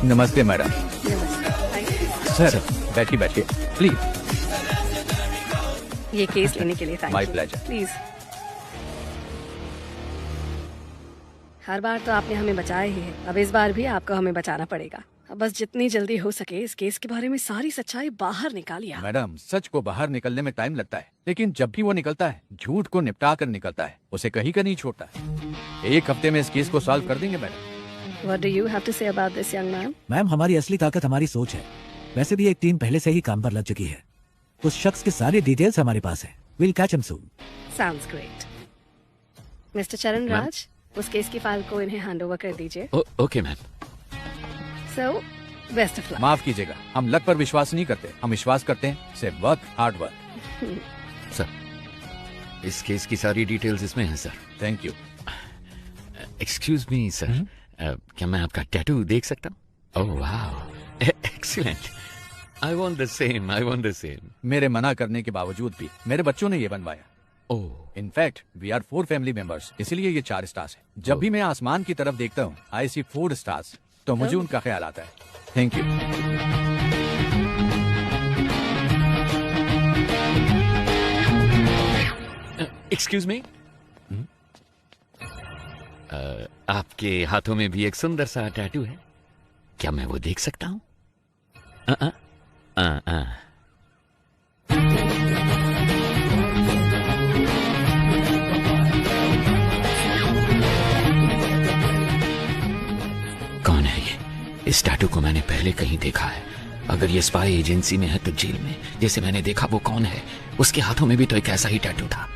नमस्ते मैडम। सर बैठिए बैठिए प्लीज। ये केस लेने के लिए thank my you. Pleasure. Please. हर बार तो आपने हमें बचाया ही है, अब इस बार भी आपको हमें बचाना पड़ेगा। अब बस जितनी जल्दी हो सके इस केस के बारे में सारी सच्चाई बाहर निकालिए। मैडम, सच को बाहर निकलने में टाइम लगता है, लेकिन जब भी वो निकलता है झूठ को निपटा कर निकलता है, उसे कहीं का नहीं छोड़ता। 1 हफ्ते में इस केस को सॉल्व कर देंगे madam. What do you have to say about this young man? Ma'am, हमारी असली ताकत हमारी सोच है। वैसे भी एक टीम पहले से ही काम पर लग चुकी है। उस शख्स की सारी डिटेल्स हमारे पास है। We'll catch him soon. Sounds great. Mister चरण राज, उस केस की फाइल को इन्हें हैंड ओवर कर दीजिए। Okay ma'am. So, best of luck. माफ कीजिएगा, हम लक पर विश्वास नहीं करते, हम विश्वास करते हैं सिर्फ वर्क, हार्ड वर्क। सर, इस केस की सारी डिटेल्स इसमें हैं sir. Thank you. Excuse me sir, क्या मैं आपका टैटू देख सकता हूँ? ओह वाह, excellent. I want the same, I want the same. मेरे मना करने के बावजूद भी मेरे बच्चों ने ये बनवाया। Oh, in fact we are 4 family members, इसीलिए ये 4 स्टार्स है। जब भी मैं आसमान की तरफ देखता हूँ आई सी 4 स्टार्स, तो मुझे उनका ख्याल आता है। Thank you. एक्सक्यूज मी, आपके हाथों में भी एक सुंदर सा टैटू है, क्या मैं वो देख सकता हूँ? कौन है ये? इस टैटू को मैंने पहले कहीं देखा है। अगर ये स्पाई एजेंसी में है तो जेल में जैसे मैंने देखा वो कौन है? उसके हाथों में भी तो एक ऐसा ही टैटू था।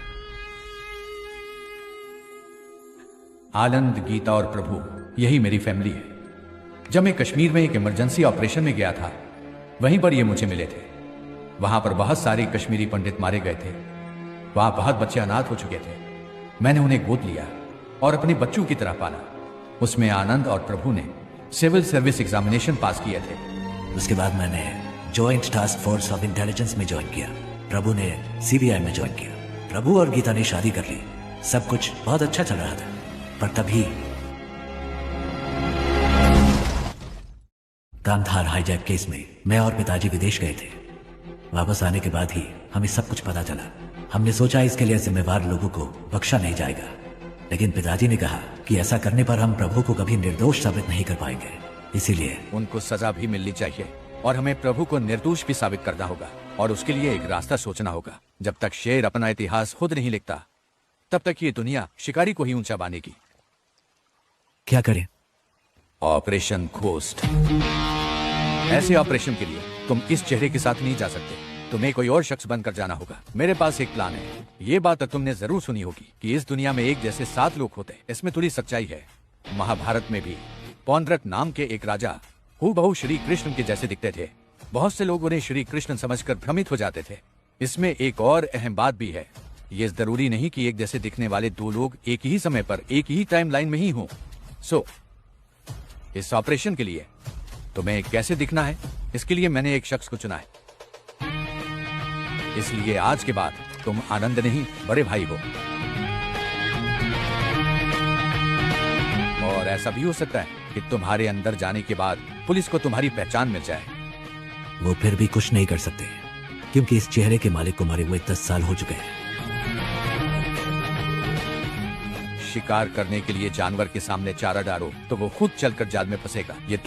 आनंद, गीता और प्रभु, यही मेरी फैमिली है। जब मैं कश्मीर में एक इमरजेंसी ऑपरेशन में गया था, वहीं पर ये मुझे मिले थे। वहां पर बहुत सारे कश्मीरी पंडित मारे गए थे। वहां बहुत बच्चे अनाथ हो चुके थे। मैंने उन्हें गोद लिया और अपने बच्चों की तरह पाला। उसमें आनंद और प्रभु ने सिविल सर्विस एग्जामिनेशन पास किए थे। उसके बाद मैंने joint task force of intelligence में ज्वाइन किया। प्रभु ने सीबीआई में ज्वाइन किया। प्रभु और गीता ने शादी कर ली। सब कुछ बहुत अच्छा चल रहा था, पर तभी कांधार हाईजैक केस में मैं और पिताजी विदेश गए थे। वापस आने के बाद ही हमें सब कुछ पता चला। हमने सोचा इसके लिए जिम्मेवार लोगों को बख्शा नहीं जाएगा, लेकिन पिताजी ने कहा कि ऐसा करने पर हम प्रभु को कभी निर्दोष साबित नहीं कर पाएंगे। इसीलिए उनको सजा भी मिलनी चाहिए और हमें प्रभु को निर्दोष भी साबित करना होगा, और उसके लिए एक रास्ता सोचना होगा। जब तक शेर अपना इतिहास खुद नहीं लिखता, तब तक ये दुनिया शिकारी को ही ऊंचा बांधेगी। क्या करें? Operation ghost. ऐसे ऑपरेशन के लिए तुम इस चेहरे के साथ नहीं जा सकते, तुम्हें कोई और शख्स बनकर जाना होगा। मेरे पास एक प्लान है। ये बात तुमने जरूर सुनी होगी कि इस दुनिया में एक जैसे 7 लोग होते हैं। इसमें थोड़ी सच्चाई है। महाभारत में भी पौंड्रक नाम के एक राजा हूबहू श्री कृष्ण के जैसे दिखते थे। बहुत से लोग उन्हें श्री कृष्ण समझकर भ्रमित हो जाते थे। इसमें एक और अहम बात भी है, ये जरूरी नहीं कि एक जैसे दिखने वाले 2 लोग एक ही समय पर एक ही टाइमलाइन में ही हों। सो इस ऑपरेशन के लिए तुम्हें कैसे दिखना है, इसके लिए मैंने एक शख्स को चुना है। इसलिए आज के बाद तुम आनंद नहीं, बड़े भाई हो। और ऐसा भी हो सकता है कि तुम्हारे अंदर जाने के बाद पुलिस को तुम्हारी पहचान मिल जाए। वो फिर भी कुछ नहीं कर सकते, क्योंकि इस चेहरे के मालिक को मरे हुए 10 साल हो चुके हैं। शिकार करने के लिए जानवर के सामने चारा डालो तो वो खुद चलकर जाल में फंसेगा। ये